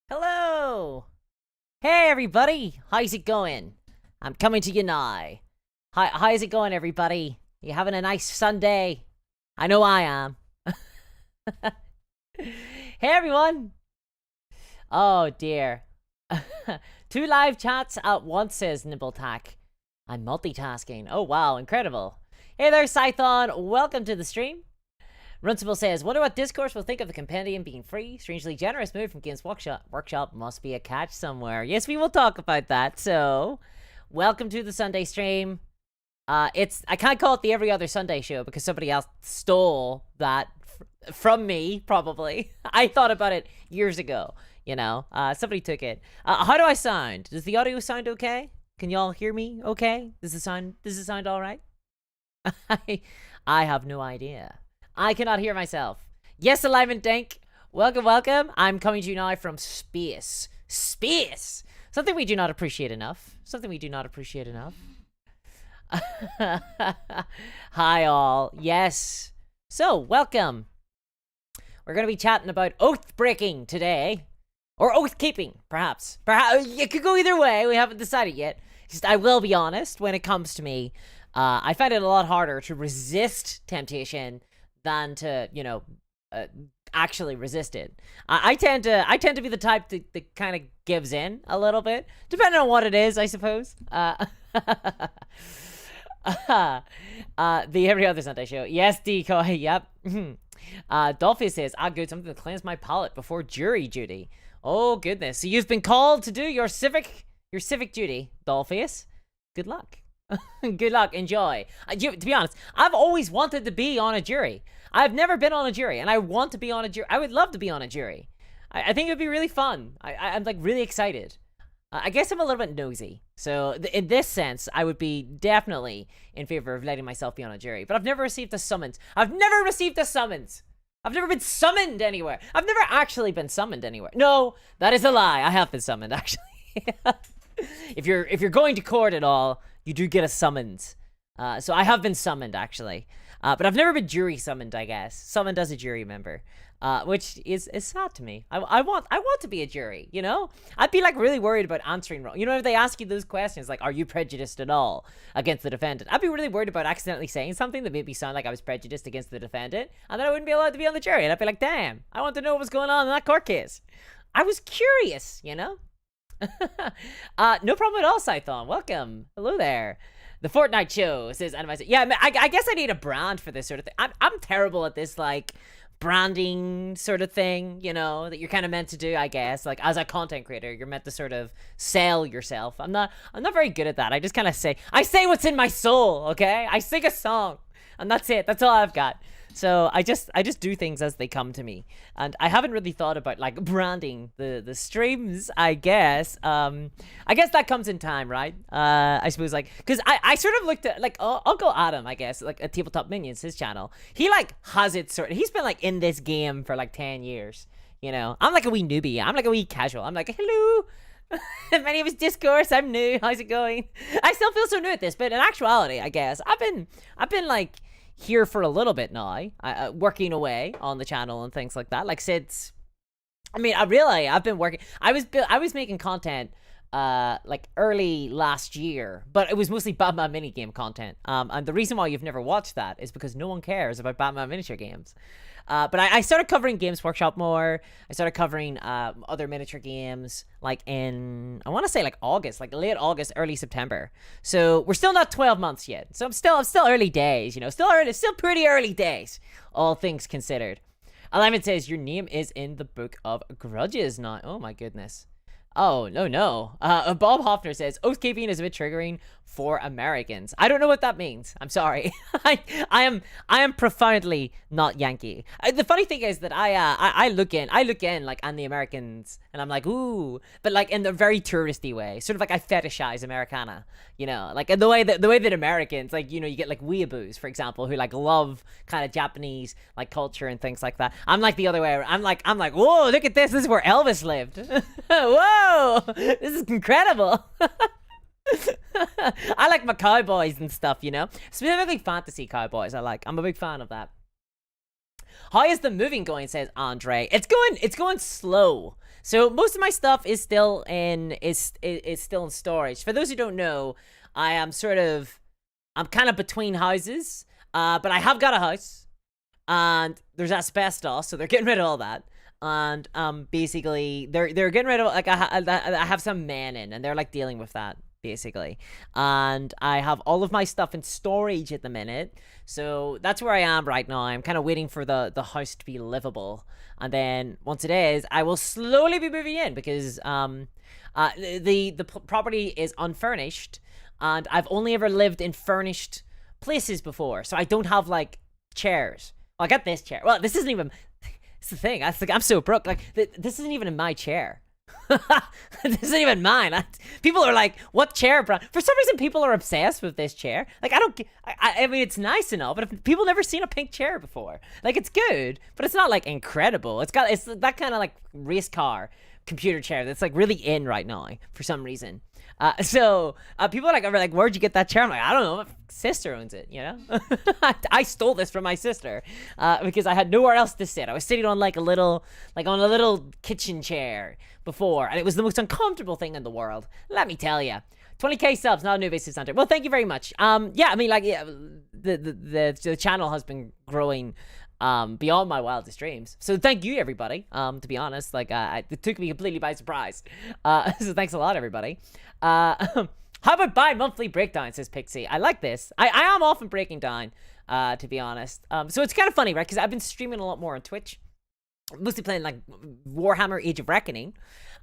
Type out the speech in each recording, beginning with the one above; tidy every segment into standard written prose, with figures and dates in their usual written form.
Hello! Hey everybody! How's it going? I'm coming to you now. How's it going, everybody? You having a nice Sunday? I know I am. Hey everyone! Oh dear. Two live chats at once, says Nimbletack. I'm multitasking. Oh wow, incredible. Hey there, Scython. Welcome to the stream. Runcible says, wonder what Discourse will think of the compendium being free. Strangely generous move from Games Workshop. Must be a catch somewhere. Yes, we will talk about that. So, welcome to the Sunday stream. I can't call it the Every Other Sunday show because somebody else stole that from me, probably. I thought about it years ago, you know. Somebody took it. How do I sound? Does the audio sound okay? Can y'all hear me okay? Does it sound all right? I have no idea. I cannot hear myself. Yes, Alignment Dank. Welcome. I'm coming to you now from space. Space! Something we do not appreciate enough. Hi, all. Yes. So, welcome. We're going to be chatting about oath breaking today. Or oath keeping, perhaps. Perhaps it could go either way. We haven't decided yet. Just, I will be honest, when it comes to me, I find it a lot harder to resist temptation than to, actually resist it. I tend to be the type that kind of gives in a little bit, depending on what it is, I suppose. The Every Other Sunday show. Yes, Decoy, yep. Dolphy says, good, something to cleanse my palate before jury duty. Oh, goodness. So you've been called to do your civic duty, Dolpheus. Good luck. Good luck. Enjoy. To be honest, I've always wanted to be on a jury. I've never been on a jury, and I want to be on a jury. I would love to be on a jury. I think it would be really fun. I'm like really excited. I guess I'm a little bit nosy. So in this sense, I would be definitely in favor of letting myself be on a jury. But I've never received a summons. I've never been summoned anywhere. I've never actually been summoned anywhere. No, that is a lie. I have been summoned, actually. If you're going to court at all, you do get a summons. So I have been summoned, actually. But I've never been jury summoned, I guess. Summoned as a jury member. Which is sad to me. I want to be a jury, you know? I'd be like really worried about answering wrong. You know, if they ask you those questions, like, are you prejudiced at all against the defendant? I'd be really worried about accidentally saying something that made me sound like I was prejudiced against the defendant, and then I wouldn't be allowed to be on the jury. And I'd be like, damn, I want to know what was going on in that court case. I was curious, you know? No problem at all, Scython. Welcome. Hello there. The Fortnite show says, yeah, I guess I need a brand for this sort of thing. I'm terrible at this, like, branding sort of thing, you know, that you're kind of meant to do, I guess. Like, as a content creator, you're meant to sort of sell yourself. I'm not very good at that. I just kind of say what's in my soul, okay? I sing a song, and that's it. That's all I've got. So I just do things as they come to me, and I haven't really thought about like branding the streams. I guess that comes in time, right? I suppose, like, because I sort of looked at, like, Uncle Adam, I guess, like, at Tabletop Minions, his channel. He like has it he's been like in this game for like 10 years. You know, I'm like a wee newbie. I'm like a wee casual. I'm like, hello. My name is Discourse. I'm new. How's it going? I still feel so new at this, but in actuality, I guess I've been like here for a little bit now, working away on the channel and things like that. Like, since, I mean, I've been working. I was making content like early last year, but it was mostly Batman minigame content. And the reason why you've never watched that is because no one cares about Batman miniature games. But I started covering Games Workshop more. I started covering other miniature games like in, I want to say, like August, like late August, early September. So we're still not 12 months yet. So I'm still early days, you know, still pretty early days, all things considered. Alignment says your name is in the Book of Grudges now. Oh my goodness. Oh, no. Bob Hoffner says, oathkeeping is a bit triggering for Americans. I don't know what that means. I'm sorry. I am profoundly not Yankee. The funny thing is that I look in like on the Americans, and I'm like, ooh, but like in the very touristy way, sort of like I fetishize Americana, you know, like in the way that Americans, like, you know, you get like weeaboos, for example, who like love kind of Japanese like culture and things like that. I'm like the other way around. I'm like, whoa, look at this. This is where Elvis lived. Whoa, this is incredible. I like my cowboys and stuff, you know, specifically fantasy cowboys. I'm a big fan of that. How is the moving going, says Andre. It's going slow. So most of my stuff is still in still in storage. For those who don't know, I'm kind of between houses. But I have got a house, and there's asbestos, so they're getting rid of all that. And basically, they're getting rid of, like, I have some men in, and they're like dealing with that, basically. And I have all of my stuff in storage at the minute, so that's where I am right now. I'm kind of waiting for the house to be livable, and then once it is, I will slowly be moving in, because the property is unfurnished, and I've only ever lived in furnished places before, so I don't have like chairs. I got this chair. Well, this isn't even. It's the thing. I'm so broke. Like, this isn't even in my chair. This isn't even mine. People are like, "What chair, bro?" For some reason, people are obsessed with this chair. Like, I mean, it's nice and all, but if people never seen a pink chair before, like, it's good, but it's not like incredible. It's that kind of like race car computer chair that's like really in right now for some reason. So people are like, where'd you get that chair? I'm like, I don't know. My sister owns it, you know? I stole this from my sister because I had nowhere else to sit. I was sitting on on a little kitchen chair before, and it was the most uncomfortable thing in the world. Let me tell you. 20k subs, not a new basis hunter. Well, thank you very much. Yeah, I mean, like, yeah, the channel has been growing beyond my wildest dreams. So thank you, everybody. To be honest, like, it took me completely by surprise. So thanks a lot, everybody. How about bi-monthly breakdown, says Pixie. I like this. I am often breaking down, to be honest. So it's kind of funny, right? Because I've been streaming a lot more on Twitch. Mostly playing like Warhammer Age of Reckoning.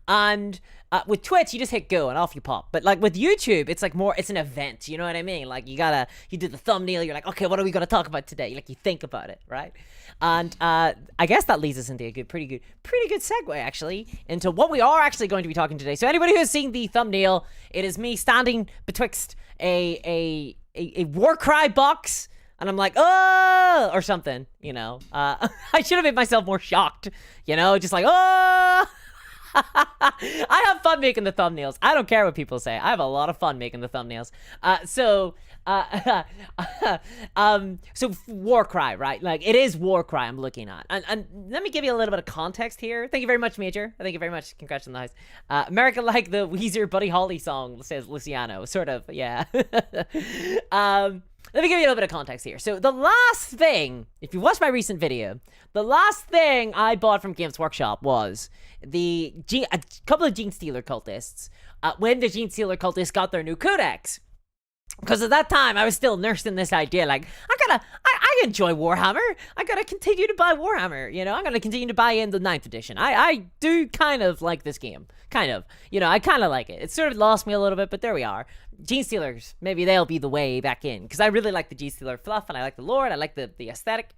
And with Twitch, you just hit go and off you pop. But like with YouTube, it's like more, it's an event. You know what I mean? Like you do the thumbnail. You're like, okay, what are we going to talk about today? Like you think about it, right? And I guess that leads us into a pretty good segue actually into what we are actually going to be talking today. So anybody who has seen the thumbnail, it is me standing betwixt a Warcry box. And I'm like, oh, or something, you know. I should have made myself more shocked, you know, just like, oh. I have fun making the thumbnails. I don't care what people say. I have a lot of fun making the thumbnails. So Warcry, right? Like, it is Warcry I'm looking at. And let me give you a little bit of context here. Thank you very much, Major. Thank you very much. Congrats on the house. America like the Weezer Buddy Holly song, says Luciano. Sort of, yeah. Let me give you a little bit of context here. So the last thing, if you watched my recent video, the last thing I bought from Games Workshop was a couple of Genestealer cultists. When the Genestealer cultists got their new codex. Because at that time, I was still nursing this idea, like, I enjoy Warhammer. I gotta continue to buy Warhammer, you know? I'm gonna continue to buy in the 9th edition. I do kind of like this game. Kind of. You know, I kind of like it. It sort of lost me a little bit, but there we are. Genestealers, maybe they'll be the way back in. Because I really like the Genestealer fluff, and I like the lore, and I like the aesthetic.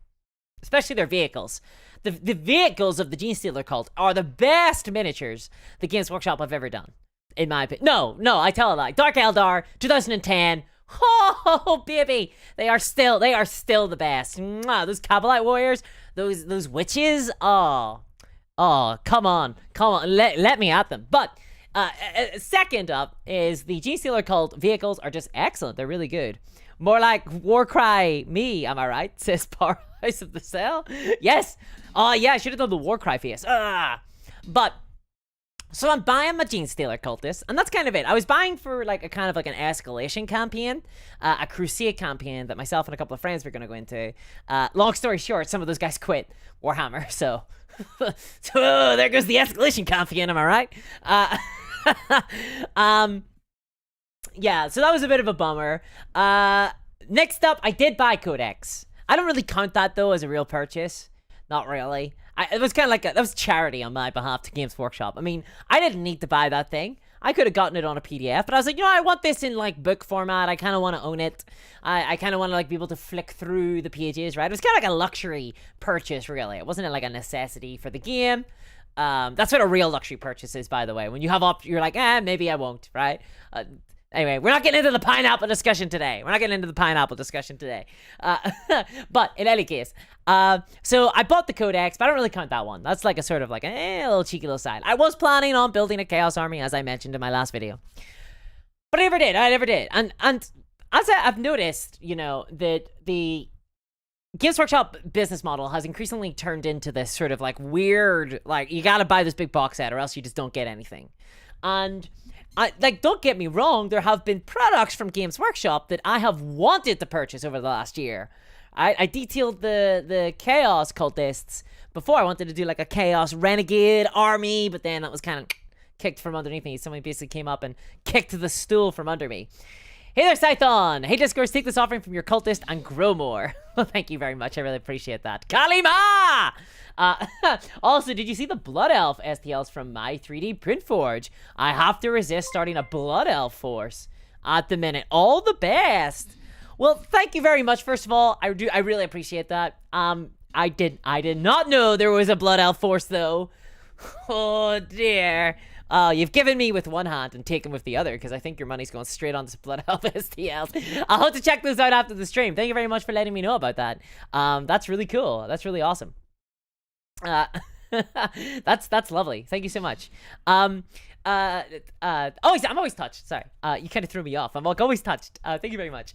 Especially their vehicles. The vehicles of the Genestealer cult are the best miniatures the Games Workshop have ever done. In my opinion. No, I tell a lie. Dark Eldar, 2010. Oh, baby. They are still the best. Mwah, those Kabbalite warriors, those witches. Oh, come on. Let me at them. But second up is the Genestealer cult vehicles are just excellent. They're really good. More like Warcry me, am I right? Says Powerhouse of the Cell. Yes. Oh, yeah, I should have done the Warcry face. But so I'm buying my Genestealer cultist, and that's kind of it. I was buying for like a kind of like an escalation campaign, a crusade campaign that myself and a couple of friends were going to go into. Long story short, some of those guys quit Warhammer, so there goes the escalation campaign, am I right? Yeah, so that was a bit of a bummer. Next up, I did buy Codex. I don't really count that though as a real purchase. Not really. It was kind of like that was charity on my behalf to Games Workshop. I mean, I didn't need to buy that thing. I could have gotten it on a PDF, but I was like, you know, I want this in like book format. I kind of want to own it. I kind of want to like be able to flick through the pages, right? It was kind of like a luxury purchase, really. It wasn't like a necessity for the game. That's what a real luxury purchase is, by the way. When you have you're like, maybe I won't, right? Anyway, we're not getting into the pineapple discussion today. But in any case, so I bought the Codex, but I don't really count that one. That's like a sort of like a little cheeky little side. I was planning on building a Chaos Army, as I mentioned in my last video. But I never did. And as I've noticed, you know, that the Games Workshop business model has increasingly turned into this sort of like weird, like, you gotta buy this big box set or else you just don't get anything. And like, don't get me wrong, there have been products from Games Workshop that I have wanted to purchase over the last year. I detailed the Chaos Cultists before. I wanted to do like a Chaos Renegade army, but then that was kind of kicked from underneath me. Somebody basically came up and kicked the stool from under me. Hey there, Scython! Hey, Discourse, take this offering from your cultist and grow more. Well, thank you very much. I really appreciate that. Kalima! Also, did you see the Blood Elf STLs from my 3D Print Forge? I have to resist starting a Blood Elf force at the minute. All the best! Well, thank you very much, first of all. I really appreciate that. I did not know there was a Blood Elf force, though. Oh, dear. You've given me with one hand and taken with the other, because I think your money's going straight on to Blood Elf STLs. I'll have to check those out after the stream. Thank you very much for letting me know about that. That's really cool. That's really awesome. That's lovely. Thank you so much. I'm always touched. Sorry. You kind of threw me off. I'm like always touched. Thank you very much.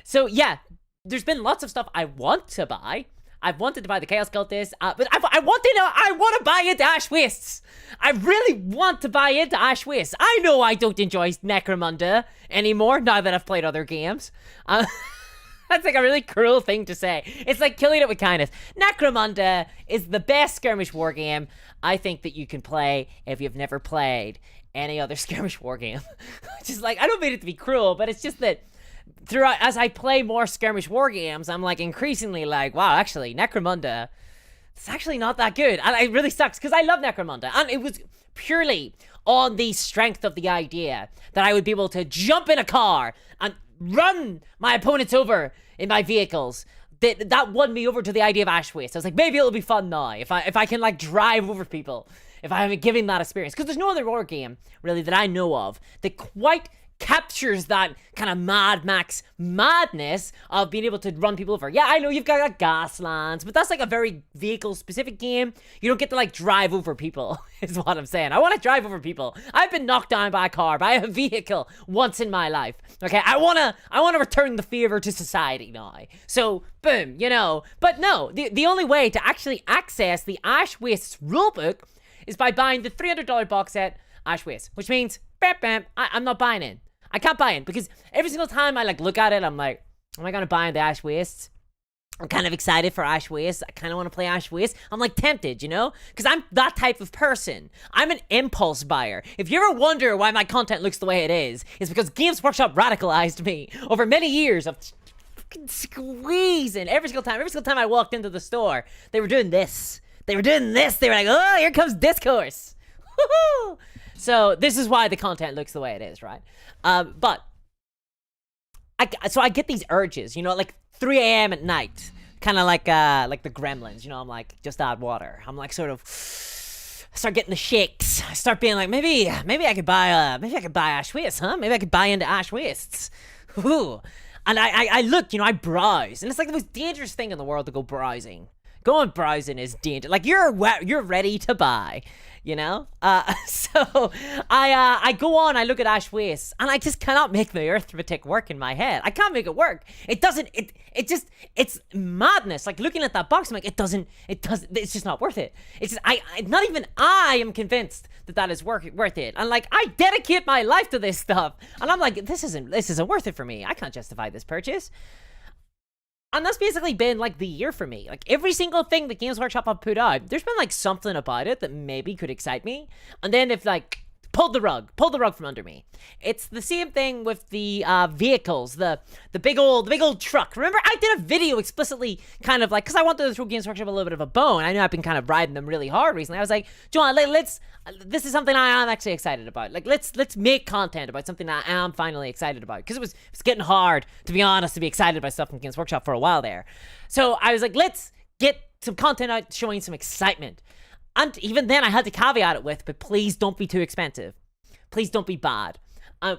So yeah, there's been lots of stuff I want to buy. I've wanted to buy the Chaos Cultist, but I want to buy into Ash Wastes. I really want to buy into Ash Wastes. I know I don't enjoy Necromunda anymore now that I've played other games. That's like a really cruel thing to say. It's like killing it with kindness. Necromunda is the best skirmish war game I think that you can play if you've never played any other skirmish war game. Just like, I don't mean it to be cruel, but it's just that throughout, as I play more skirmish war games, I'm like increasingly like, wow, actually, Necromunda, it's actually not that good. And it really sucks because I love Necromunda. And it was purely on the strength of the idea that I would be able to jump in a car and run my opponents over in my vehicles. That won me over to the idea of Ash Waste. I was like, maybe it'll be fun now if I can like drive over people, if I'm giving that experience. Because there's no other war game really that I know of that quite captures that kind of Mad Max madness of being able to run people over. Yeah, I know you've got like Gaslands, but that's like a very vehicle-specific game. You don't get to like drive over people, is what I'm saying. I want to drive over people. I've been knocked down by a car, by a vehicle once in my life. Okay, I wanna return the favor to society now. So, boom, you know. But no, the only way to actually access the Ash Wastes rulebook is by buying the $300 box set Ash Waste, which means, I'm not buying in. I can't buy in because every single time I like look at it, I'm like, am I gonna buy in the Ash Wastes? I'm kind of excited for Ash Wastes. I kind of want to play Ash Wastes. I'm like tempted, you know? Because I'm that type of person. I'm an impulse buyer. If you ever wonder why my content looks the way it is, it's because Games Workshop radicalized me over many years of squeezing every single time I walked into the store, they were doing this. They were like, oh, here comes Discourse. Woohoo! So this is why the content looks the way it is, right? But I get these urges, you know, like 3 a.m. at night, kind of like the Gremlins, you know. I'm like, just add water. I'm like sort of start getting the shakes. I start being like, maybe I could buy Ash Wastes, huh? Maybe I could buy into Ash Wastes. Ooh. And I look, you know, I browse, and it's like the most dangerous thing in the world to go browsing. Going browsing is dangerous. Like you're ready to buy, you know? So I go on, I look at Ash Wastes, and I just cannot make the arithmetic work in my head. I can't make it work. It doesn't, it's madness. Like looking at that box, I'm like, it's just not worth it. It's just, not even I am convinced that is worth it. And like, I dedicate my life to this stuff, and I'm like, this isn't worth it for me. I can't justify this purchase. And that's basically been, like, the year for me. Like, every single thing that Games Workshop have put out, there's been, like, something about it that maybe could excite me. And then if, like, pulled the rug from under me. It's the same thing with the vehicles, the big old truck. Remember, I did a video explicitly kind of, like, because I wanted to throw Games Workshop a little bit of a bone. I know I've been kind of riding them really hard recently. I was like, John, this is something I am actually excited about. Like, let's make content about something that I am finally excited about. Because it was getting hard, to be honest, to be excited about stuff from Games Workshop for a while there. So I was like, let's get some content out showing some excitement. And even then, I had to caveat it with, but please don't be too expensive. Please don't be bad.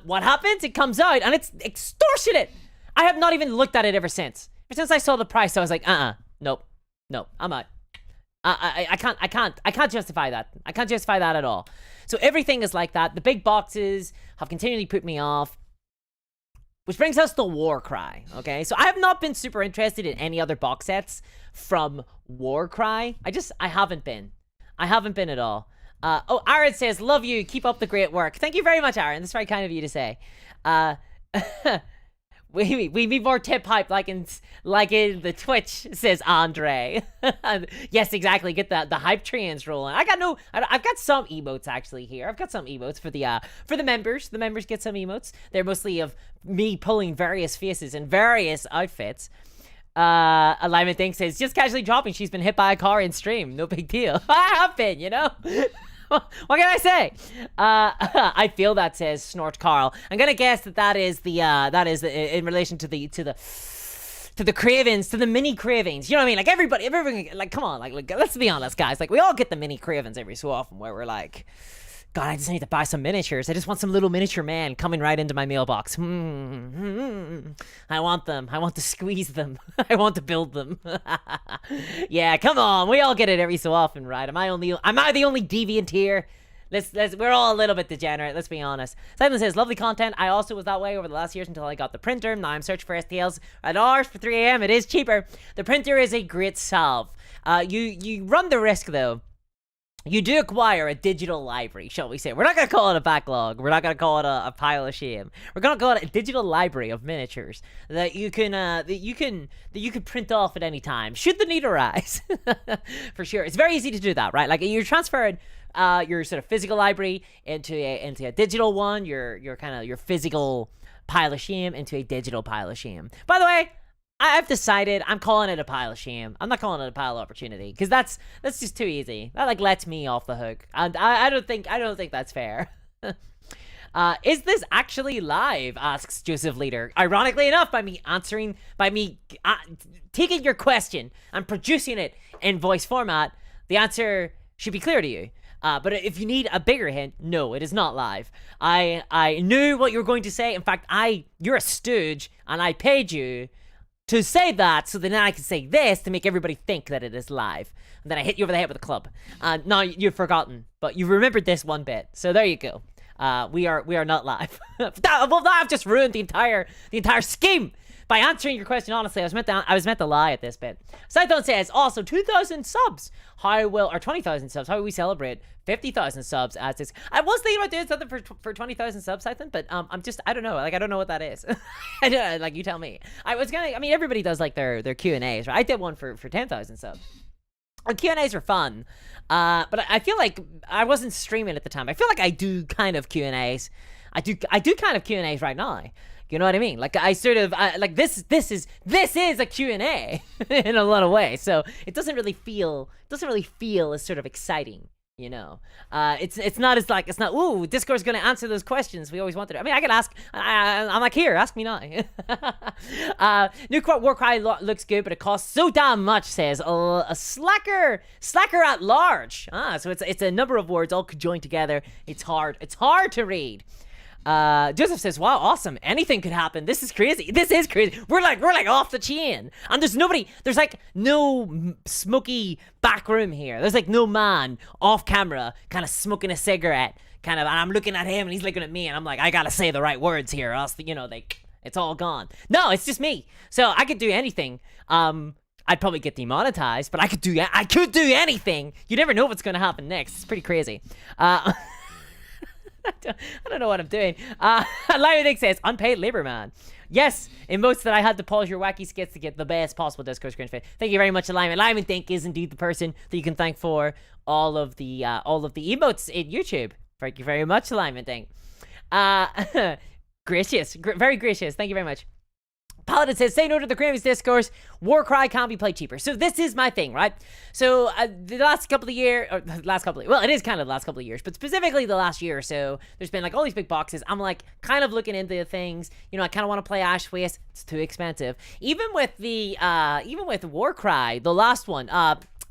What happens? It comes out, and it's extortionate. I have not even looked at it ever since. Ever since I saw the price, I was like, nope, I'm out. I can't justify that. I can't justify that at all. So everything is like that. The big boxes have continually put me off. Which brings us to Warcry, okay? So I have not been super interested in any other box sets from Warcry. I haven't been. I haven't been at all. Oh, Aaron says, love you, keep up the great work. Thank you very much, Aaron. That's very kind of you to say. We need more tip hype like in the Twitch, says Andre. Yes, exactly. Get the hype trains rolling. I've got some emotes actually here. I've got some emotes for the members. The members get some emotes. They're mostly of me pulling various faces in various outfits. Alignment Thing says, just casually dropping, she's been hit by a car in stream. No big deal. I have been, you know? What can I say? I feel that, says Snort Carl. I'm gonna guess that is in relation to the cravings, to the mini cravings. You know what I mean? Like everybody, like come on, like let's be honest, guys. Like we all get the mini cravings every so often, where we're like, God, I just need to buy some miniatures. I just want some little miniature man coming right into my mailbox. I want them. I want to squeeze them. I want to build them. Yeah, come on. We all get it every so often, right? Am I the only deviant here? We're all a little bit degenerate, let's be honest. Simon says, lovely content. I also was that way over the last years until I got the printer. Now I'm searching for STLs at hours for 3 a.m. It is cheaper. The printer is a great salve. You run the risk, though. You do acquire a digital library, shall we say. We're not going to call it a backlog. We're not going to call it a pile of shame. We're going to call it a digital library of miniatures that you can print off at any time, should the need arise. For sure. It's very easy to do that, right? Like you're transferring your sort of physical library into a digital one, your physical pile of shame into a digital pile of shame. By the way, I've decided I'm calling it a pile of shame. I'm not calling it a pile of opportunity, because that's just too easy. That like lets me off the hook, and I don't think that's fair. Is this actually live? Asks Joseph Leader. Ironically enough, by me taking your question and producing it in voice format, the answer should be clear to you. But if you need a bigger hint, no, it is not live. I knew what you were going to say. In fact, you're a stooge, and I paid you to say that, so then I can say this to make everybody think that it is live. And then I hit you over the head with a club. Now you've forgotten, but you remembered this one bit. So there you go. We are not live. I've just ruined the entire scheme by answering your question honestly. I was meant to lie at this bit. Scython says, also 2,000 subs. Or 20,000 subs. How will we celebrate 50,000 subs as this? I was thinking about doing something for 20,000 subs, Scython, but I don't know. Like I don't know what that is. I don't, like you tell me. Everybody does like their Q&As, right? I did one for 10,000 subs. Q&As are fun, but I feel like I wasn't streaming at the time. I feel like I do kind of Q&As. I do kind of Q&As right now. You know what I mean? Like I sort of like this is a Q&A in a lot of ways. So it doesn't really feel as sort of exciting, you know. It's not ooh, Discord's gonna answer those questions we always wanted to. I mean, I could ask. I'm like, here, ask me now. New Warcry looks good, but it costs so damn much. Says a slacker at large. So it's a number of words all conjoined together. It's hard to read. Joseph says, wow, awesome. Anything could happen. This is crazy. This is crazy. We're like off the chain. And there's like no smoky back room here. There's like no man off camera kind of smoking a cigarette and I'm looking at him and he's looking at me and I'm like, I gotta say the right words here or else, it's all gone. No, it's just me. So I could do anything. I'd probably get demonetized, but I could do anything. You never know what's gonna happen next. It's pretty crazy. I don't know what I'm doing. Larry Dick says, unpaid labor, man. Yes, emotes that I had to pause your wacky skits to get the best possible Discord screen fit. Thank you very much, Alignment. Alignment Think is indeed the person that you can thank for all of the emotes in YouTube. Thank you very much, Alignment Think. Gracious, very gracious. Thank you very much. Paladin says, say no to the Grammys discourse. Warcry can't be played cheaper. So this is my thing, right? So the last couple of years, well, it is kind of the last couple of years, but specifically the last year or so, there's been like all these big boxes. I'm like kind of looking into things. You know, I kind of want to play Ash Waste. It's too expensive. Even with Warcry, the last one,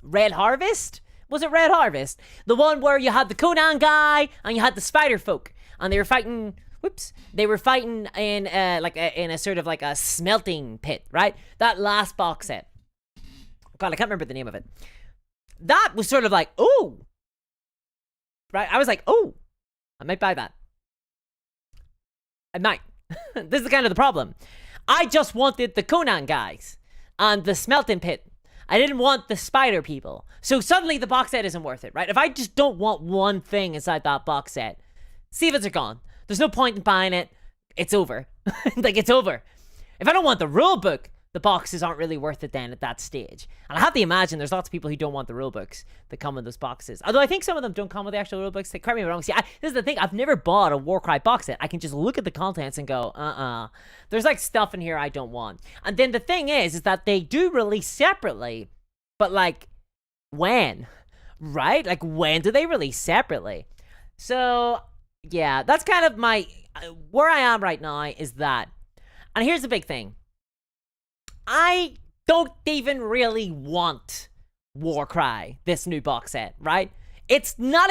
Red Harvest? Was it Red Harvest? The one where you had the Conan guy and you had the Spider Folk and they were fighting... They were fighting in in a sort of like a smelting pit, right? That last box set. God, I can't remember the name of it. That was sort of like, oh, right? I was like, oh, I might buy that. I might. This is kind of the problem. I just wanted the Conan guys and the Smelting Pit. I didn't want the spider people. So suddenly the box set isn't worth it, right? If I just don't want one thing inside that box set, Sivas are gone. There's no point in buying it. It's over. Like, it's over. If I don't want the rule book, the boxes aren't really worth it then at that stage. And I have to imagine there's lots of people who don't want the rule books that come in those boxes. Although I think some of them don't come with the actual rule books. Correct me if I'm wrong. See, this is the thing. I've never bought a Warcry box set. I can just look at the contents and go, There's like stuff in here I don't want. And then the thing is that they do release separately. But like, when? Right? Like, when do they release separately? So, yeah, that's kind of my... where I am right now is that. And here's the big thing. I don't even really want Warcry, this new box set, right? It's not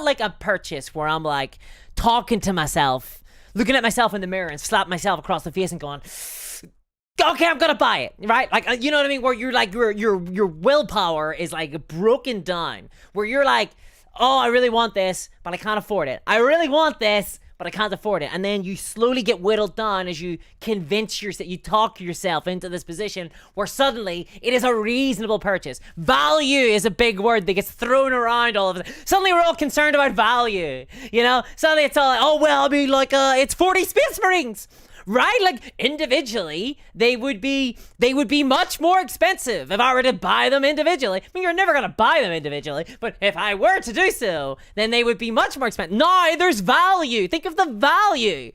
like a purchase where I'm like talking to myself, looking at myself in the mirror and slap myself across the face and going, okay, I'm gonna buy it, right? Like, you know what I mean? Where you're like, your willpower is like broken down, where you're like, oh, I really want this, but I can't afford it. I really want this, but I can't afford it. And then you slowly get whittled down as you convince yourself, you talk yourself into this position where suddenly it is a reasonable purchase. Value is a big word that gets thrown around all of it. Suddenly we're all concerned about value, you know? Suddenly it's all like, oh, well, I mean, like, it's 40 Space Marines. Right? Like, individually, they would be much more expensive if I were to buy them individually. I mean, you're never gonna buy them individually, but if I were to do so, then they would be much more expensive. No, there's value. Think of the value.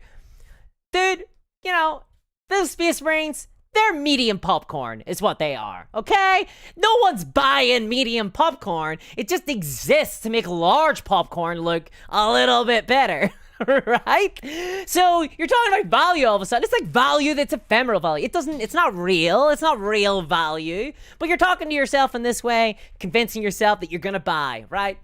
Dude, you know, those Space Marines, they're medium popcorn is what they are, okay? No one's buying medium popcorn. It just exists to make large popcorn look a little bit better. Right? So you're talking about value all of a sudden. It's like value that's ephemeral value. It's not real. It's not real value. But you're talking to yourself in this way, convincing yourself that you're gonna buy, right?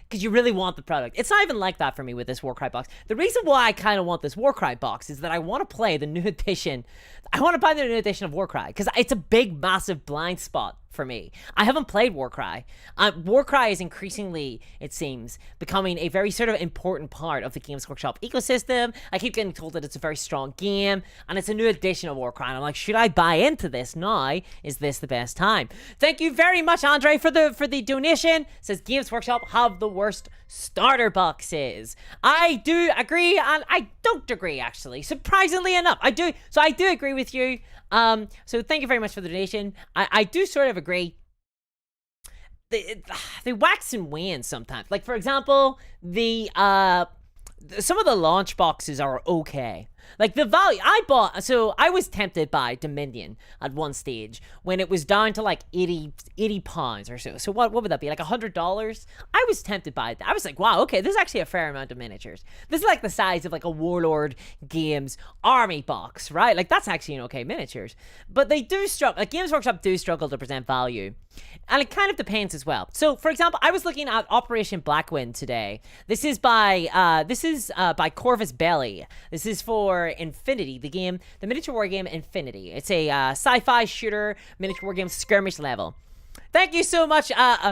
Because you really want the product. It's not even like that for me with this Warcry box. The reason why I kind of want this Warcry box is that I want to play the new edition. I want to buy the new edition of Warcry because it's a big, massive blind spot for me. I haven't played Warcry. Warcry is increasingly, it seems, becoming a very sort of important part of the Games Workshop ecosystem. I keep getting told that it's a very strong game, and it's a new edition of Warcry. And I'm like, should I buy into this now? Is this the best time? Thank you very much, Andre, for the donation. It says Games Workshop have the worst starter boxes. I do agree, and I don't agree, actually. Surprisingly enough, I do. So I do agree with you. So thank you very much for the donation. I do sort of agree. They wax and wane sometimes. Like, for example, some of the launch boxes are okay. Like, the value I I was tempted by Dominion at one stage when it was down to like 80 pounds or so. So what would that be? Like $100? I was tempted by it. I was like, wow, okay, this is actually a fair amount of miniatures. This is like the size of like a Warlord Games army box, right? Like, that's actually an okay miniatures. But they do struggle, like Games Workshop do struggle to present value. And it kind of depends as well. So, for example, I was looking at Operation Blackwind today. This is by Corvus Belli. This is for Infinity, the miniature war game Infinity. It's a sci-fi shooter miniature war game skirmish level. Thank you so much, Apoapsis.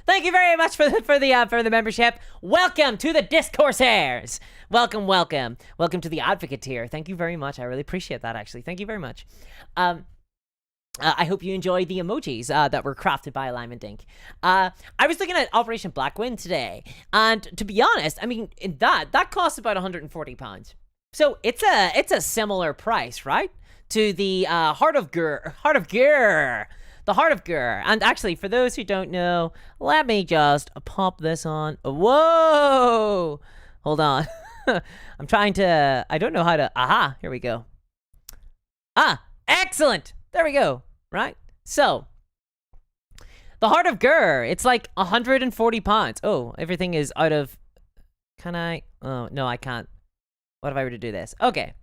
Thank you very much for the membership. Welcome to the Discoursaires. Welcome to the Advocate tier. Thank you very much. I really appreciate that, actually. Thank you very much. I hope you enjoy the emojis that were crafted by Alignment Inc. I was looking at Operation Blackwind today, and to be honest, I mean, that costs about £140. So it's a similar price, right? To the Heart of Ghur. The Heart of Ghur. And actually, for those who don't know, let me just pop this on. Whoa! Hold on. I'm trying to... I don't know how to... Aha! Here we go. Ah! Excellent! There we go. Right? So, the Heart of Ghur. It's like £140. Oh, everything is out of... Can I... Oh, no, I can't. What if I were to do this? Okay.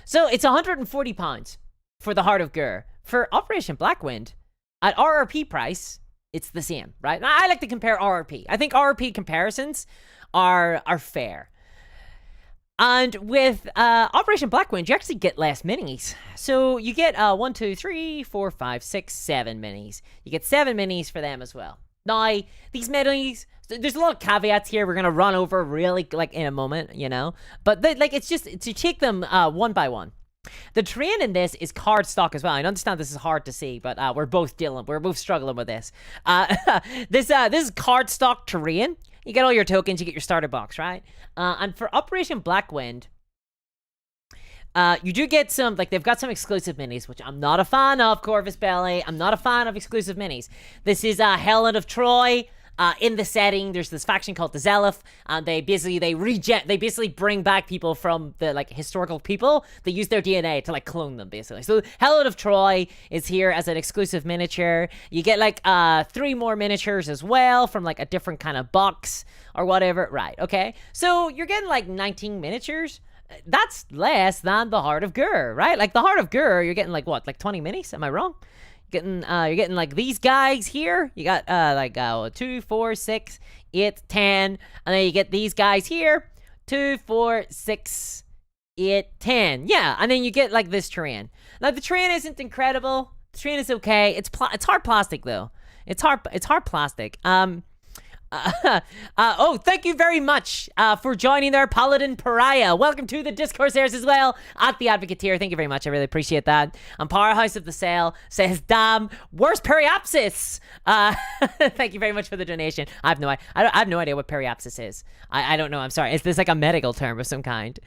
So, it's £140 for the Heart of Ghur. For Operation Blackwind, at RRP price, it's the same, right? I like to compare RRP. I think RRP comparisons are fair. And with Operation Blackwind, you actually get less minis. So you get 1, 2, 3, 4, 5, 6, 7 minis. You get 7 minis for them as well. Now, these minis, there's a lot of caveats here we're gonna run over really, like, in a moment, you know? But, like, it's just, to take them one by one. The terrain in this is cardstock as well. I understand this is hard to see, but we're both struggling with this. This is cardstock terrain. You get all your tokens, you get your starter box, right? And for Operation Blackwind, you do get some, like, they've got some exclusive minis, which I'm not a fan of, Corvus Belli. I'm not a fan of exclusive minis. This is Helen of Troy. In the setting, there's this faction called the Zelith, and they basically bring back people from the, like, historical people. They use their DNA to, like, clone them, basically. So Helen of Troy is here as an exclusive miniature. You get, like, 3 more miniatures as well from, like, a different kind of box or whatever. Right, okay? So you're getting, like, 19 miniatures. That's less than the Heart of Ghur, right? Like, the Heart of Ghur, you're getting, like, what? Like, 20 minis? Am I wrong? You're getting like these guys here. You got like 2, 4, 6, 8, 10, and then you get these guys here. 2, 4, 6, 8, 10. Yeah, and then you get like this terrain. Now the terrain isn't incredible. The terrain is okay. It's hard plastic though. It's hard plastic. Oh, thank you very much for joining there, Paladin Pariah. Welcome to the Discourse airs as well at the Advocate tier. Thank you very much. I really appreciate that. And Powerhouse of the Sale says, damn, where's Periapsis? Thank you very much for the donation. I have no idea what Periapsis is. I don't know. I'm sorry. Is this like a medical term of some kind?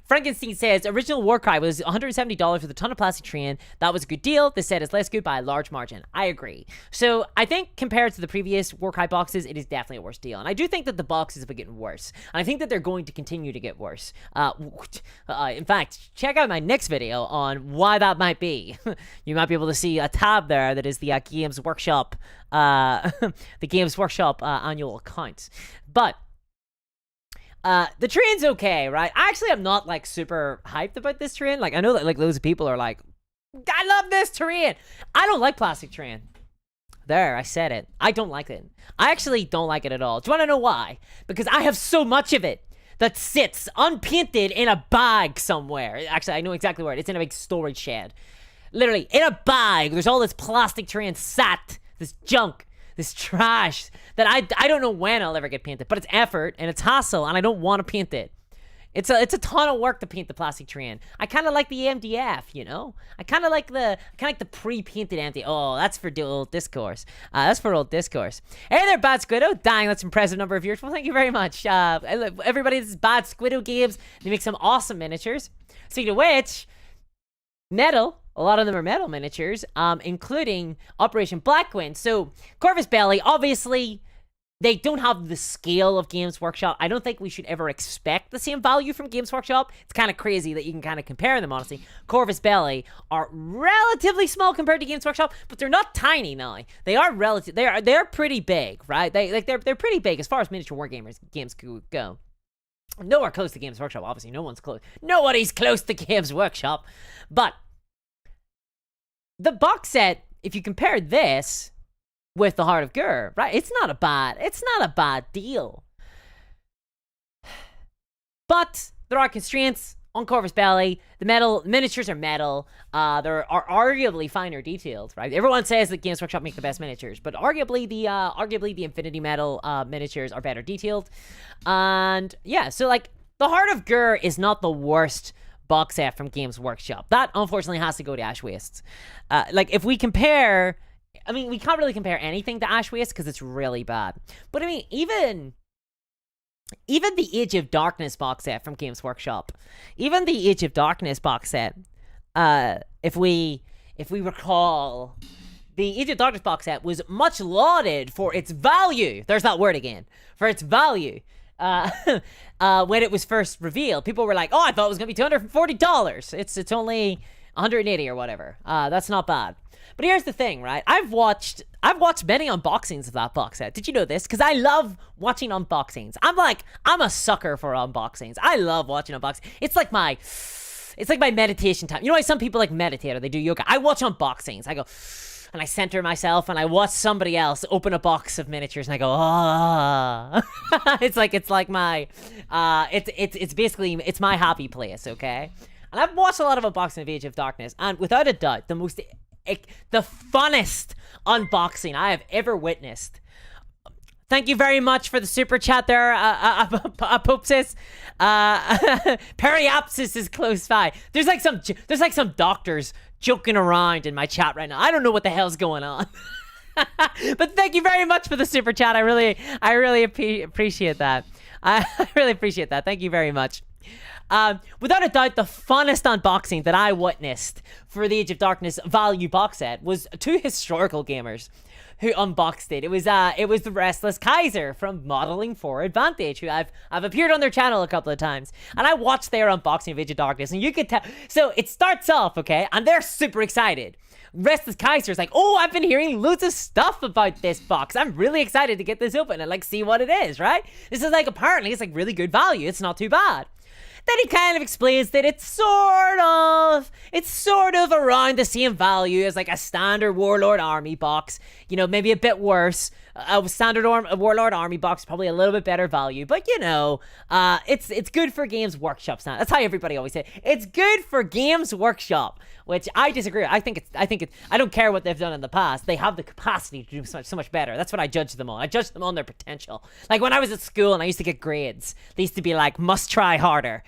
Frankenstein says, original Warcry was $170 with a ton of plastic terrain. That was a good deal. This set is less good by a large margin. I agree. So I think compared to the previous Warcry boxes, it is definitely a worse deal. And I do think that the boxes have been getting worse. And I think that they're going to continue to get worse. In fact, check out my next video on why that might be. You might be able to see a tab there that is the Games Workshop, the Games Workshop annual accounts. But the terrain's okay, right? Actually, I'm not like super hyped about this terrain. Like, I know that like loads of people are like, I love this terrain. I don't like plastic terrain. There, I said it. I don't like it. I actually don't like it at all. Do you want to know why? Because I have so much of it that sits unpainted in a bag somewhere. Actually, I know exactly where it is. It's in a big storage shed. Literally, in a bag. There's all this plastic terrain sat, this junk, this trash that I don't know when I'll ever get painted. But it's effort and it's hassle, and I don't want to paint it. It's a ton of work to paint the plastic terrain. I kind of like the MDF, you know? I kind of like the pre-painted MDF. Oh, that's for the old Discourse. That's for old Discourse. Hey there, Bad Squiddo. Dang, that's an impressive number of viewers. Well, thank you very much. Everybody, this is Bad Squiddo Games. They make some awesome miniatures. Speaking of which, metal. A lot of them are metal miniatures, including Operation Blackwind. So, Corvus Belli, obviously, they don't have the scale of Games Workshop. I don't think we should ever expect the same value from Games Workshop. It's kind of crazy that you can kind of compare them, honestly. Corvus Belli are relatively small compared to Games Workshop, but they're not tiny now. They are relative. They're pretty big, right? They're pretty big as far as miniature wargamers games go. Nowhere close to Games Workshop, obviously. No one's close. Nobody's close to Games Workshop. But the box set, if you compare this with the Heart of Ghur, right? It's not a bad deal. But there are constraints on Corvus Belli. The miniatures are metal. There are arguably finer detailed, right? Everyone says that Games Workshop make the best miniatures, but arguably the Infinity Metal miniatures are better detailed. And yeah, so like the Heart of Ghur is not the worst box set from Games Workshop. That unfortunately has to go to Ash Wastes. Like if we compare, I mean, we can't really compare anything to Ash Waste because it's really bad. But I mean, even the Age of Darkness box set from Games Workshop, even the Age of Darkness box set, if we recall, the Age of Darkness box set was much lauded for its value. There's that word again. For its value. When it was first revealed, people were like, oh, I thought it was going to be $240. It's only 180 or whatever. That's not bad. But here's the thing, right? I've watched many unboxings of that box set. Did you know this? Because I love watching unboxings. I'm a sucker for unboxings. I love watching unboxings. It's like my meditation time. You know why some people like meditate or they do yoga? I watch unboxings. I go, and I center myself and I watch somebody else open a box of miniatures and I go, ah. It's basically my happy place, okay? And I've watched a lot of unboxing of Age of Darkness, and without a doubt, the most the funnest unboxing I have ever witnessed. Thank you very much for the super chat there, Apopsis. Periapsis is close by. There's like some doctors joking around in my chat right now. I don't know what the hell's going on. But thank you very much for the super chat. I really appreciate that. I really appreciate that. Thank you very much. Without a doubt, the funnest unboxing that I witnessed for the Age of Darkness value box set was two historical gamers who unboxed it. It was the Restless Kaiser from Modeling for Advantage, who I've appeared on their channel a couple of times, and I watched their unboxing of Age of Darkness, and you could tell. So it starts off, okay, and they're super excited. Restless Kaiser's like, oh, I've been hearing loads of stuff about this box. I'm really excited to get this open and like see what it is, right? This is like, apparently it's like really good value. It's not too bad. Then he kind of explains that it's sort of around the same value as like a standard Warlord Army box. You know, maybe a bit worse. A standard Warlord Army box, probably a little bit better value. But you know, it's good for Games Workshop now. That's how everybody always say it. It's good for Games Workshop, which I disagree. I don't care what they've done in the past. They have the capacity to do so much better. That's what I judge them on. I judge them on their potential. Like when I was at school and I used to get grades, they used to be like, must try harder.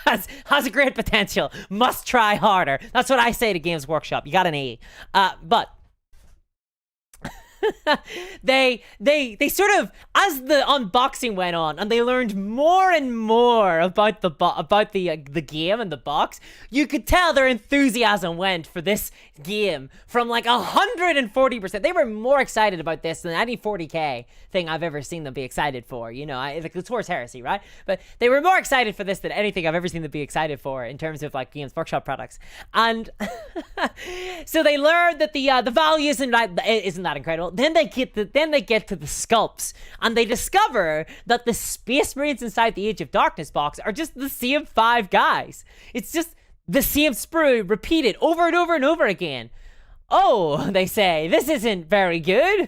has a great potential. Must try harder. That's what I say to Games Workshop. You got an A. But they sort of, as the unboxing went on and they learned more and more about the game and the box, you could tell their enthusiasm went for this game from like 140%. They were more excited about this than any 40k thing I've ever seen them be excited for. You know, like it's Horus Heresy, right? But they were more excited for this than anything I've ever seen them be excited for in terms of like Games Workshop products. And so they learned that the value isn't that incredible. Then they get to the sculpts, and they discover that the Space Marines inside the Age of Darkness box are just the same 5 guys. It's just the same sprue repeated over and over and over again. Oh, they say, this isn't very good.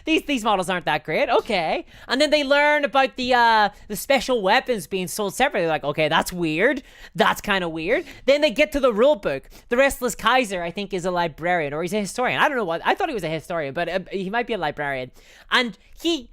These models aren't that great. Okay. And then they learn about the special weapons being sold separately. They're like, okay, that's weird. That's kind of weird. Then they get to the rule book. The Restless Kaiser, I think, is a librarian, or he's a historian. I don't know what. I thought he was a historian, but he might be a librarian. And he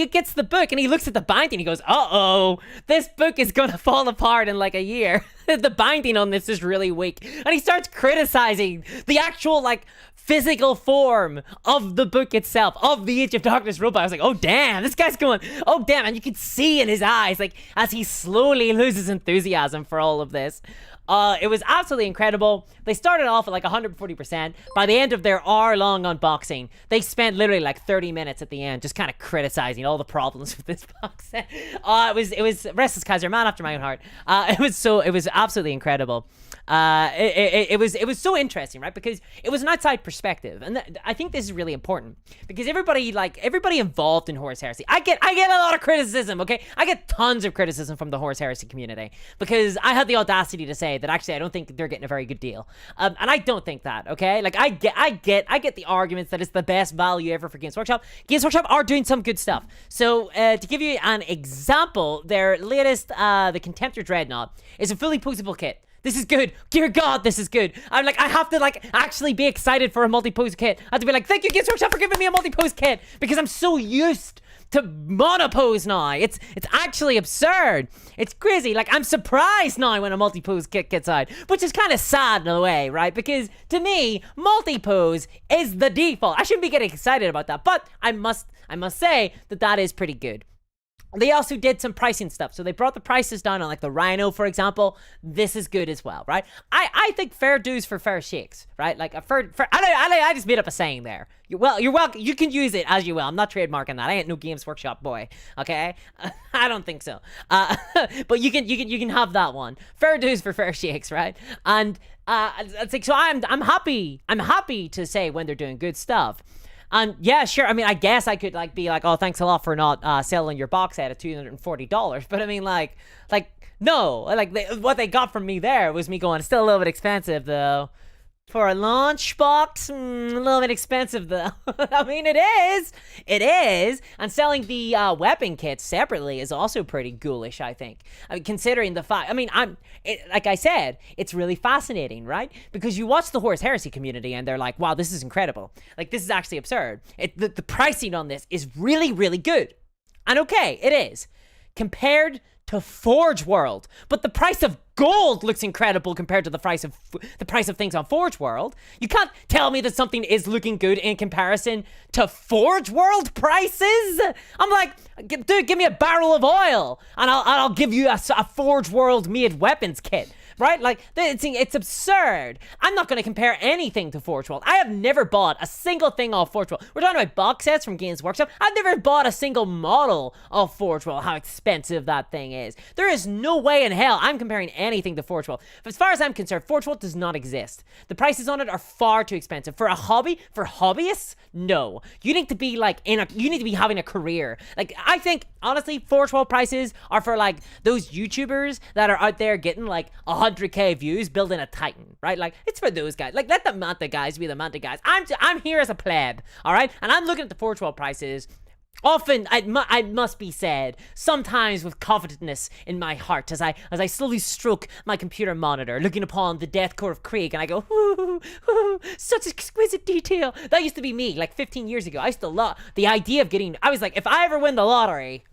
gets the book and he looks at the binding. He goes, uh-oh, this book is going to fall apart in like a year. The binding on this is really weak. And he starts criticizing the actual like physical form of the book itself, of the Age of Darkness rulebook. I was like, oh damn, this guy's going, oh damn. And you can see in his eyes, like as he slowly loses enthusiasm for all of this. It was absolutely incredible. They started off at like 140%. By the end of their hour-long unboxing, they spent literally like 30 minutes at the end just kind of criticizing all the problems with this box set. It was Restless Kaiser, man after my own heart. It was absolutely incredible. It was so interesting, right? Because it was an outside perspective, and I think this is really important because everybody involved in Horus Heresy. I get a lot of criticism. Okay, I get tons of criticism from the Horus Heresy community because I had the audacity to say that actually I don't think they're getting a very good deal, and I don't think that. Okay, like I get the arguments that it's the best value ever for Games Workshop. Games Workshop are doing some good stuff. So to give you an example, their latest the Contemptor Dreadnought is a fully posable kit. This is good. Dear God, this is good. I have to like actually be excited for a multi-pose kit. I have to be like, thank you, Games Workshop, for giving me a multi-pose kit because I'm so used to monopose now. It's actually absurd. It's crazy. Like I'm surprised now when a multi-pose kit gets out, which is kind of sad in a way, right? Because to me, multi-pose is the default. I shouldn't be getting excited about that, but I must say that is pretty good. They also did some pricing stuff. So they brought the prices down on like the Rhino, for example. This is good as well, right? I think fair dues for fair shakes, right? Like I just made up a saying there. You're welcome. You can use it as you will. I'm not trademarking that. I ain't no Games Workshop boy, okay? I don't think so. But you can have that one. Fair dues for fair shakes, right? And it's like, so I'm happy to say when they're doing good stuff. And yeah, sure. I mean, I guess I could like be like, oh, thanks a lot for not selling your box set at $240. But I mean, like no, like what they got from me there was me going, it's still a little bit expensive though. For a launch box, a little bit expensive though. I mean, it is. It is. And selling the weapon kits separately is also pretty ghoulish, I think. I mean, considering the fact, I mean, like I said, it's really fascinating, right? Because you watch the Horus Heresy community and they're like, wow, this is incredible. Like, this is actually absurd. The pricing on this is really, really good. And okay, it is. Compared to Forge World, but the price of gold looks incredible compared to the price of things on Forge World. You can't tell me that something is looking good in comparison to Forge World prices. I'm like, dude, give me a barrel of oil, and I'll give you a Forge World made weapons kit. Right? Like, it's absurd. I'm not going to compare anything to Forge World. I have never bought a single thing off Forge World. We're talking about box sets from Games Workshop. I've never bought a single model of Forge World, how expensive that thing is. There is no way in hell I'm comparing anything to Forge World. As far as I'm concerned, Forge World does not exist. The prices on it are far too expensive. For a hobby, for hobbyists, no. You need to be like, you need to be having a career. Like, I think, honestly, Forge World prices are for like those YouTubers that are out there getting like 100k views building a Titan, right? Like, it's for those guys. Like, let the Manta guys be the Manta guys. I'm here as a pleb, all right? And I'm looking at the Forge World prices. Often, I must be said, sometimes with covetousness in my heart, as I slowly stroke my computer monitor, looking upon the death core of Krieg, and I go, ooh, ooh, such exquisite detail. That used to be me, like 15 years ago. I used to love the idea of getting, I was like, if I ever win the lottery,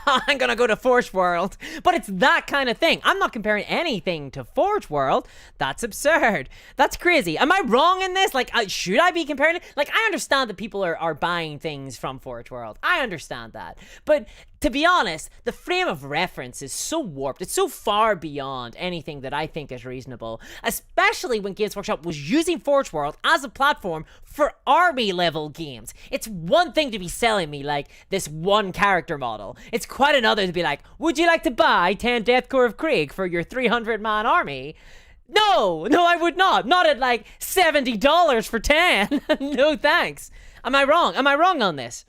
I'm gonna go to Forge World. But it's that kind of thing. I'm not comparing anything to Forge World. That's absurd. That's crazy. Am I wrong in this? Like, should I be comparing it? Like, I understand that people are buying things from Forge World. I understand that. But to be honest, the frame of reference is so warped. It's so far beyond anything that I think is reasonable, especially when Games Workshop was using Forge World as a platform for army level games. It's one thing to be selling me like this one character model. It's quite another to be like, would you like to buy 10 Death Core of Krieg for your 300-man army? No, I would not. Not at like $70 for 10. No thanks. Am I wrong? Am I wrong on this?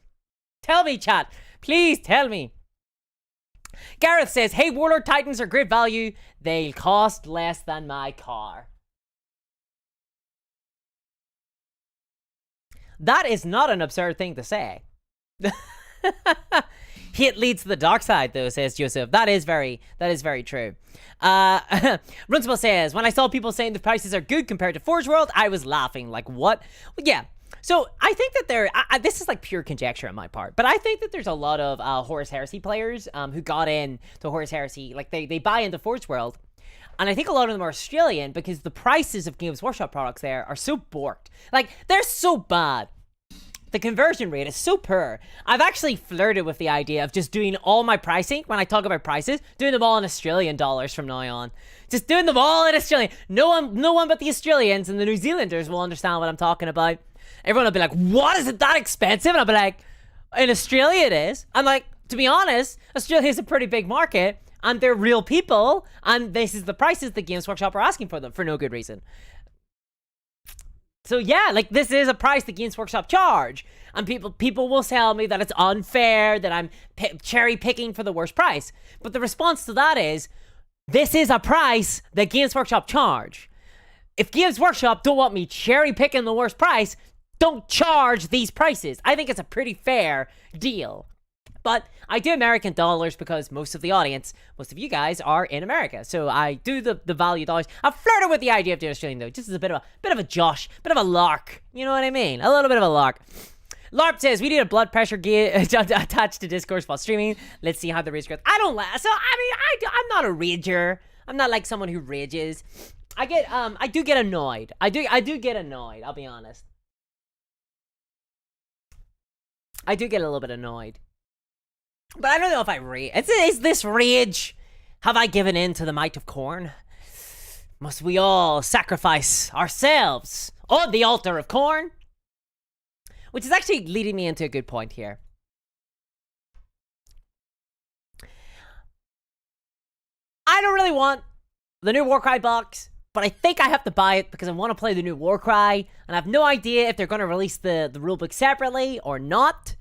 Tell me, chat. Please tell me. Gareth says, hey, Warlord Titans are great value. They'll cost less than my car. That is not an absurd thing to say. Hate leads to the dark side, though, says Joseph. That is very true. Runcible says, when I saw people saying the prices are good compared to Forge World, I was laughing. Like, what? Yeah. So I think that this is like pure conjecture on my part, but I think that there's a lot of Horus Heresy players who got in to Horus Heresy, like they buy into Forge World, and I think a lot of them are Australian because the prices of Games Workshop products there are so borked. Like, they're so bad. The conversion rate is so poor. I've actually flirted with the idea of just doing all my pricing, when I talk about prices, doing them all in Australian dollars from now on. Just doing them all in Australian. No one but the Australians and the New Zealanders will understand what I'm talking about. Everyone will be like, what, is it that expensive? And I'll be like, in Australia it is. I'm like, to be honest, Australia is a pretty big market, and they're real people, and this is the prices the Games Workshop are asking for them for no good reason. So yeah, like, this is a price the Games Workshop charge, and people will tell me that it's unfair, that I'm cherry picking for the worst price. But the response to that is, this is a price that Games Workshop charge. If Games Workshop don't want me cherry picking the worst price, don't charge these prices. I think it's a pretty fair deal. But I do American dollars because most of the audience, most of you guys are in America. So I do the value dollars. I've flirted with the idea of doing Australian though. Just as a bit of a josh, bit of a lark. You know what I mean? A little bit of a lark. LARP says, we need a blood pressure gauge attached to Discourse while streaming. Let's see how the rage goes. I don't laugh. So, I mean, I'm not a rager. I'm not like someone who rages. I do get annoyed. I do get annoyed, I'll be honest. I do get a little bit annoyed. But I don't know if I rage. Is this rage? Have I given in to the might of corn? Must we all sacrifice ourselves on the altar of corn? Which is actually leading me into a good point here. I don't really want the new Warcry box, but I think I have to buy it because I want to play the new Warcry, and I have no idea if they're going to release the rulebook separately or not.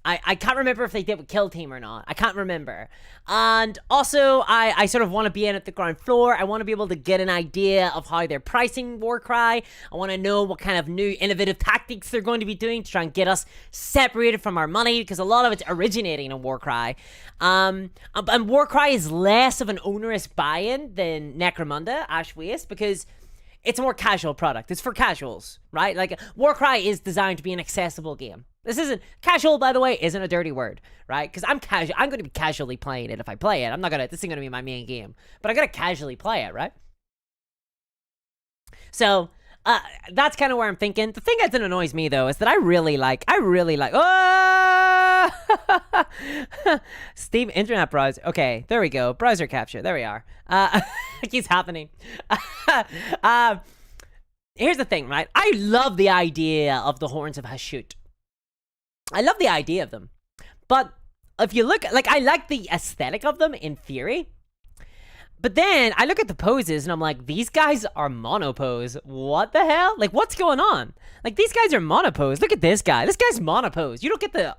I can't remember if they did with Kill Team or not. I can't remember. And also, I sort of want to be in at the ground floor. I want to be able to get an idea of how they're pricing Warcry. I want to know what kind of new innovative tactics they're going to be doing to try and get us separated from our money, because a lot of it's originating in Warcry. And Warcry is less of an onerous buy-in than Necromunda, Ash Waste, because it's a more casual product. It's for casuals, right? Like, Warcry is designed to be an accessible game. This isn't casual, by the way, isn't a dirty word, right? Because I'm going to be casually playing it if I play it. This isn't going to be my main game, but I got to casually play it, right? So, that's kind of where I'm thinking. The thing that annoys me, though, is that I really like, oh! Steam internet browser. Okay, there we go. Browser capture. There we are. It keeps happening. Here's the thing, right? I love the idea of the Horns of Hashut. I love the idea of them. But if you look, like, I like the aesthetic of them in theory. But then I look at the poses and I'm like, these guys are monopose. What the hell? Like, what's going on? Like, these guys are monopose. Look at this guy. This guy's monopose. You don't get to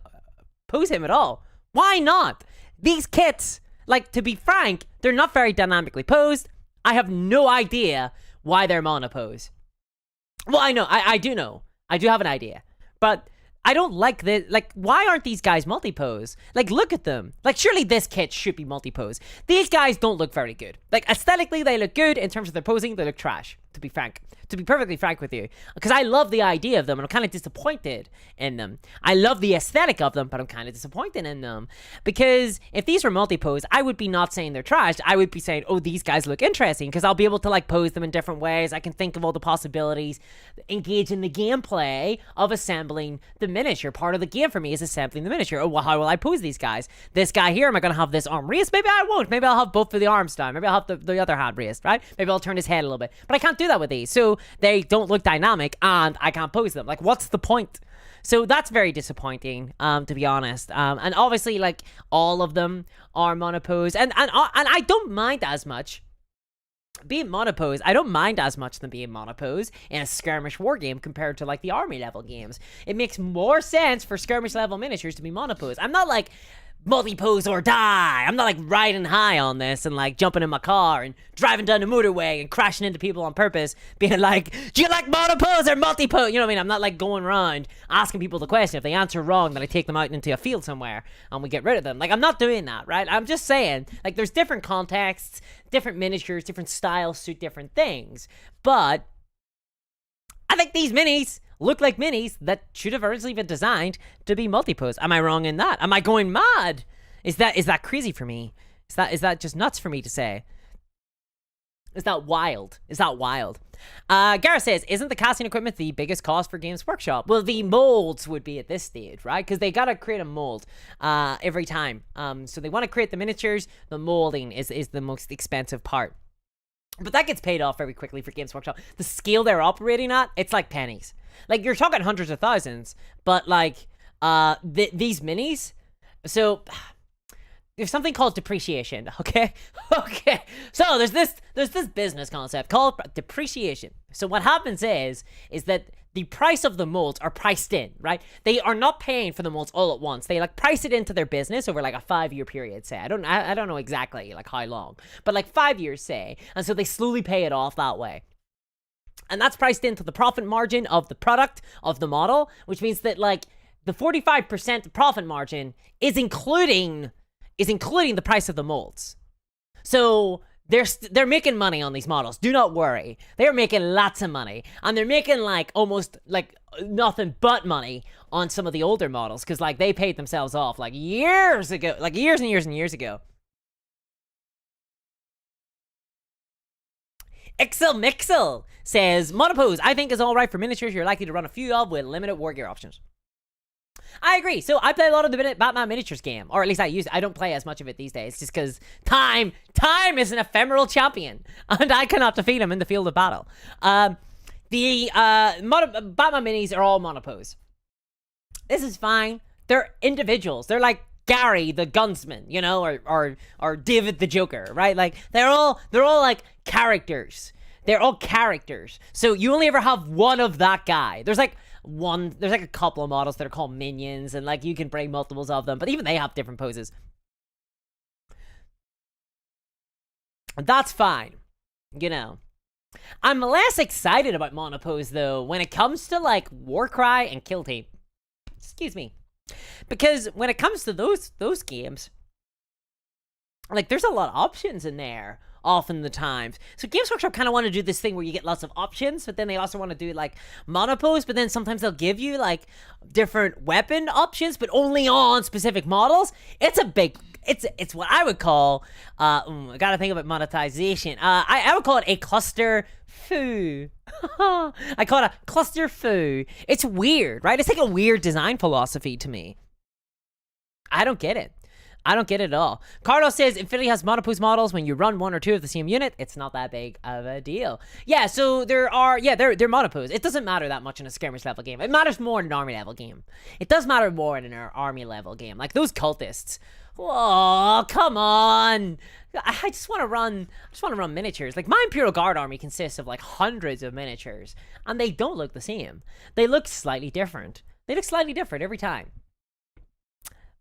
pose him at all. Why not? These kits, like, to be frank, they're not very dynamically posed. I have no idea why they're monopose. Well, I know. I do know. I do have an idea. But I don't like this. Like, why aren't these guys multi-pose? Like, look at them. Like, surely this kit should be multi-pose. These guys don't look very good. Like, aesthetically, they look good. In terms of their posing, they look trash, to be frank. To be perfectly frank with you. Because I love the idea of them, and I'm kind of disappointed in them. I love the aesthetic of them, but I'm kind of disappointed in them. Because if these were multi-pose, I would be not saying they're trash. I would be saying, oh, these guys look interesting, because I'll be able to, like, pose them in different ways. I can think of all the possibilities. Engage in the gameplay of assembling the miniature. Part of the game for me is assembling the miniature. Oh, well, how will I pose these guys? This guy here, am I going to have this arm raised? Maybe I won't. Maybe I'll have both of the arms down. Maybe I'll have the other hand raised, right? Maybe I'll turn his head a little bit. But I can't do that with these. So they don't look dynamic, and I can't pose them. Like, what's the point? So that's very disappointing, to be honest. And obviously, like, all of them are monopose, and I don't mind as much being monopose. I don't mind as much than being monopose in a skirmish war game compared to, like, the army level games. It makes more sense for skirmish level miniatures to be monopose. I'm not like multi-pose or die. I'm not like riding high on this and like jumping in my car and driving down the motorway and crashing into people on purpose, being like, do you like monopose or multi-pose? You know what I mean? I'm not like going around asking people the question. If they answer wrong, then I take them out into a field somewhere and we get rid of them. Like, I'm not doing that, right? I'm just saying, like, there's different contexts, different miniatures, different styles suit different things. But I think these minis look like minis that should have originally been designed to be multi-pose. Am I wrong in that? Am I going mad? Is that crazy for me? Is that just nuts for me to say? Is that wild? Gareth says, isn't the casting equipment the biggest cost for Games Workshop? Well, the molds would be at this stage, right? Because they gotta create a mold every time. So they want to create the miniatures. The molding is the most expensive part. But that gets paid off very quickly for Games Workshop. The scale they're operating at, it's like pennies. Like, you're talking hundreds of thousands, but like, these minis, so there's something called depreciation, okay? Okay, so there's this business concept called depreciation. So what happens is that the price of the molds are priced in, right? They are not paying for the molds all at once. They like price it into their business over like a 5-year period, say. I don't know exactly like how long, but like 5 years, say. And so they slowly pay it off that way. And that's priced into the profit margin of the product, of the model, which means that like the 45% profit margin is including the price of the molds. So they're making money on these models. Do not worry. They're making lots of money. And they're making like almost like nothing but money on some of the older models, because like they paid themselves off like years ago, like years and years and years ago. Mixel says, monopose, I think, is alright for miniatures you're likely to run a few of with limited war gear options. I agree. So I play a lot of the Batman miniatures game, or at least I don't play as much of it these days, just because time is an ephemeral champion, and I cannot defeat him in the field of battle. Batman minis are all monopose. This is fine. They're individuals. They're like Gary the gunsman, you know, or David the Joker, right? Like they're all like characters. They're all characters. So you only ever have one of that guy. There's like there's like a couple of models that are called minions, and like you can bring multiples of them, but even they have different poses. That's fine, you know. I'm less excited about monopose though when it comes to like Warcry and Kill Team. Excuse me. Because when it comes to those games, like there's a lot of options in there often the times. So Games Workshop kind of want to do this thing where you get lots of options, but then they also want to do like monopose, but then sometimes they'll give you like different weapon options, but only on specific models. It's a big, it's what I would call, I gotta think about monetization. I would call it a cluster foo. I call it a cluster foo. It's weird, right? It's like a weird design philosophy to me. I don't get it. I don't get it at all. Carlos says Infinity has monopose models. When you run one or two of the same unit, it's not that big of a deal. Yeah, so they're monopose. It doesn't matter that much in a skirmish level game. It matters more in an army level game. It does matter more in an army level game. Like those cultists. Oh, come on. I just want to run miniatures. Like my Imperial Guard army consists of like hundreds of miniatures, and they don't look the same. They look slightly different. They look slightly different every time.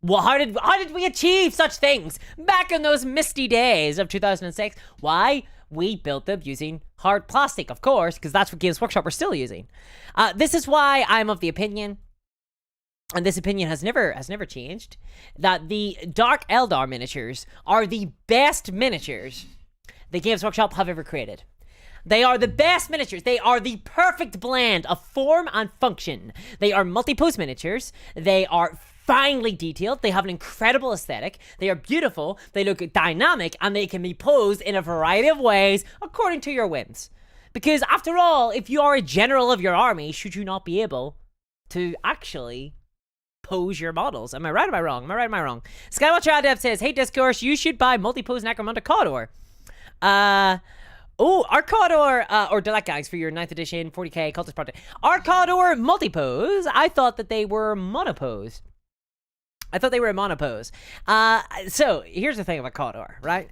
Well, how did we achieve such things back in those misty days of 2006? Why? We built them using hard plastic, of course, because that's what Games Workshop are still using. This is why I'm of the opinion, and this opinion has never changed, that the Dark Eldar miniatures are the best miniatures the Games Workshop have ever created. They are the best miniatures. They are the perfect blend of form and function. They are multi-pose miniatures. They are finely detailed. They have an incredible aesthetic. They are beautiful. They look dynamic, and they can be posed in a variety of ways according to your whims. Because after all, if you are a general of your army, should you not be able to actually pose your models? Am I right or am I wrong? Am I right or am I wrong? Skywatcher Adept says, hey Discourse, you should buy multi-pose Necromunda Cawdor. Our Cawdor, or Delete Gangs for your 9th edition 40k Cultist Project. Our Cawdor multi-pose, I thought that they were monopose. So here's the thing about Cawdor, right?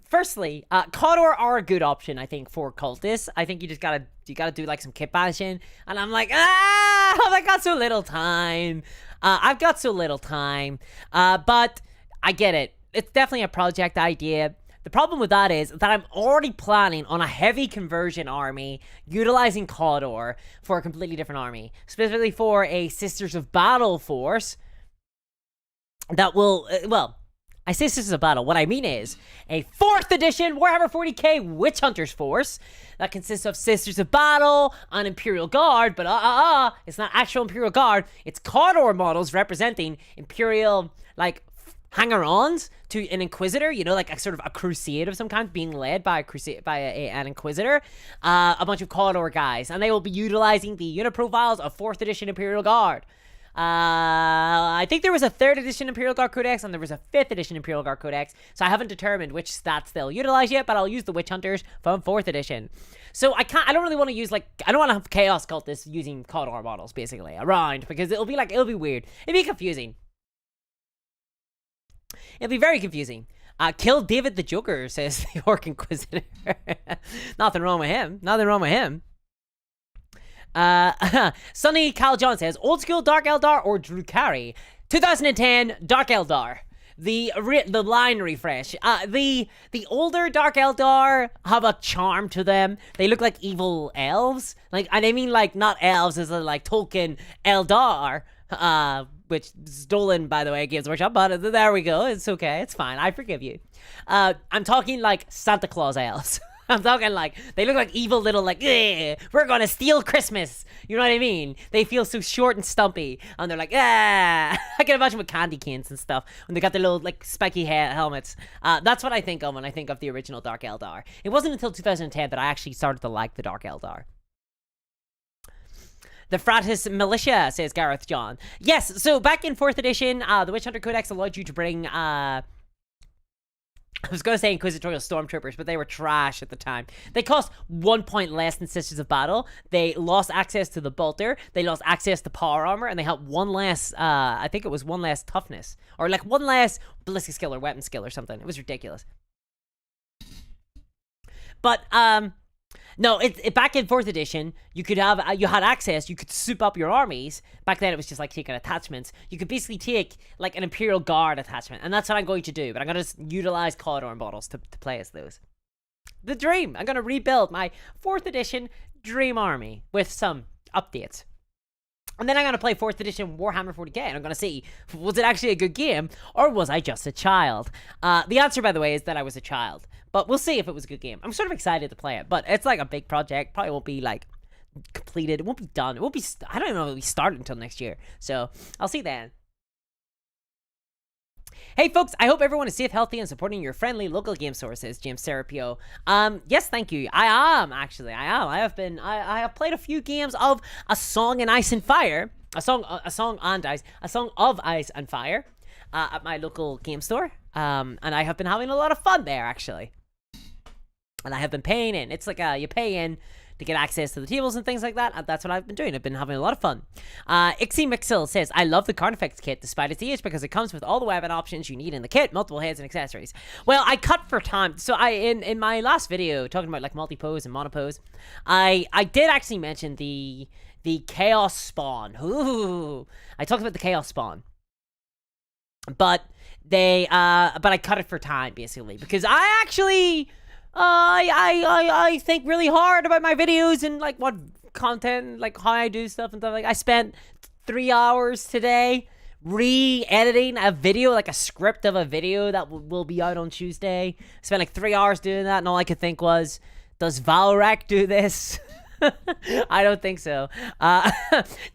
Firstly, Cawdor are a good option, I think, for cultists. I think you gotta do like some kit bashing, and I'm like, I got so little time. I've got so little time. But I get it. It's definitely a project idea. The problem with that is that I'm already planning on a heavy conversion army utilizing Cawdor for a completely different army, specifically for a Sisters of Battle force that will, I say Sisters of Battle. What I mean is a 4th edition Warhammer 40k Witch Hunters force that consists of Sisters of Battle, an Imperial Guard, but it's not actual Imperial Guard. It's Cawdor models representing Imperial, like, hanger-ons to an Inquisitor, you know, like a sort of a crusade of some kind being led by an Inquisitor, a bunch of Cawdor guys, and they will be utilizing the unit profiles of 4th edition Imperial Guard. I think there was a 3rd edition Imperial Guard Codex and there was a 5th edition Imperial Guard Codex, so I haven't determined which stats they'll utilize yet, but I'll use the Witch Hunters from 4th edition. So I don't really want to use, like, I don't want to have Chaos Cultists using Cawdor models, basically, around, because it'll be weird. It'll be confusing. It'll be very confusing. Kill David the Joker, says the Orc Inquisitor. Nothing wrong with him. Sonny Cal John says, old school Dark Eldar or Drukhari? 2010 Dark Eldar. The line refresh. The older Dark Eldar have a charm to them. They look like evil elves. Like, and I mean, like, not elves as in, like, Tolkien Eldar. Which stolen, by the way, Games Workshop, but there we go. It's okay. It's fine. I forgive you. I'm talking like Santa Claus elves. I'm talking like, they look like evil little, like, we're gonna steal Christmas. You know what I mean? They feel so short and stumpy, and they're like, I can imagine with candy canes and stuff, when they got their little, like, spiky helmets. That's what I think of when I think of the original Dark Eldar. It wasn't until 2010 that I actually started to like the Dark Eldar. The Fratis Militia, says Gareth John. Yes, so back in 4th edition, the Witch Hunter Codex allowed you to bring, I was going to say Inquisitorial Stormtroopers, but they were trash at the time. They cost 1 point less than Sisters of Battle. They lost access to the Bolter. They lost access to Power Armor, and they had one less, I think it was one less toughness. Or like one less ballistic skill or weapon skill or something. It was ridiculous. But, No, back in 4th edition, you could have you had access. You could soup up your armies. Back then, it was just like taking attachments. You could basically take like an Imperial Guard attachment, and that's what I'm going to do. But I'm going to utilize Cawdor models to play as those. The dream. I'm going to rebuild my 4th edition Dream Army with some updates. And then I'm going to play 4th edition Warhammer 40k, and I'm going to see, was it actually a good game, or was I just a child? The answer, by the way, is that I was a child. But we'll see if it was a good game. I'm sort of excited to play it, but it's like a big project. Probably won't be, like, completed. It won't be done. It won't be, I don't even know if it'll be started until next year. So, I'll see then. Hey folks, I hope everyone is safe, healthy, and supporting your friendly local game sources, James Serapio. Yes, thank you. I am, actually. I am. I have played a few games of A Song in Ice and Fire. A song of Ice and Fire at my local game store. And I have been having a lot of fun there, actually. And I have been paying in. It's like you pay in to get access to the tables and things like that, and that's what I've been doing. I've been having a lot of fun. Ixie Mixel says, I love the Carnifex kit despite its age because it comes with all the weapon options you need in the kit, multiple heads and accessories. Well, I cut for time. So in my last video talking about like multi-pose and monopose, I did actually mention the Chaos Spawn. Ooh. I talked about the Chaos Spawn. But I cut it for time basically because I actually I think really hard about my videos and like what content, like how I do stuff and stuff. Like I spent 3 hours today re-editing a video, like a script of a video that will be out on Tuesday. I spent like 3 hours doing that, and all I could think was, does Valrak do this? I don't think so.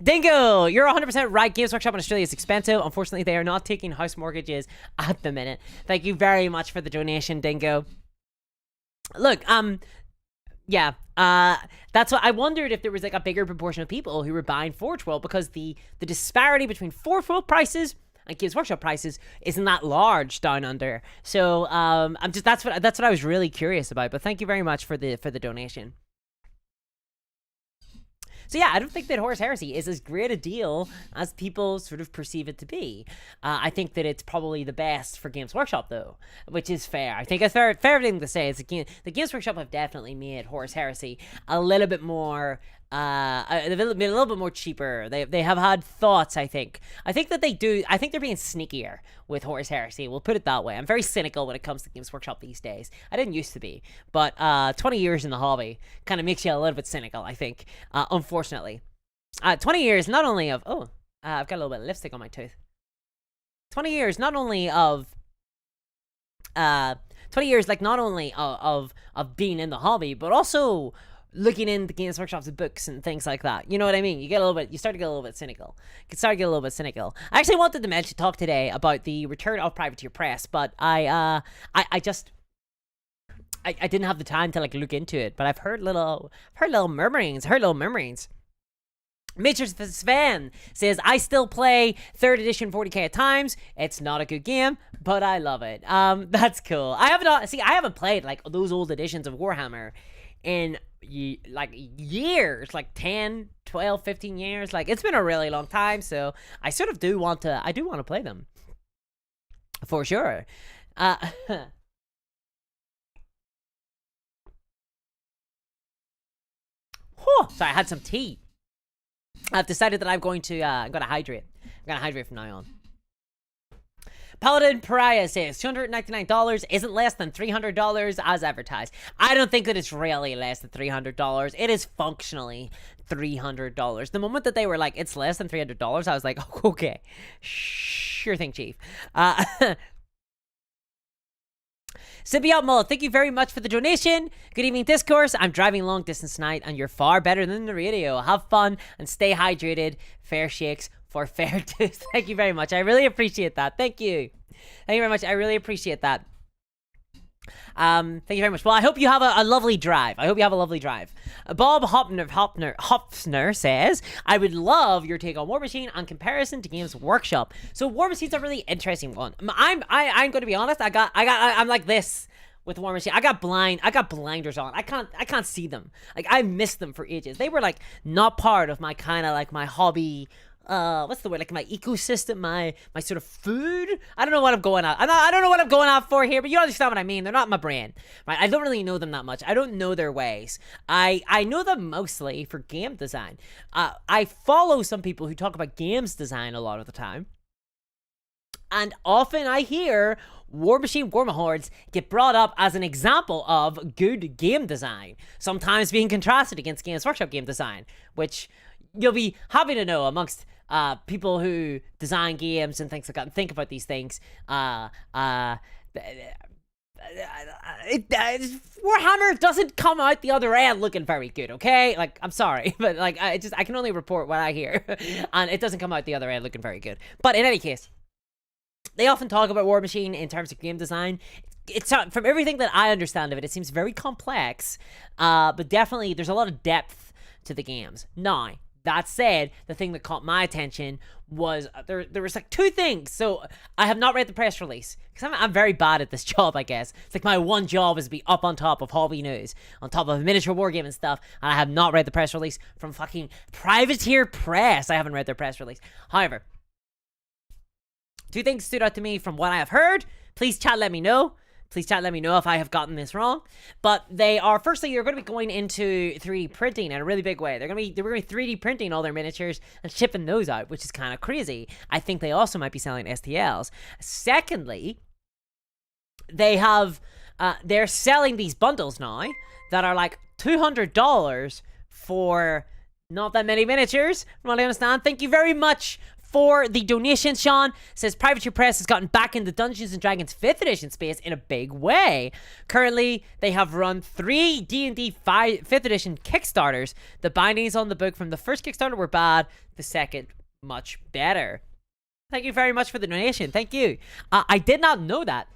Dingo, you're 100% right. Games Workshop in Australia is expensive. Unfortunately, they are not taking house mortgages at the minute. Thank you very much for the donation, Dingo. Look, yeah, that's what I wondered, if there was like a bigger proportion of people who were buying Forge World, because the disparity between Forge World prices and Games Workshop prices isn't that large down under. So that's what I was really curious about. But thank you very much for the donation. So yeah, I don't think that Horus Heresy is as great a deal as people sort of perceive it to be. I think that it's probably the best for Games Workshop, though, which is fair. I think it's fair thing to say. The Games Workshop have definitely made Horus Heresy a little bit more, they've made a little bit more cheaper. They have had thoughts, I think. I think that they do. I think they're being sneakier with Horus Heresy. We'll put it that way. I'm very cynical when it comes to Games Workshop these days. I didn't used to be, but 20 years in the hobby kind of makes you a little bit cynical, I think, unfortunately. 20 years not only of... Oh, I've got a little bit of lipstick on my tooth. 20 years not only of... 20 years, like, not only of being in the hobby, but also looking into Games Workshop's books and things like that. You know what I mean? You start to get a little bit cynical. I actually wanted to talk today about the return of Privateer Press, but I didn't have the time to like look into it. But I've heard little murmurings. Major Sven says, I still play 3rd edition 40k at times. It's not a good game, but I love it. That's cool. I haven't played like those old editions of Warhammer in like years, like 10, 12, 15 years. Like, it's been a really long time, so I sort of do want to play them for sure. Sorry, I had some tea. I've decided that I'm going to hydrate. I'm gonna hydrate from now on. Paladin Pariah says $299 isn't less than $300 as advertised. I don't think that it's really less than $300. It is functionally $300. The moment that they were like, it's less than $300, I was like, oh, okay, sure thing, Chief. Symbiote Mullet, thank you very much for the donation. Good evening, Discourse. I'm driving long distance tonight, and you're far better than the radio. Have fun and stay hydrated. Fair shakes for fair dues. Thank you very much. I really appreciate that. Thank you. Thank you very much. I really appreciate that. Thank you very much. Well, I hope you have a lovely drive. Bob Hopfner says, I would love your take on War Machine on comparison to Games Workshop. So War Machine's a really interesting one. I'm going to be honest. I'm like this with War Machine. I got blinders on. I can't see them. Like, I missed them for ages. They were like not part of my kind of like my hobby what's the word, like my ecosystem, my sort of food. I don't know what I'm going out. I don't know what I'm going out for here, but you understand what I mean. They're not my brand, right? I don't really know them that much. I don't know their ways. I know them mostly for game design. I follow some people who talk about games design a lot of the time, and often I hear Warmachine Warmahordes get brought up as an example of good game design, sometimes being contrasted against Games Workshop game design, which you'll be happy to know amongst people who design games and things like that and think about these things. Warhammer doesn't come out the other end looking very good, okay? Like, I'm sorry, but like, I can only report what I hear, and it doesn't come out the other end looking very good. But in any case, they often talk about Warmachine in terms of game design. It's from everything that I understand of it, it seems very complex, but definitely there's a lot of depth to the games. Now, that said, the thing that caught my attention was there was like two things. So I have not read the press release because I'm very bad at this job, I guess. It's like my one job is to be up on top of hobby news, on top of miniature wargame and stuff, and I have not read the press release from fucking Privateer Press. I haven't read their press release. However, two things stood out to me from what I have heard. Please chat, let me know. Please chat, let me know if I have gotten this wrong. But they are, firstly, you're going to be going into 3D printing in a really big way. They're going to be 3D printing all their miniatures and shipping those out, which is kind of crazy. I think they also might be selling STLs. Secondly, they have, they're selling these bundles now that are like $200 for not that many miniatures, from what I understand. Thank you very much for the donation. Sean says Privateer Press has gotten back into Dungeons & Dragons 5th edition space in a big way. Currently, they have run 3 D&D 5th edition Kickstarters. The bindings on the book from the first Kickstarter were bad, the second much better. Thank you very much for the donation. Thank you. I did not know that.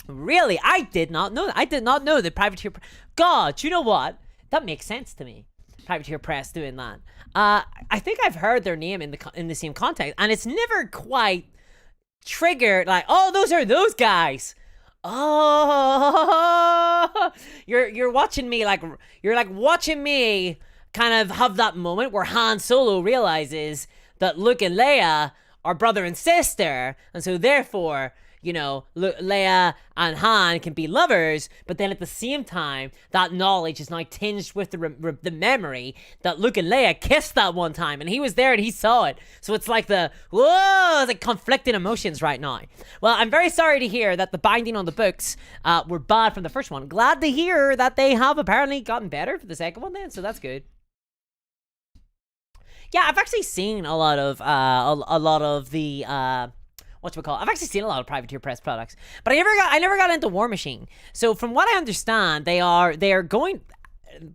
Really, I did not know that. I did not know that Privateer Press. God, you know what? That makes sense to me. Privateer Press doing that. I think I've heard their name in the same context, and it's never quite triggered like, oh, those are those guys. Oh, you're watching me like you're like watching me kind of have that moment where Han Solo realizes that Luke and Leia are brother and sister, and so therefore, you know, Leia and Han can be lovers, but then at the same time, that knowledge is now tinged with the memory that Luke and Leia kissed that one time, and he was there and he saw it. So it's like whoa, it's like conflicting emotions right now. Well, I'm very sorry to hear that the binding on the books were bad from the first one. Glad to hear that they have apparently gotten better for the second one then, so that's good. Yeah, I've actually seen a lot of the I've actually seen a lot of Privateer Press products, but I never got into Warmachine. So from what I understand, they are going.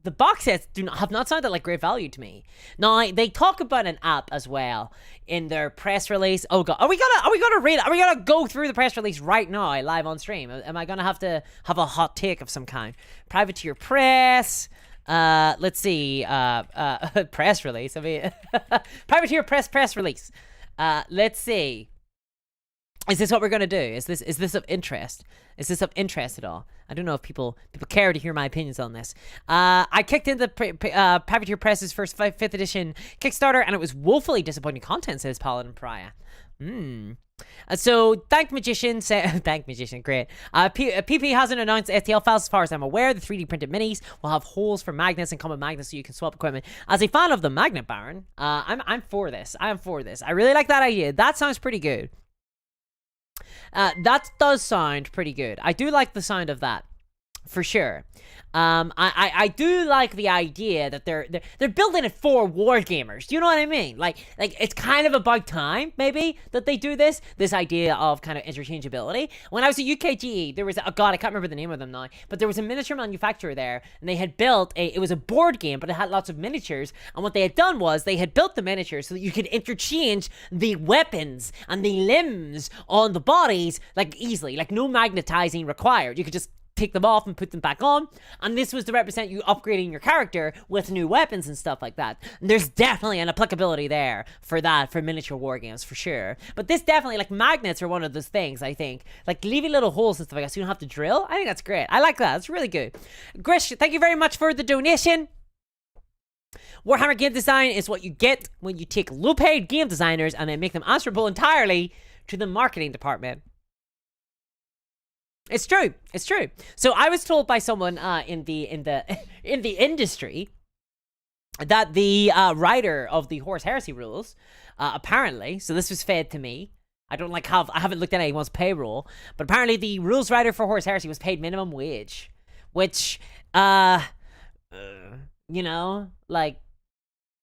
The box sets have not sounded like great value to me. Now they talk about an app as well in their press release. Oh god, are we gonna read it? Are we gonna go through the press release right now live on stream? Am I gonna have to have a hot take of some kind? Privateer Press. Let's see. Press release. I mean, Privateer press release. Let's see. Is this what we're gonna do? Is this of interest? Is this of interest at all? I don't know if people care to hear my opinions on this. I kicked into Privateer Press's first 5th edition Kickstarter, and it was woefully disappointing content, says Paladin Pariah. So, Thank Magician, great. PP hasn't announced STL files as far as I'm aware. The 3D printed minis will have holes for magnets and common magnets so you can swap equipment. As a fan of the Magnet Baron, I'm for this. I am for this. I really like that idea. That sounds pretty good. That does sound pretty good. I do like the sound of that, for sure. I do like the idea that they're building it for wargamers. Do you know what I mean? Like it's kind of about time, maybe, that they do this idea of kind of interchangeability. When I was at UKGE, there was I can't remember the name of them now, but there was a miniature manufacturer there, and they had built it was a board game, but it had lots of miniatures, and what they had done was they had built the miniatures so that you could interchange the weapons and the limbs on the bodies like easily, like no magnetizing required. You could just take them off and put them back on, and this was to represent you upgrading your character with new weapons and stuff like that. And there's definitely an applicability there for that, for miniature war games, for sure. But this definitely, like, magnets are one of those things, I think, like leaving little holes and stuff like that so you don't have to drill. I think that's great. I like that. It's really good. Grish, thank you very much for the donation. Warhammer game design is what you get when you take low-paid game designers and then make them answerable entirely to the marketing department. It's true. It's true. So I was told by someone in the industry that the writer of the Horus Heresy rules, apparently, so this was fed to me. I haven't looked at anyone's payroll, but apparently the rules writer for Horus Heresy was paid minimum wage, which, you know, like,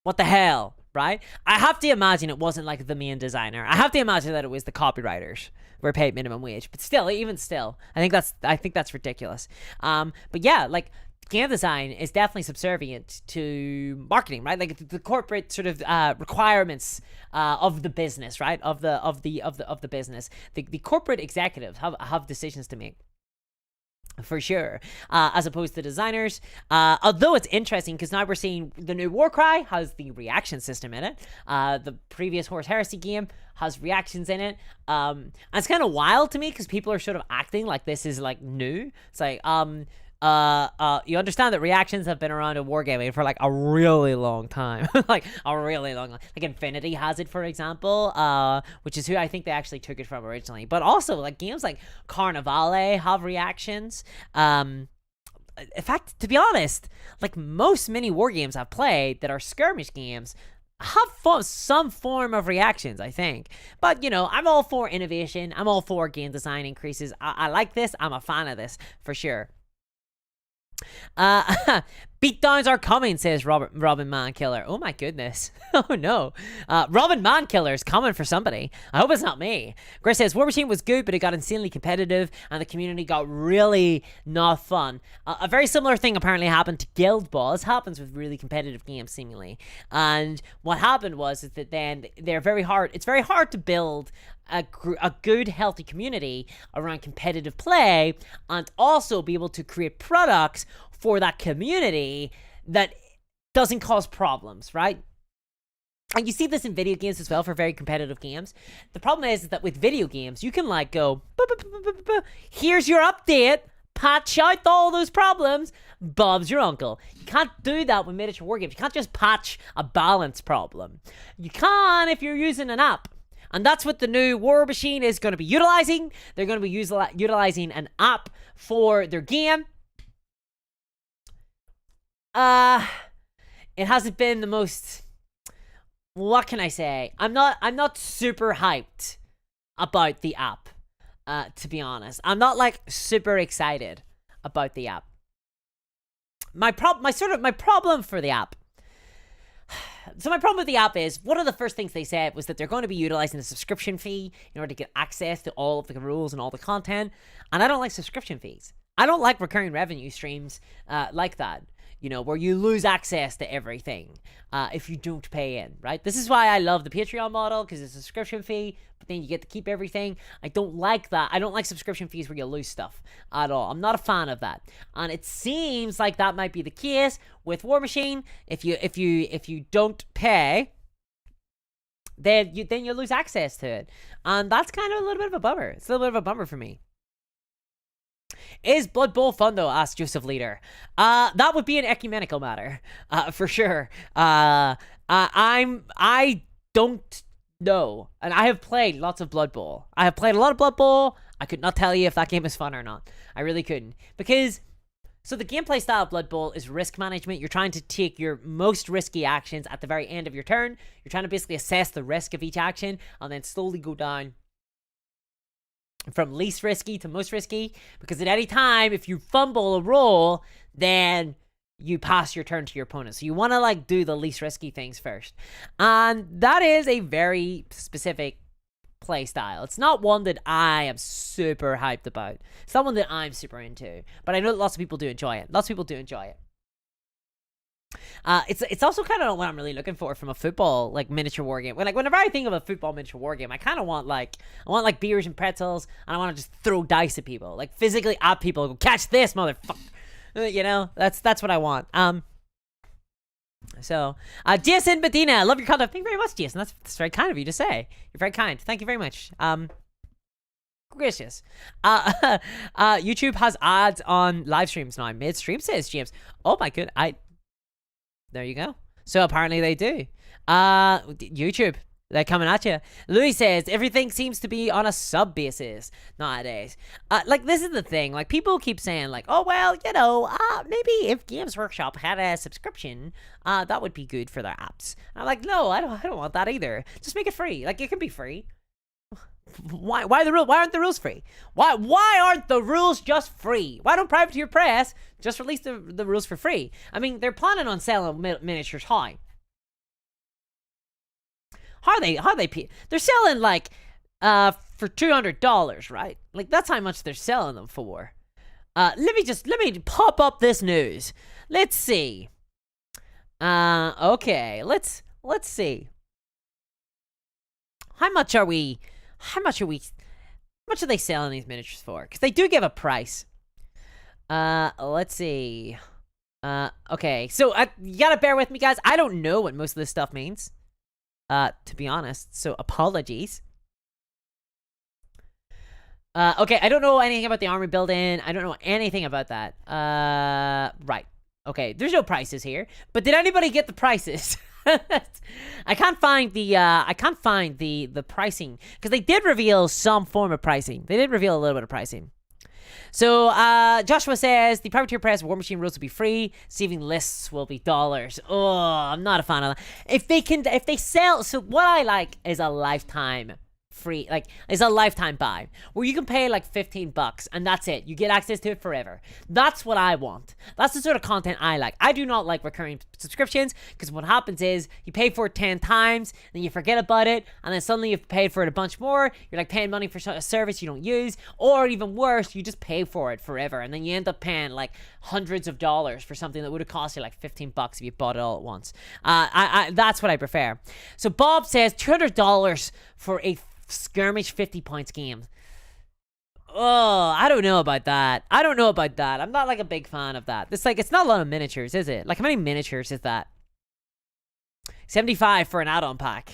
what the hell, right? I have to imagine it wasn't like the main designer. I have to imagine that it was the copywriters were paid minimum wage, but still, even still, I think that's ridiculous. But yeah, like, game design is definitely subservient to marketing, right? Like the corporate sort of requirements of the business, right? Of the business. The corporate executives have decisions to make, for sure, as opposed to designers. Although it's interesting because now we're seeing the new Warcry has the reaction system in it. The previous Horus Heresy game has reactions in it. And it's kind of wild to me because people are sort of acting like this is like new. It's like, you understand that reactions have been around in wargaming for like a really long time. Like a really long, like Infinity has it, for example, which is who I think they actually took it from originally. But also like games like Carnivale have reactions. In fact, to be honest, like most mini war games I've played that are skirmish games have some form of reactions, I think. But, you know, I'm all for innovation. I'm all for game design increases. I like this. I'm a fan of this, for sure. Beatdowns are coming, says Robin Mankiller. Oh my goodness. Oh no. Robin Mankiller is coming for somebody. I hope it's not me. Chris says, War Machine was good, but it got insanely competitive, and the community got really not fun. A very similar thing apparently happened to Guild Ball. This happens with really competitive games, seemingly. And what happened was is that then it's very hard to build a good, healthy community around competitive play and also be able to create products for that community that doesn't cause problems, right? And you see this in video games as well for very competitive games. The problem is that with video games, you can like go, here's your update, patch out all those problems, Bob's your uncle. You can't do that with miniature war games. You can't just patch a balance problem. You can if you're using an app. And that's what the new War Machine is going to be utilizing. They're going to be utilizing an app for their game. It hasn't been the most... What can I say? I'm not super hyped about the app, to be honest. I'm not like super excited about the app. My problem for the app. So my problem with the app is, one of the first things they said was that they're going to be utilizing a subscription fee in order to get access to all of the rules and all the content. And I don't like subscription fees. I don't like recurring revenue streams like that, you know, where you lose access to everything if you don't pay in, right? This is why I love the Patreon model, because it's a subscription fee, but then you get to keep everything. I don't like that. I don't like subscription fees where you lose stuff at all. I'm not a fan of that. And it seems like that might be the case with War Machine. If you don't pay, then you lose access to it. And that's kind of a little bit of a bummer. It's a little bit of a bummer for me. Is Blood Bowl fun though? Asked Joseph Leader. That would be an ecumenical matter, for sure. I don't know, and I have played lots of Blood Bowl. I have played a lot of Blood Bowl. I could not tell you if that game is fun or not. I really couldn't, because so the gameplay style of Blood Bowl is risk management. You're trying to take your most risky actions at the very end of your turn. You're trying to basically assess the risk of each action and then slowly go down from least risky to most risky, because at any time if you fumble a roll, then you pass your turn to your opponent. So you want to like do the least risky things first, and that is a very specific play style. It's not one that I am super hyped about. It's not one that I'm super into, but I know that lots of people do enjoy it. It's also kind of what I'm really looking for from a football like miniature war game. Whenever I think of a football miniature war game, I kind of want like beers and pretzels, and I want to just throw dice at people, like physically at people. Go catch this, motherfucker! You know, that's what I want. So, Jason Medina, love your content. Thank you very much, Jason. That's very kind of you to say. You're very kind. Thank you very much. Gracious. YouTube has ads on live streams now. Mid stream, says James. Oh my goodness. There you go. So apparently they do. YouTube, they're coming at you. Louis says everything seems to be on a sub basis nowadays. Like, this is the thing. Like, people keep saying like, oh well, you know, maybe if Games Workshop had a subscription, that would be good for their apps. And I'm like, no, I don't want that either. Just make it free. Like, it can be free. Why the rule? Why aren't the rules free? Why aren't the rules just free? Why don't Privateer Press just release the rules for free? I mean, they're planning on selling miniatures high. How are they? They're selling like for $200, right? Like, that's how much they're selling them for. Let me pop up this news. Let's see. Okay, let's see. How much are they selling these miniatures for? Because they do give a price. Let's see. Okay, so you gotta bear with me, guys. I don't know what most of this stuff means, to be honest, so apologies. Okay, I don't know anything about the army building. I don't know anything about that. Right. Okay, there's no prices here. But did anybody get the prices? I can't find the pricing, because they did reveal some form of pricing. They did reveal a little bit of pricing. So, Joshua says, the Privateer Press War Machine rules will be free, saving lists will be dollars. Oh, I'm not a fan of that. If they sell, so what I like is a lifetime free, like, is a lifetime buy, where you can pay like $15 and that's it. You get access to it forever. That's what I want. That's the sort of content I like. I do not like recurring subscriptions, because what happens is you pay for it 10 times, then you forget about it, and then suddenly you've paid for it a bunch more. You're like paying money for a service you don't use, or even worse, you just pay for it forever, and then you end up paying like hundreds of dollars for something that would have cost you like $15 if you bought it all at once. That's what I prefer. So Bob says $200 for a skirmish 50 points game. Oh, I don't know about that. I'm not like a big fan of that. It's not a lot of miniatures, is it? Like, how many miniatures is that? 75 for an add-on pack.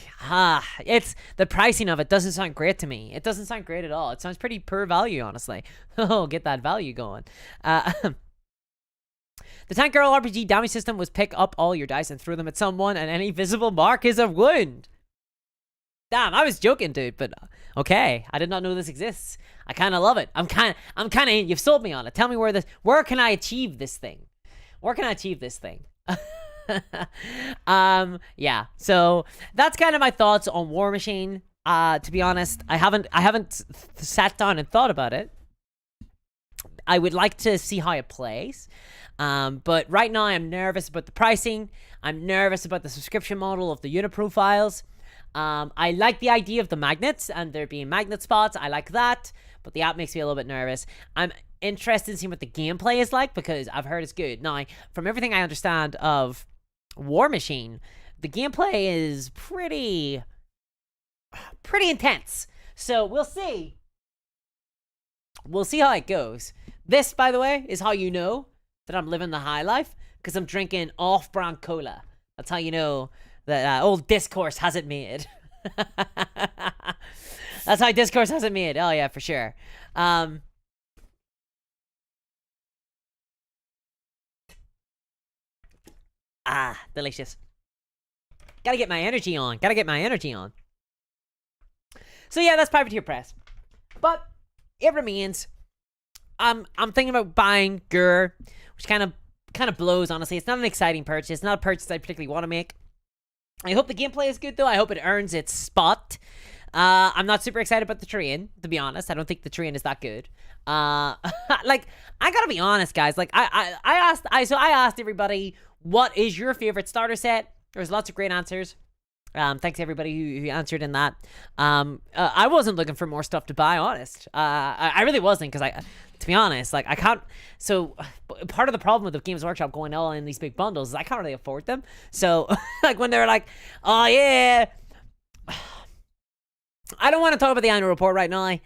It's the pricing of it doesn't sound great to me. It doesn't sound great at all. It sounds pretty poor value, honestly. Oh, get that value going. The Tank Girl RPG damage system was pick up all your dice and throw them at someone, and any visible mark is a wound. Damn, I was joking, dude, but okay. I did not know this exists. I kind of love it. I'm kind of, you've sold me on it. Tell me where can I achieve this thing? Yeah, so that's kind of my thoughts on War Machine. To be honest, I haven't sat down and thought about it. I would like to see how it plays. But right now I'm nervous about the pricing. I'm nervous about the subscription model of the unit profiles. I like the idea of the magnets and there being magnet spots. I like that, but the app makes me a little bit nervous. I'm interested in seeing what the gameplay is like, because I've heard it's good. Now, from everything I understand of War Machine, the gameplay is pretty intense. So we'll see. We'll see how it goes. This, by the way, is how you know that I'm living the high life, because I'm drinking off-brand cola. That's how you know that old Discourse hasn't made. That's how Discourse hasn't made. Oh yeah, for sure. Delicious. Gotta get my energy on. So yeah, that's Privateer Press. But it remains. I'm thinking about buying Gur, which kind of blows, honestly. It's not an exciting purchase. It's not a purchase I particularly want to make. I hope the gameplay is good, though. I hope it earns its spot. I'm not super excited about the terrain, to be honest. I don't think the terrain is that good. Like, I gotta be honest, guys. Like, I asked everybody, what is your favorite starter set? There's lots of great answers. Thanks to everybody who answered in that. I wasn't looking for more stuff to buy, honest. I really wasn't, because to be honest, like, I can't. So part of the problem with the Games Workshop going all in these big bundles is I can't really afford them. So like, when they're like, oh yeah, I don't want to talk about the annual report right now,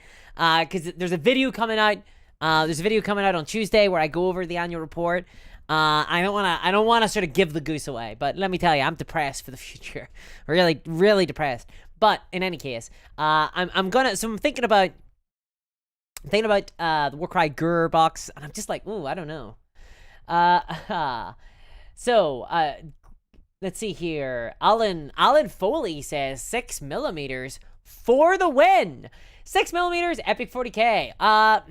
because there's a video coming out. There's a video coming out on Tuesday where I go over the annual report. I don't want to sort of give the goose away, but let me tell you, I'm depressed for the future. Really, really depressed. But in any case, I'm thinking about the Warcry Gur box, and I'm just like, ooh, I don't know. So let's see here. Alan Foley says 6 millimeters for the win. 6 millimeters, epic 40k. I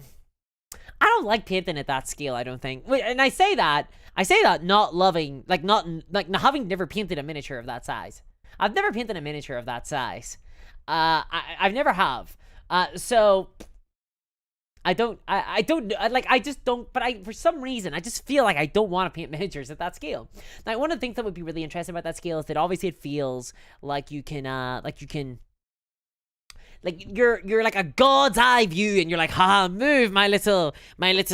don't like painting at that scale, I don't think. And I say that not loving, like, not having never painted a miniature of that size. I've never painted a miniature of that size. I've never have. So I just don't, but for some reason, I just feel like I don't want to paint miniatures at that scale. Now, one of the things that would be really interesting about that scale is that obviously it feels like you can, like you're like a god's eye view, and you're like, ha, move, my little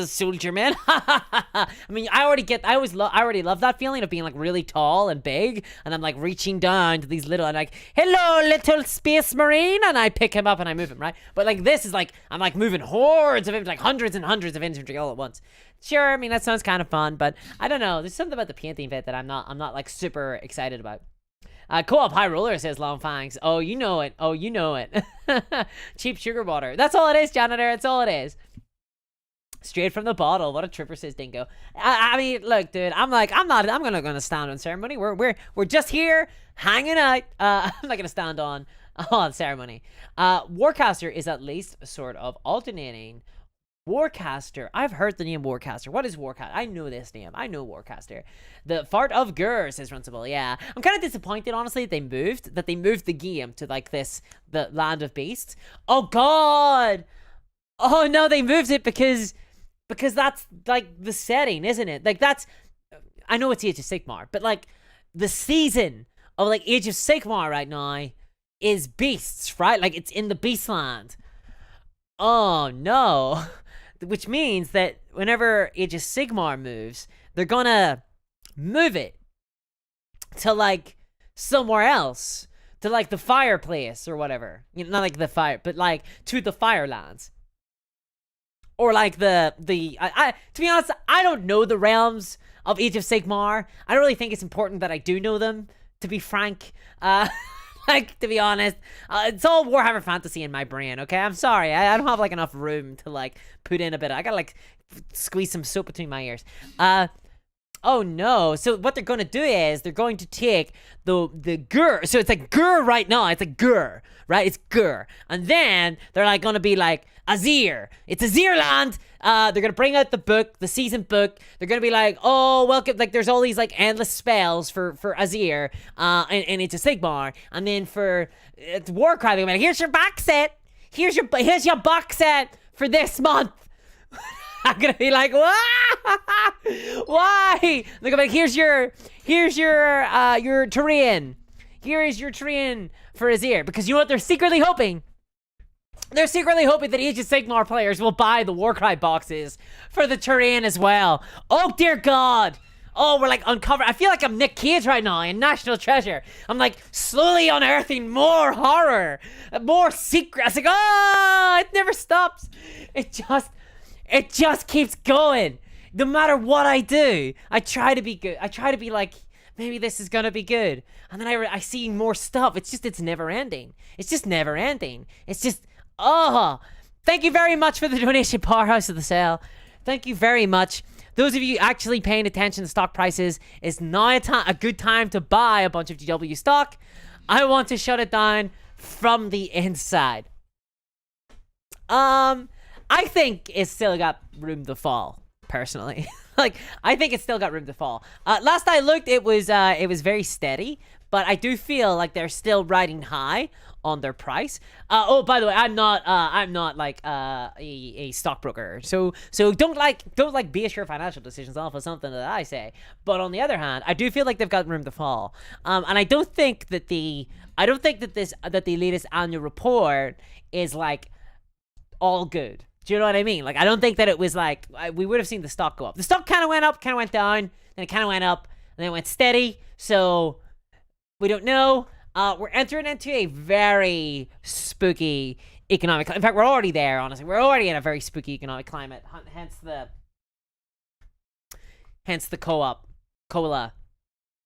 soldier man. I mean, I already love that feeling of being like really tall and big, and I'm like reaching down to these little, and like, hello, little space marine, and I pick him up and I move him, right? But like this is like, I'm like moving hordes of him, like hundreds and hundreds of infantry all at once. Sure, I mean, that sounds kind of fun, but I don't know. There's something about the painting bit that I'm not like super excited about. Co-op High Roller says Long Fangs. Oh, you know it. Oh, you know it. Cheap sugar water. That's all it is, janitor. That's all it is. Straight from the bottle. What a tripper, says Dingo. I mean, look, dude. I'm gonna stand on ceremony. We're just here hanging out. I'm not gonna stand on ceremony. Warcaster is at least sort of alternating. Warcaster. I've heard the name Warcaster. What is Warcaster? I know this name. I know Warcaster. The fart of Gur, says Runcible. Yeah. I'm kind of disappointed, honestly, that they moved the game to like the Land of Beasts. Oh god! Oh no, they moved it because that's like the setting, isn't it? Like that's, I know it's Age of Sigmar, but like the season of like Age of Sigmar right now is beasts, right? Like it's in the Beastland. Oh no. Which means that whenever Age of Sigmar moves, they're gonna move it to like somewhere else, to like the fireplace or whatever. You know, not like the fire, but like to the Firelands, or like to be honest, I don't know the realms of Age of Sigmar. I don't really think it's important that I do know them, to be frank. Like, to be honest, it's all Warhammer Fantasy in my brain, okay? I'm sorry, I don't have, like, enough room to, like, put in a bit. I gotta, like, squeeze some soap between my ears. Oh, no. So what they're gonna do is they're going to take the Gur. So it's like Gur right now. It's like Gur, right? It's Gur. And then they're, like, gonna be, like, Azir. It's Azirland. They're gonna bring out the book, the season book. They're gonna be like, oh, welcome. Like, there's all these like endless spells for Azir, and it's a Sigmar. And then for Warcry, they're gonna be like, here's your box set. Here's your box set for this month. I'm gonna be like, why? They're gonna be like, here's your terrain. Here is your terrain for Azir, because you know what they're secretly hoping. They're secretly hoping that Age of Sigmar players will buy the Warcry boxes for the terrain as well. Oh, dear God. Oh, we're like uncovered. I feel like I'm Nick Cage right now in National Treasure. I'm like slowly unearthing more horror, more secrets. Like, oh, it never stops. It just keeps going. No matter what I do, I try to be good. I try to be like, maybe this is gonna be good. And then I see more stuff. It's never ending. It's just never ending. It's just, oh, thank you very much for the donation, Powerhouse of the Sale. Thank you very much. Those of you actually paying attention to stock prices, is now a good time to buy a bunch of GW stock. I want to shut it down from the inside. I think it's still got room to fall, personally. Like, I think it's still got room to fall. Last I looked, it was very steady, but I do feel like they're still riding high on their price. Oh, by the way, I'm not like a stockbroker, so don't base your financial decisions off of something that I say. But on the other hand, I do feel like they've got room to fall. And I don't think that the latest annual report is like all good. Do you know what I mean? Like, I don't think that it was like, we would have seen the stock go up. The stock kind of went up, kind of went down, then it kind of went up, and then it went steady. So we don't know. We're entering into a very spooky economic. In fact, we're already there. Honestly, we're already in a very spooky economic climate. Hence the co-op cola.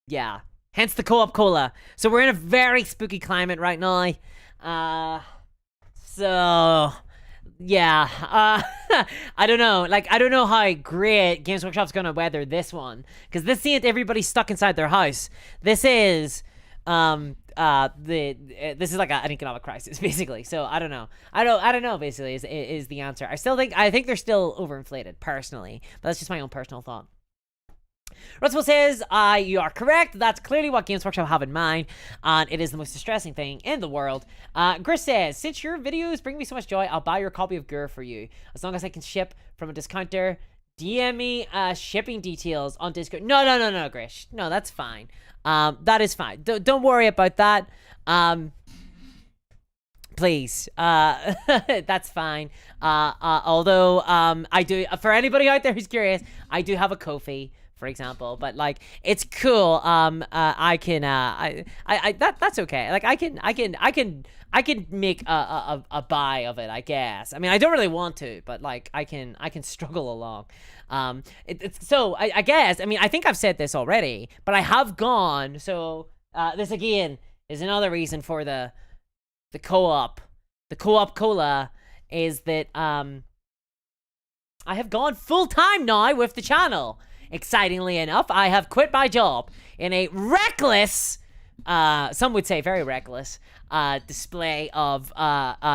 Yeah. Hence the co-op cola. So we're in a very spooky climate right now. So Yeah, I don't know. Like, I don't know how great Games Workshop's gonna weather this one, because this ain't everybody stuck inside their house. This is, this is like an economic crisis, basically. So I don't know. I don't know. Basically, is the answer. I think they're still overinflated, personally, but that's just my own personal thought. Russell says, you are correct. That's clearly what Games Workshop have in mind, and it is the most distressing thing in the world. Gris says, since your videos bring me so much joy, I'll buy your copy of Gur for you, as long as I can ship from a discounter. DM me shipping details on Discord. No, Grish. No, that's fine. That is fine. Don't worry about that. Please. That's fine. Although, I do, for anybody out there who's curious, I do have a Ko-fi, for example, but like, it's cool. I can, that's okay. Like, I can make a buy of it, I guess. I mean, I don't really want to, but like, I can struggle along. So I guess, I mean, I think I've said this already, but I have gone. So, this again is another reason for the co-op cola, is that, I have gone full-time now with the channel. Excitingly enough, I have quit my job in a reckless, some would say very reckless, display of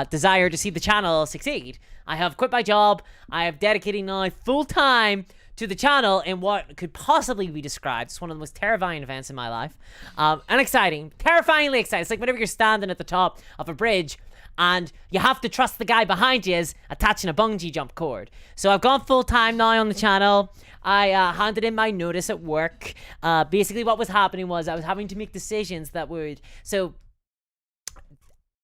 desire to see the channel succeed. I have quit my job. I have dedicated now full-time to the channel in what could possibly be described as one of the most terrifying events in my life. And exciting, terrifyingly exciting. It's like whenever you're standing at the top of a bridge and you have to trust the guy behind you is attaching a bungee jump cord. So I've gone full-time now on the channel. I handed in my notice at work. Basically what was happening was I was having to make decisions that would... So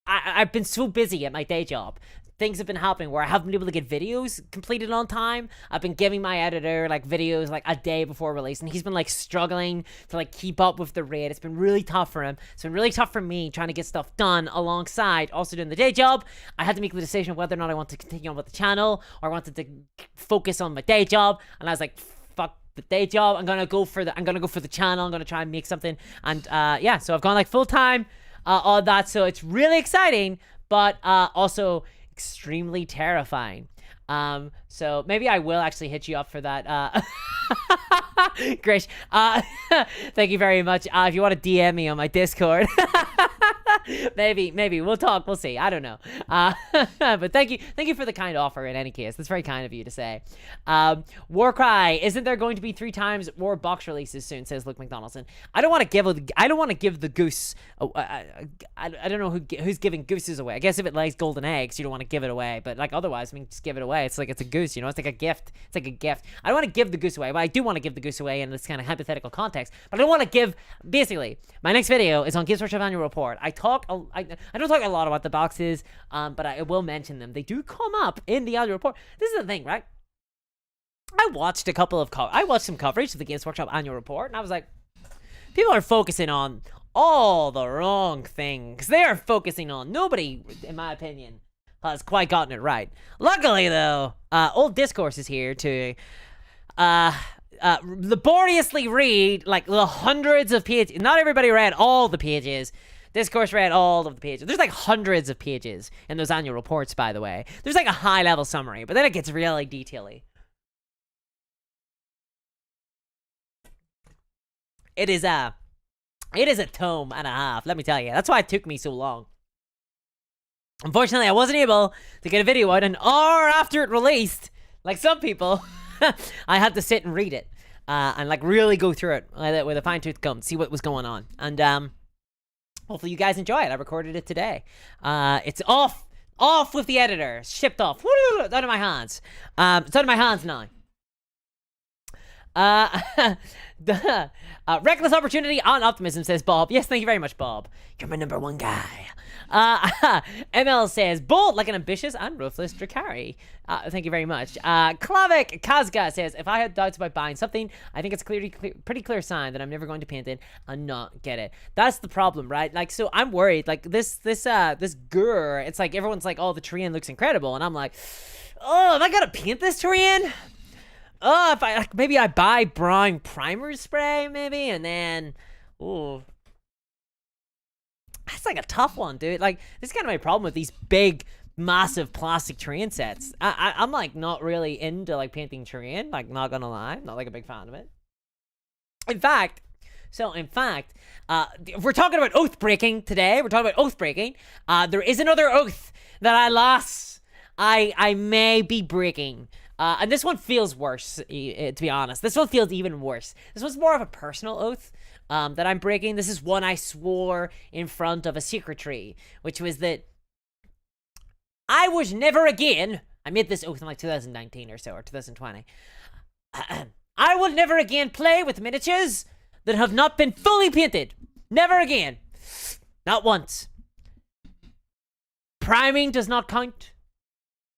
I've been so busy at my day job. Things have been happening where I haven't been able to get videos completed on time. I've been giving my editor like videos like a day before release, and he's been like struggling to like keep up with the rate. It's been really tough for him. It's been really tough for me trying to get stuff done alongside also doing the day job. I had to make the decision whether or not I want to continue on with the channel or I wanted to focus on my day job, and I was like, fuck the day job. I'm gonna go for the channel. I'm gonna try and make something, and yeah, so I've gone like full time on that. So it's really exciting, but also extremely terrifying. So maybe I will actually hit you up for that. Grish, thank you very much. If you want to DM me on my Discord, maybe we'll talk. We'll see. I don't know. But thank you for the kind offer. In any case, that's very kind of you to say. Warcry, isn't there going to be 3 times more box releases soon? Says Luke McDonaldson. I don't want to give the goose. I don't know who's giving gooses away. I guess if it lays golden eggs, you don't want to give it away. But like otherwise, I mean, just give it away. It's like it's a goose, you know. It's like a gift. It's like a gift. I don't want to give the goose away, but I do want to give the goose away in this kind of hypothetical context. But I don't want to give. Basically, my next video is on Games Workshop Annual Report. I don't talk a lot about the boxes, but I will mention them. They do come up in the Annual Report. This is the thing, right? I watched some coverage of the Games Workshop Annual Report, and I was like, people are focusing on all the wrong things. They are focusing on nobody, in my opinion, has quite gotten it right. Luckily, though, Old Discourse is here to laboriously read like the hundreds of pages. Not everybody read all the pages. Discourse read all of the pages. There's like hundreds of pages in those annual reports, by the way. There's like a high-level summary, but then it gets really detail-y. It is a tome and a half, let me tell you. That's why it took me so long. Unfortunately, I wasn't able to get a video out an hour after it released. Like some people, I had to sit and read it and like really go through it with a fine-tooth comb, see what was going on. And hopefully you guys enjoy it. I recorded it today. It's off with the editor, shipped off, out of my hands. It's out of my hands now. Reckless opportunity on optimism, says Bob. Yes, thank you very much, Bob. You're my #1 guy. ML says, bold like an ambitious and ruthless Drakari. Thank you very much. Klavik Kazga says, if I had doubts about buying something, I think it's pretty clear sign that I'm never going to paint it and not get it. That's the problem, right? Like, so I'm worried. Like this Gur, it's like everyone's like, oh, the terrain looks incredible, and I'm like, oh, have I got to paint this terrain? Oh, if I maybe I buy brown primer spray, maybe, and then, ooh, that's like a tough one, dude. Like, this is kind of my problem with these big massive plastic terrain sets. I'm like not really into like painting terrain, like not gonna lie, not like a big fan of it. In fact, we're talking about oath breaking today. We're talking about oath breaking. There is another oath that I may be breaking. And this one feels worse, to be honest. This one feels even worse. This one's more of a personal oath that I'm breaking. This is one I swore in front of a secretary, which was that I was never again, I made this oath in like 2019 or so, or 2020. I will never again play with miniatures that have not been fully painted. Never again. Not once. Priming does not count.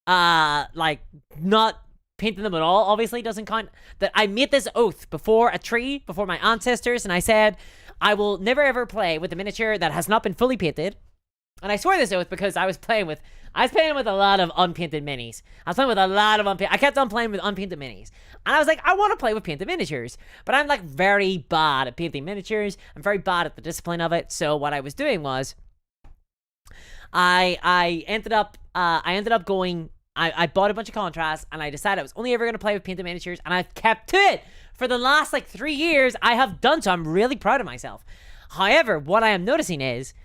Like, not painting them at all obviously doesn't count. That I made this oath before a tree, before my ancestors, and I said, I will never ever play with a miniature that has not been fully painted. And I swore this oath because I was playing with a lot of unpainted minis. I kept on playing with unpainted minis. And I was like, I want to play with painted miniatures. But I'm like very bad at painting miniatures. I'm very bad at the discipline of it. So what I was doing was, I ended up going, I bought a bunch of contrasts, and I decided I was only ever going to play with painted miniatures, and I've kept to it. For the last like 3 years, I have done so. I'm really proud of myself. However, what I am noticing is,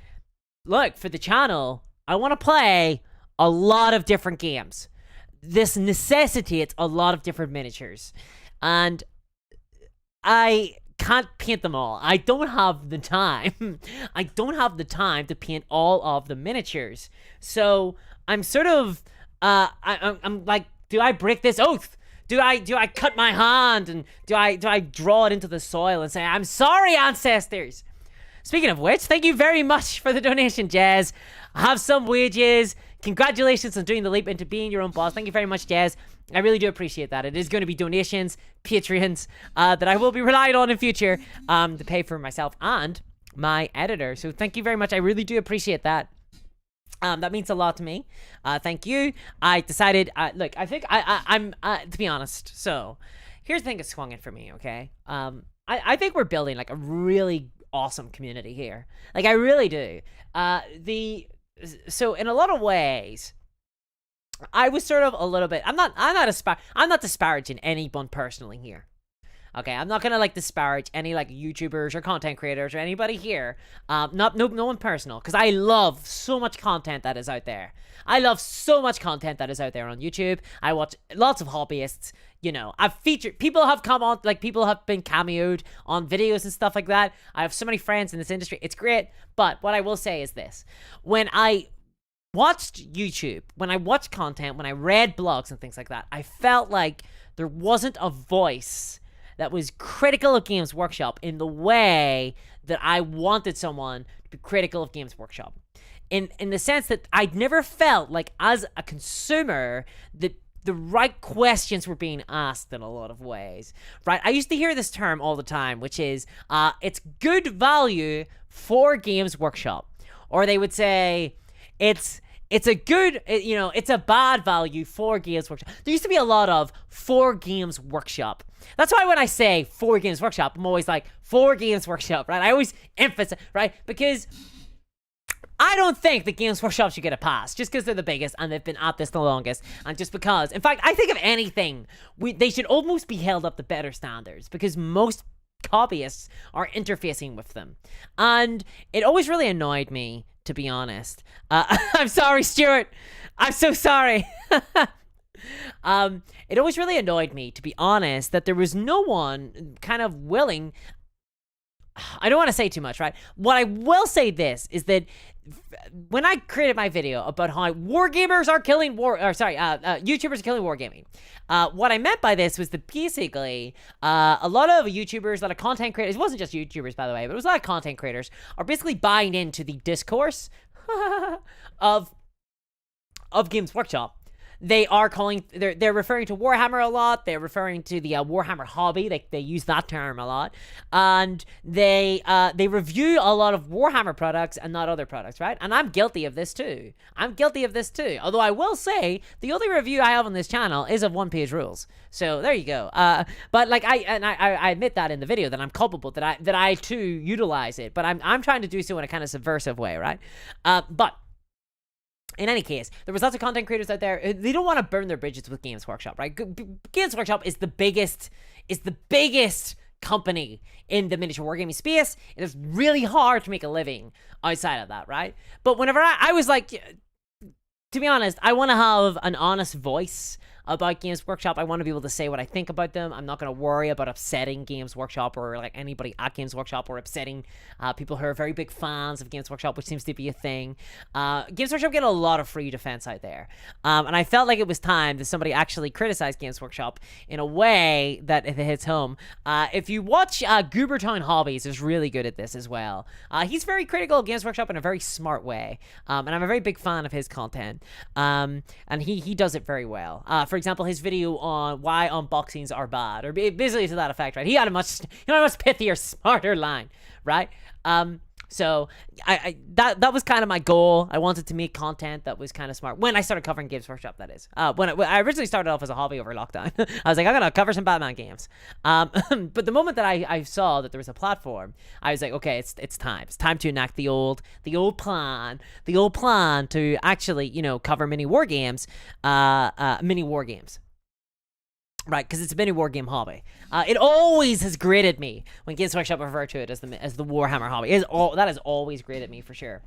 look, for the channel, I want to play a lot of different games. This necessitates a lot of different miniatures. And I can't paint them all. I don't have the time. I don't have the time to paint all of the miniatures. So I'm sort of, I'm like, do I break this oath? Do I cut my hand, and do I draw it into the soil and say, I'm sorry, ancestors? Speaking of which, thank you very much for the donation, Jazz. Have some wages. Congratulations on doing the leap into being your own boss. Thank you very much, Jazz. I really do appreciate that. It is going to be donations, Patreons, that I will be relying on in future to pay for myself and my editor. So thank you very much. I really do appreciate that. That means a lot to me. Thank you. I decided, look, I think I'm to be honest, so here's the thing that's swung in for me, okay? I think we're building like a really awesome community here. Like, I really do. So in a lot of ways, I was sort of a little bit, I'm not disparaging anyone personally here. Okay, I'm not gonna like disparage any like YouTubers or content creators or anybody here. No one personal, because I love so much content that is out there. I love so much content that is out there on YouTube. I watch lots of hobbyists. You know, I've featured, people have come on, like people have been cameoed on videos and stuff like that. I have so many friends in this industry. It's great. But what I will say is this: when I watched YouTube, when I watched content, when I read blogs and things like that, I felt like there wasn't a voice that was critical of Games Workshop in the way that I wanted someone to be critical of Games Workshop. In the sense that I'd never felt like, as a consumer, that the right questions were being asked in a lot of ways, right? I used to hear this term all the time, which is, it's good value for Games Workshop. Or they would say, it's a good, it's a bad value for Games Workshop. There used to be a lot of for Games Workshop. That's why when I say for Games Workshop, I'm always like, for Games Workshop, right? I always emphasize, right? Because I don't think that Games Workshop should get a pass just because they're the biggest and they've been at this the longest, and just because, in fact, I think if anything, they should almost be held up to better standards, because most hobbyists are interfacing with them. And it always really annoyed me, to be honest. I'm sorry, Stuart. I'm so sorry. It always really annoyed me, to be honest, that there was no one kind of willing. I don't want to say too much, right? What I will say this is that when I created my video about how YouTubers are killing wargaming, what I meant by this was that basically, a lot of YouTubers, a lot of content creators, it wasn't just YouTubers, by the way, but it was a lot of content creators, are basically buying into the discourse of Games Workshop. They are they're referring to Warhammer a lot. They're referring to the Warhammer hobby. They use that term a lot. And they review a lot of Warhammer products and not other products, right? And I'm guilty of this too. Although I will say, the only review I have on this channel is of one-page rules. So there you go. But like I admit that in the video, that I'm culpable, that I too utilize it. But I'm trying to do so in a kind of subversive way, right? But In any case, there was lots of content creators out there. They don't want to burn their bridges with Games Workshop, right? Games Workshop is the biggest company in the miniature wargaming space. It is really hard to make a living outside of that, right? But whenever I was like, to be honest, I want to have an honest voice about Games Workshop. I want to be able to say what I think about them. I'm not going to worry about upsetting Games Workshop or like anybody at Games Workshop or upsetting people who are very big fans of Games Workshop, which seems to be a thing. Games Workshop get a lot of free defense out there. And I felt like it was time that somebody actually criticized Games Workshop in a way that it hits home. If you watch Goobertown Hobbies is really good at this as well. He's very critical of Games Workshop in a very smart way. And I'm a very big fan of his content. And he does it very well. For example, his video on why unboxings are bad, or basically to that effect, right? He had a much pithier, smarter line, right? So that was kind of my goal. I wanted to make content that was kind of smart when I started covering Games Workshop, that is. When I originally started off as a hobby over lockdown, I was like, I'm gonna cover some Batman games. But the moment that I saw that there was a platform, I was like, okay, it's time. It's time to enact the old plan to actually, cover mini war games. Right, because it's a mini war game hobby. It always has grated me when Games Workshop refer to it as the Warhammer hobby. That has always grated me for sure.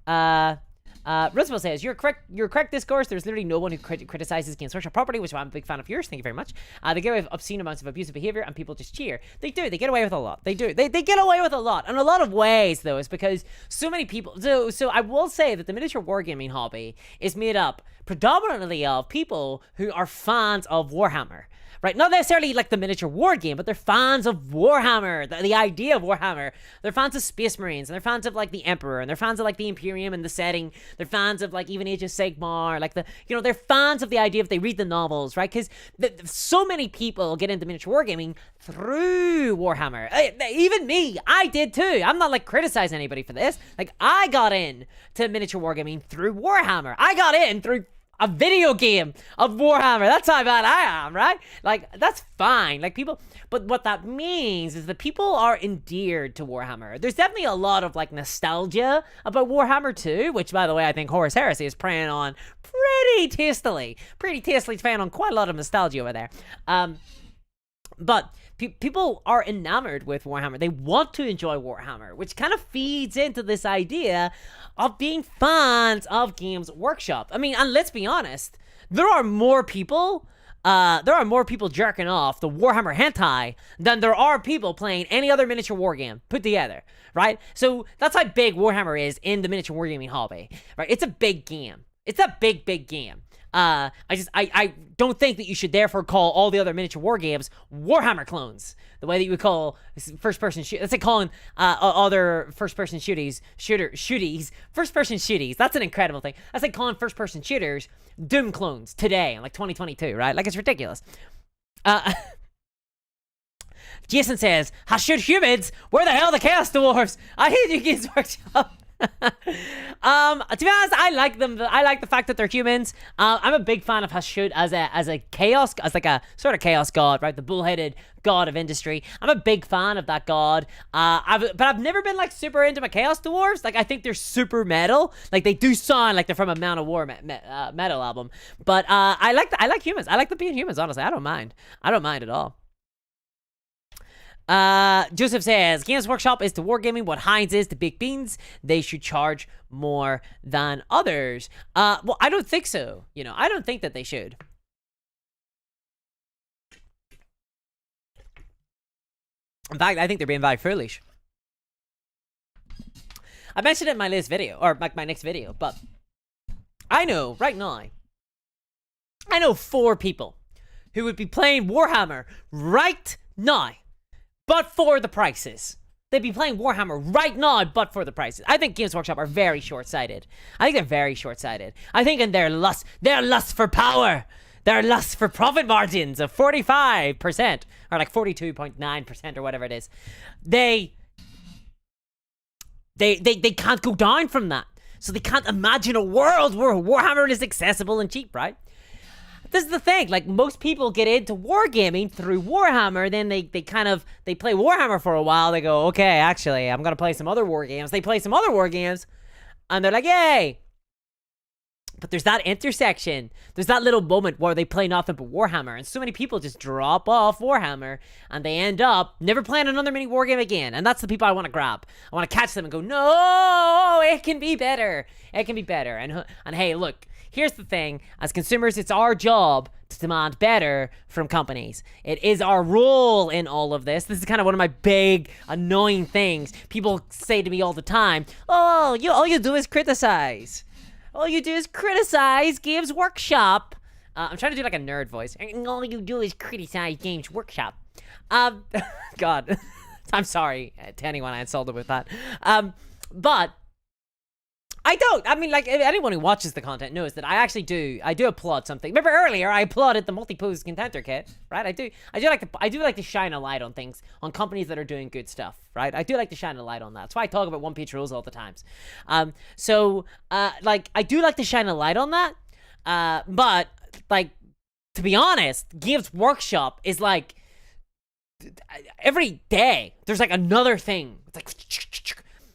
Roosevelt says, you're correct discourse. There's literally no one who criticizes Games Workshop property, which I'm a big fan of yours. Thank you very much. They get away with obscene amounts of abusive behavior and people just cheer. They do. They get away with a lot. They do. They get away with a lot. In a lot of ways, though, is because so many people... So I will say that the miniature wargaming hobby is made up predominantly of people who are fans of Warhammer. Right, not necessarily like the miniature war game, but they're fans of Warhammer, the idea of Warhammer. They're fans of Space Marines, and they're fans of like the Emperor, and they're fans of like the Imperium and the setting. They're fans of like even Age of Sigmar, like they're fans of the idea if they read the novels, right? Because so many people get into miniature wargaming through Warhammer. Even me, I did too. I'm not like criticizing anybody for this. Like I got in to miniature wargaming through Warhammer. I got in through a video game of Warhammer. That's how bad I am, right? Like, that's fine. Like, people... But what that means is that people are endeared to Warhammer. There's definitely a lot of, like, nostalgia about Warhammer 2, which, by the way, I think Horus Heresy is preying on pretty tastily. Preying on quite a lot of nostalgia over there. But people are enamored with Warhammer. They want to enjoy Warhammer, which kind of feeds into this idea of being fans of Games Workshop. I mean, and let's be honest, there are more people jerking off the Warhammer hentai than there are people playing any other miniature war game put together, right? So that's how big Warhammer is in the miniature wargaming hobby, right? It's a big game. It's a big game. I don't think that you should therefore call all the other miniature war games Warhammer clones. The way that you would call first-person shoot. That's like calling other first-person shooties. First-person shooties. That's an incredible thing. That's like calling first-person shooters Doom clones today in like 2022, right? Like it's ridiculous. Jason says, "Shoot humans? Where the hell are the Chaos Dwarves? I hate you, Games Workshop." To be honest, I like them. I like the fact that they're humans. I'm a big fan of Hashut as a chaos, as like a sort of chaos god, right? The bull-headed god of industry. I'm a big fan of that god. But I've never been like super into my Chaos Dwarves. Like I think they're super metal. Like they do sound like they're from a Mount of War metal album. But I like humans. I like them being humans. Honestly, I don't mind. I don't mind at all. Joseph says, Games Workshop is to wargaming what Heinz is to baked beans. They should charge more than others. Well, I don't think so. I don't think that they should. In fact, I think they're being very foolish. I mentioned it in my latest video, or my next video, but I know, right now, I know 4 people who would be playing Warhammer right now, but for the prices. They'd be playing Warhammer right now, but for the prices. I think Games Workshop are very short-sighted. I think they're very short-sighted. I think in their lust for power, their lust for profit margins of 45%, or like 42.9% or whatever it is, they can't go down from that. So they can't imagine a world where Warhammer is accessible and cheap, right? This is the thing, like most people get into wargaming through Warhammer, then they play Warhammer for a while, they go, okay, actually, I'm gonna play some other war games. They play some other war games, and they're like, yay! But there's that intersection. There's that little moment where they play nothing but Warhammer, and so many people just drop off Warhammer, and they end up never playing another mini war game again. And that's the people I want to grab. I want to catch them and go, no, it can be better. It can be better. And hey, look, here's the thing. As consumers, it's our job to demand better from companies. It is our role in all of this. This is kind of one of my big, annoying things. People say to me all the time, oh, all you do is criticize. All you do is criticize Games Workshop. I'm trying to do like a nerd voice. All you do is criticize Games Workshop. God. I'm sorry to anyone I insulted with that. But I don't. I mean, like, anyone who watches the content knows that I do applaud something. Remember earlier, I applauded the multi-pose contender kit, right? I do like to shine a light on things, on companies that are doing good stuff, right? I do like to shine a light on that. That's why I talk about One Piece rules all the times. Like, I do like to shine a light on that. But, like, to be honest, Games Workshop is like, every day, there's like another thing. It's like,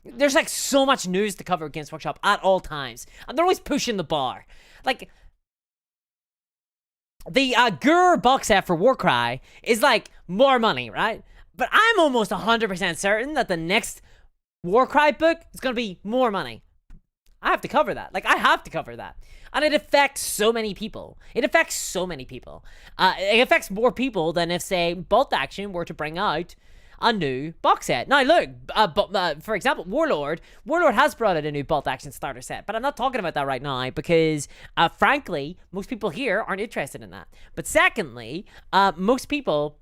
there's like so much news to cover against Workshop at all times. And they're always pushing the bar. Like, the Gur box set for Warcry is like more money, right? But I'm almost 100% certain that the next Warcry book is going to be more money. I have to cover that. Like, I have to cover that. And it affects so many people. It affects more people than if, say, Bolt Action were to bring out a new box set. Now, look, for example, Warlord has brought out a new Bolt Action starter set, but I'm not talking about that right now because, frankly, most people here aren't interested in that. But secondly, most people,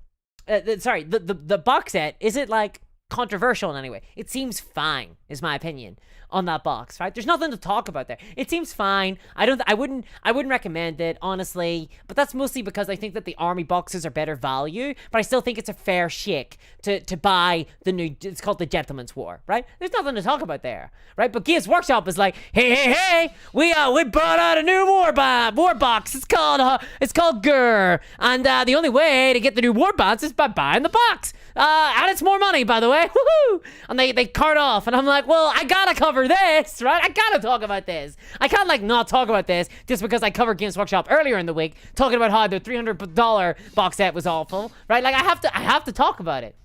the box set isn't, like, controversial in any way. It seems fine, is my opinion on that box, right? There's nothing to talk about there. It seems fine. I wouldn't recommend it, honestly, but that's mostly because I think that the army boxes are better value, but I still think it's a fair shake to buy the new, it's called the Gentleman's War, right? There's nothing to talk about there, right? But Games Workshop is like, hey, we brought out a new war box. It's called Gur, and the only way to get the new war box is by buying the box. And it's more money, by the way. Woohoo! And they cart off, and I'm like, well, I gotta cover this, right? I gotta talk about this. I can't, like, not talk about this just because I covered Games Workshop earlier in the week, talking about how the $300 box set was awful, right? Like, I have to talk about it.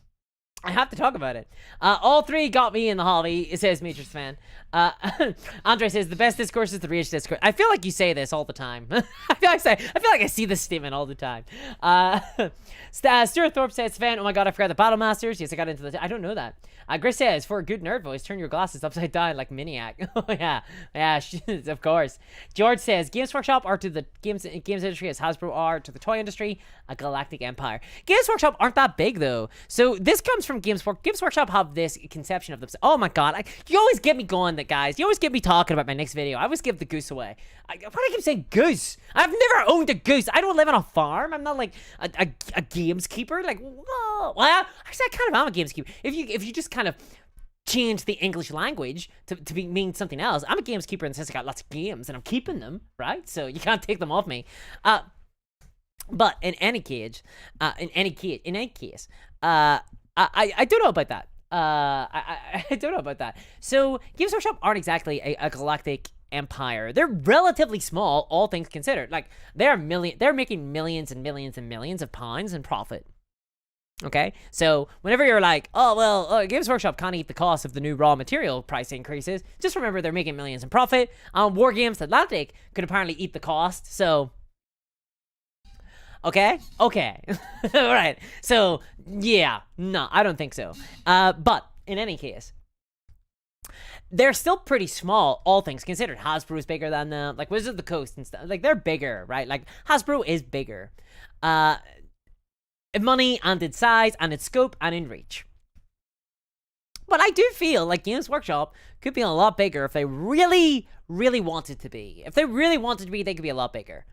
I have to talk about it. All three got me in the hobby, it says Matrix fan. Andre says, the best discourse is the Rage discourse. I feel like you say this all the time. I feel like I see this statement all the time. Stuart Thorpe says, Sven, oh my god, I forgot the Battle Masters. Yes, I got into the... I don't know that. Gris says, for a good nerd voice, turn your glasses upside down like Miniac. Oh, yeah. Yeah, of course. George says, Games Workshop are to the games industry as Hasbro are to the toy industry, a galactic empire. Games Workshop aren't that big, though. So this comes from Games Workshop have this conception of themselves. Oh, my God. You always get me going, guys. You always get me talking about my next video. I always give the goose away. Why do I keep saying goose? I've never owned a goose. I don't live on a farm. I'm not like a gameskeeper. Like, whoa. Well, actually, I kind of am a gameskeeper. If you just kind of change the English language to mean something else, I'm a gameskeeper in the sense I got lots of games and I'm keeping them, right? So you can't take them off me. But in any case, I don't know about that. I don't know about that. So Games Workshop aren't exactly a galactic empire. They're relatively small, all things considered. Like, they're making millions and millions and millions of pounds in profit. Okay, so whenever you're like, oh, well, Games Workshop can't eat the cost of the new raw material price increases, just remember they're making millions in profit. War Games Atlantic could apparently eat the cost, so... Okay. All right. So, yeah. No, I don't think so. But, in any case, they're still pretty small, all things considered. Hasbro is bigger than them. Like, Wizards of the Coast and stuff. Like, they're bigger, right? Like, Hasbro is bigger. In money, and in size, and in scope, and in reach. But I do feel like Games Workshop could be a lot bigger if they really, really wanted to be. If they really wanted to be, they could be a lot bigger.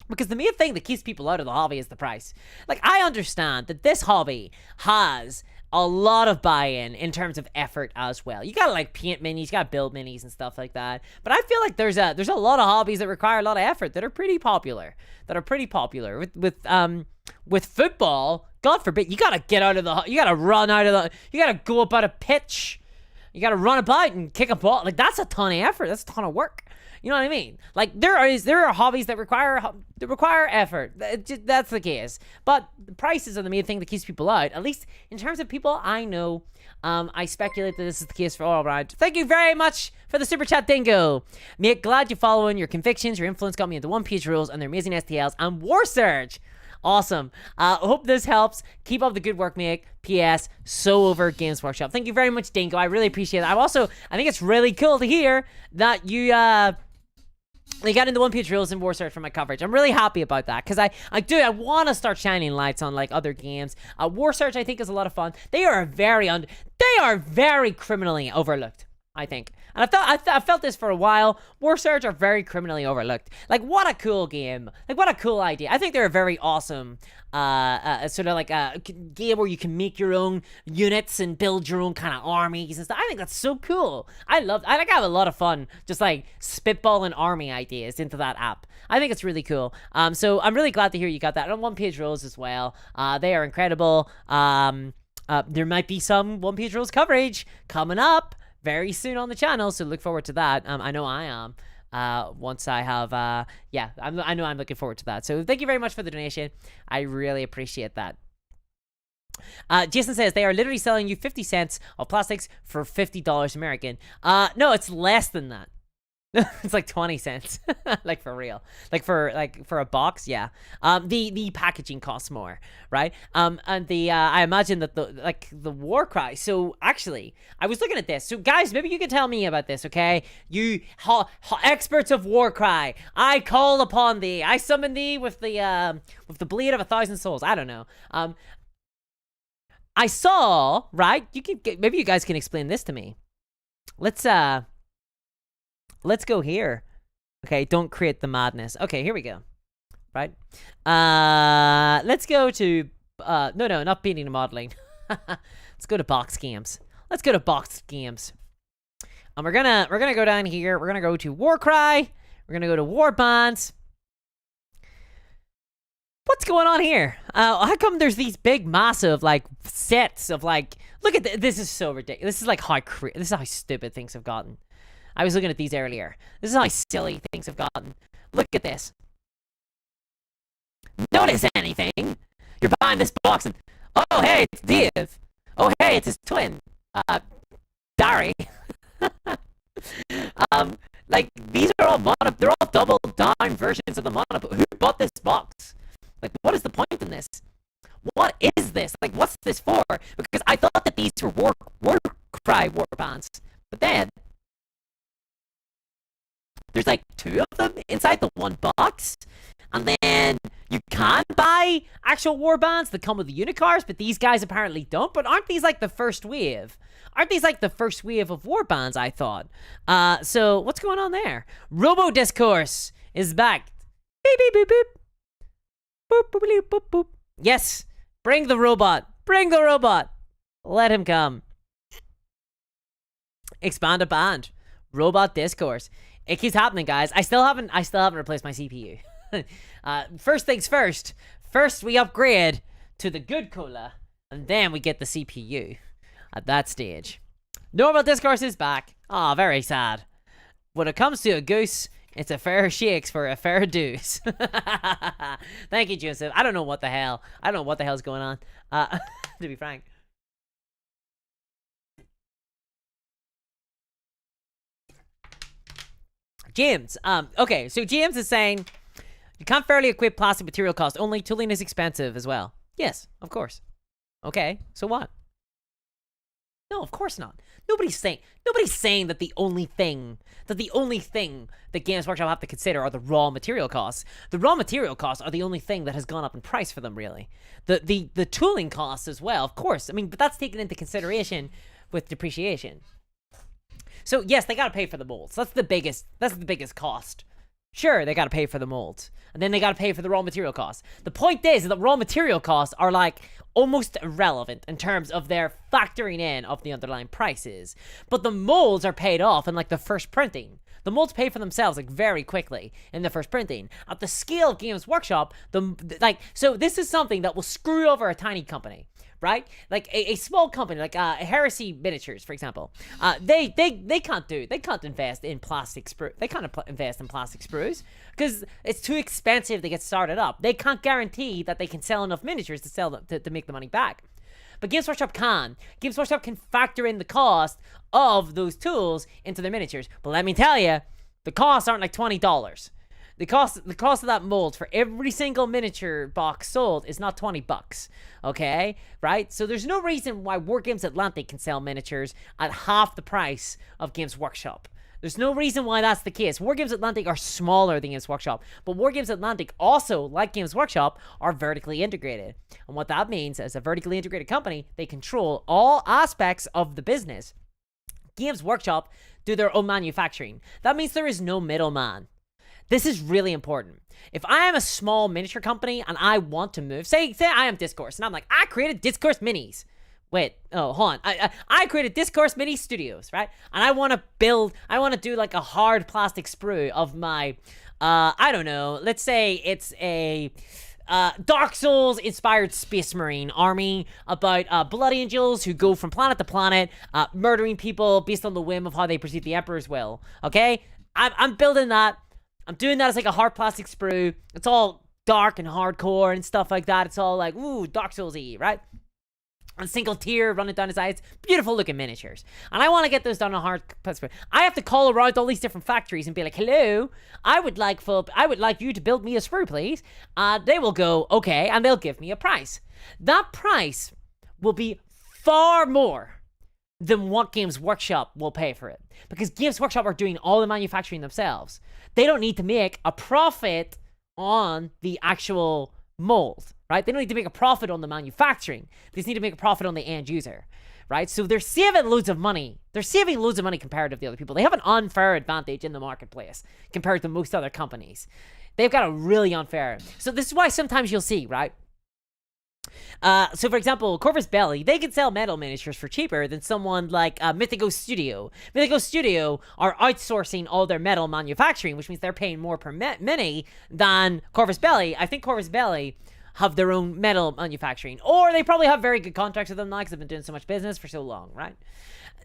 Because the main thing that keeps people out of the hobby is the price. Like, I understand that this hobby has a lot of buy-in in terms of effort as well. You gotta, like, paint minis, you gotta build minis and stuff like that. But I feel like there's a lot of hobbies that require a lot of effort that are pretty popular. With football, God forbid, you gotta run out of the, you gotta go about a pitch. You gotta run about and kick a ball. Like, that's a ton of effort. That's a ton of work. You know what I mean? Like, there are hobbies that require effort. That's the case. But the prices are the main thing that keeps people out. At least in terms of people I know. I speculate that this is the case for all around. Thank you very much for the super chat, Dingo. Mate, glad you're following your convictions. Your influence got me into One Piece rules and their amazing STLs and War Surge. Awesome. Hope this helps. Keep up the good work, mate. P.S. So over Games Workshop. Thank you very much, Dingo. I really appreciate it. I think it's really cool to hear that you got into One Piece rules and War Surge for my coverage. I'm really happy about that because I want to start shining lights on like other games. War Surge I think is a lot of fun. They are very criminally overlooked, I think. And I felt this for a while. War Surge are very criminally overlooked. Like, what a cool game. Like, what a cool idea. I think they're a very awesome sort of like a game where you can make your own units and build your own kind of armies and stuff. I think that's so cool. I have a lot of fun just like spitballing army ideas into that app. I think it's really cool. So I'm really glad to hear you got that. And on One Piece rules as well. They are incredible. There might be some One Piece rules coverage coming up very soon on the channel, so look forward to that. I know I am. Once I have, I know I'm looking forward to that. So thank you very much for the donation. I really appreciate that. Jason says they are literally selling you 50 cents of plastics for $50 American. No, it's less than that. It's like 20 cents. Like for real. Like for a box, yeah. The packaging costs more, right? And I imagine that the war cry. So actually, I was looking at this. So guys, maybe you can tell me about this, okay? You experts of war cry, I call upon thee. I summon thee with the bleed of 1,000 souls. I don't know. I saw, right? Maybe you guys can explain this to me. Let's go here. Okay, don't create the madness. Okay, here we go. Right? Let's go to no, not beating and modeling. Let's go to box games. Let's go to box games. And we're gonna go down here. We're gonna go to Warcry. We're gonna go to Warbands. What's going on here? How come there's these big, massive, like, sets of, like, look at this is so ridiculous. This is like this is how stupid things have gotten. I was looking at these earlier. This is how silly things have gotten. Look at this. Notice anything? You're buying this box and, oh, hey, it's Div. Oh, hey, it's his twin. Dari. Like, these are all they're all double down versions of the mono. Who bought this box? Like, what is the point in this? What is this? Like, what's this for? Because I thought that these were Warcry warbands. But then there's like 2 of them inside the one box. And then you can buy actual warbands that come with the Unicars, but these guys apparently don't. But aren't these like the first wave? Aren't these like the first wave of warbands, I thought? So what's going on there? Robo Discourse is back. Beep, beep, beep, beep. Boop, boop, boop, boop, boop. Yes, bring the robot. Bring the robot. Let him come. Expand a band. Robot Discourse. It keeps happening, guys. I still haven't replaced my CPU. First things first. First, we upgrade to the good cola, and then we get the CPU. At that stage, Normal Discourse is back. Ah, very sad. When it comes to a goose, it's a fair shakes for a fair deuce. Thank you, Joseph. I don't know what the hell's going on. To be frank. James, okay, so James is saying, you can't fairly equip plastic material cost, only tooling is expensive as well. Yes, of course. Okay, so what? No, of course not. Nobody's saying that the only thing that Games Workshop have to consider are the raw material costs. The raw material costs are the only thing that has gone up in price for them, really. The tooling costs as well, of course. I mean, but that's taken into consideration with depreciation. So yes, they gotta pay for the molds. That's the biggest cost. Sure, they gotta pay for the molds. And then they gotta pay for the raw material costs. The point is that raw material costs are like almost irrelevant in terms of their factoring in of the underlying prices. But the molds are paid off in like the first printing. The molds pay for themselves like very quickly in the first printing. At the scale of Games Workshop, so this is something that will screw over a tiny company, right? Like a small company, like Heresy Miniatures, for example. They can't invest in plastic sprue. They can't invest in plastic sprues because it's too expensive to get started up. They can't guarantee that they can sell enough miniatures to sell them to make the money back. But Games Workshop can. Games Workshop can factor in the cost of those tools into their miniatures. But let me tell you, the costs aren't like $20. The cost of that mold for every single miniature box sold is not $20, okay? Right? So there's no reason why Wargames Atlantic can sell miniatures at half the price of Games Workshop. There's no reason why that's the case. Wargames Atlantic are smaller than Games Workshop, but Wargames Atlantic also, like Games Workshop, are vertically integrated. And what that means, as a vertically integrated company, they control all aspects of the business. Games Workshop do their own manufacturing. That means there is no middleman. This is really important. If I am a small miniature company and I want to move, say I am Discourse, and I'm like, I created Discourse Minis. Wait, oh, hold on. I created Discourse Mini Studios, right? And I want to do like a hard plastic sprue of my, I don't know, let's say it's a Dark Souls inspired Space Marine army about Blood Angels who go from planet to planet, murdering people based on the whim of how they perceive the Emperor's will, okay? I'm building that. I'm doing that as like a hard plastic sprue. It's all dark and hardcore and stuff like that. It's all like, ooh, Dark Souls-y, right? A single tear running down his eyes. Beautiful looking miniatures. And I want to get those done on hard plastic. I have to call around all these different factories and be like, hello, I would like you to build me a sprue, please. They will go, okay, and they'll give me a price. That price will be far more than what Games Workshop will pay for it. Because Games Workshop are doing all the manufacturing themselves. They don't need to make a profit on the actual mold, right? They don't need to make a profit on the manufacturing. They just need to make a profit on the end user, right? So they're saving loads of money. They're saving loads of money compared to the other people. They have an unfair advantage in the marketplace compared to most other companies. They've got a really unfair. So this is why sometimes you'll see, right? So for example, Corvus Belli, they can sell metal miniatures for cheaper than someone like Mythico Studio. Mythico Studio are outsourcing all their metal manufacturing, which means they're paying more per mini than Corvus Belli. I think Corvus Belli have their own metal manufacturing, or they probably have very good contracts with them now because they've been doing so much business for so long, right?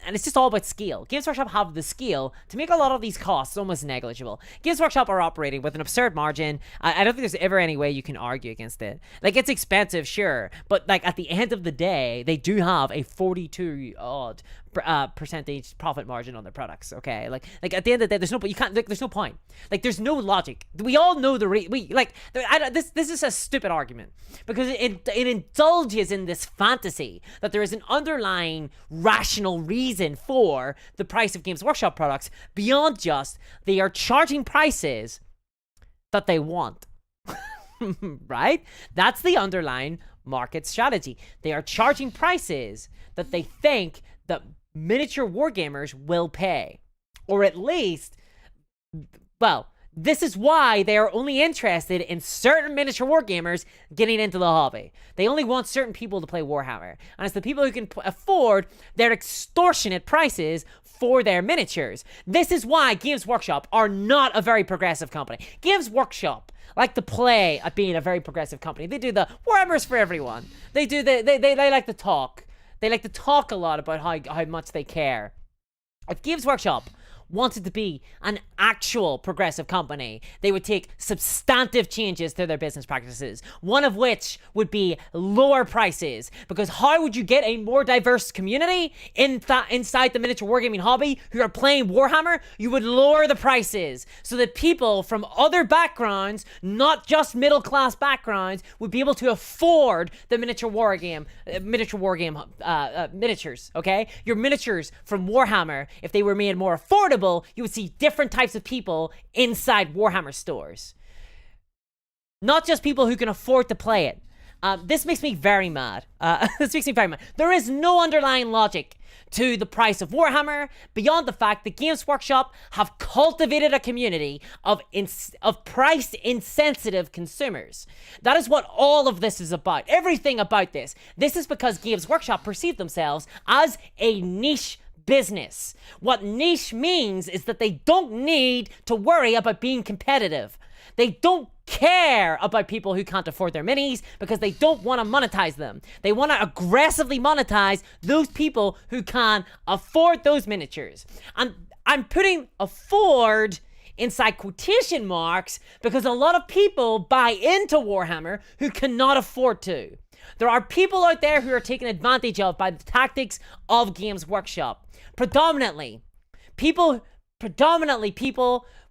And it's just all about scale. Games Workshop have the scale to make a lot of these costs almost negligible. Games Workshop are operating with an absurd margin. I don't think there's ever any way you can argue against it. Like, it's expensive, sure, but like at the end of the day, they do have a 42 odd percentage profit margin on their products. Okay, like at the end of the day, there's no point. Like, there's no logic. We all know this is a stupid argument because it indulges in this fantasy that there is an underlying rational reason for the price of Games Workshop products beyond just they are charging prices that they want. Right? That's the underlying market strategy. They are charging prices that they think that miniature wargamers will pay. Or at least, well, this is why they are only interested in certain miniature wargamers getting into the hobby. They only want certain people to play Warhammer. And it's the people who can afford their extortionate prices for their miniatures. This is why Games Workshop are not a very progressive company. Games Workshop like to play at being a very progressive company. They do the Warhammers for everyone. They like to talk. They like to talk a lot about how much they care. If Games Workshop wanted to be an actual progressive company, they would take substantive changes to their business practices, one of which would be lower prices. Because how would you get a more diverse community inside the miniature wargaming hobby who are playing Warhammer? You would lower the prices so that people from other backgrounds, not just middle class backgrounds, would be able to afford the miniature wargame miniatures, okay? Your miniatures from Warhammer, if they were made more affordable, you would see different types of people inside Warhammer stores. Not just people who can afford to play it. This makes me very mad. There is no underlying logic to the price of Warhammer beyond the fact that Games Workshop have cultivated a community of price insensitive consumers. That is what all of this is about. Everything about this. This is because Games Workshop perceive themselves as a niche business. What niche means is that they don't need to worry about being competitive. They don't care about people who can't afford their minis because they don't want to monetize them. They want to aggressively monetize those people who can afford those miniatures. And I'm putting afford inside quotation marks because a lot of people buy into Warhammer who cannot afford to. There are people out there who are taken advantage of by the tactics of Games Workshop. Predominantly people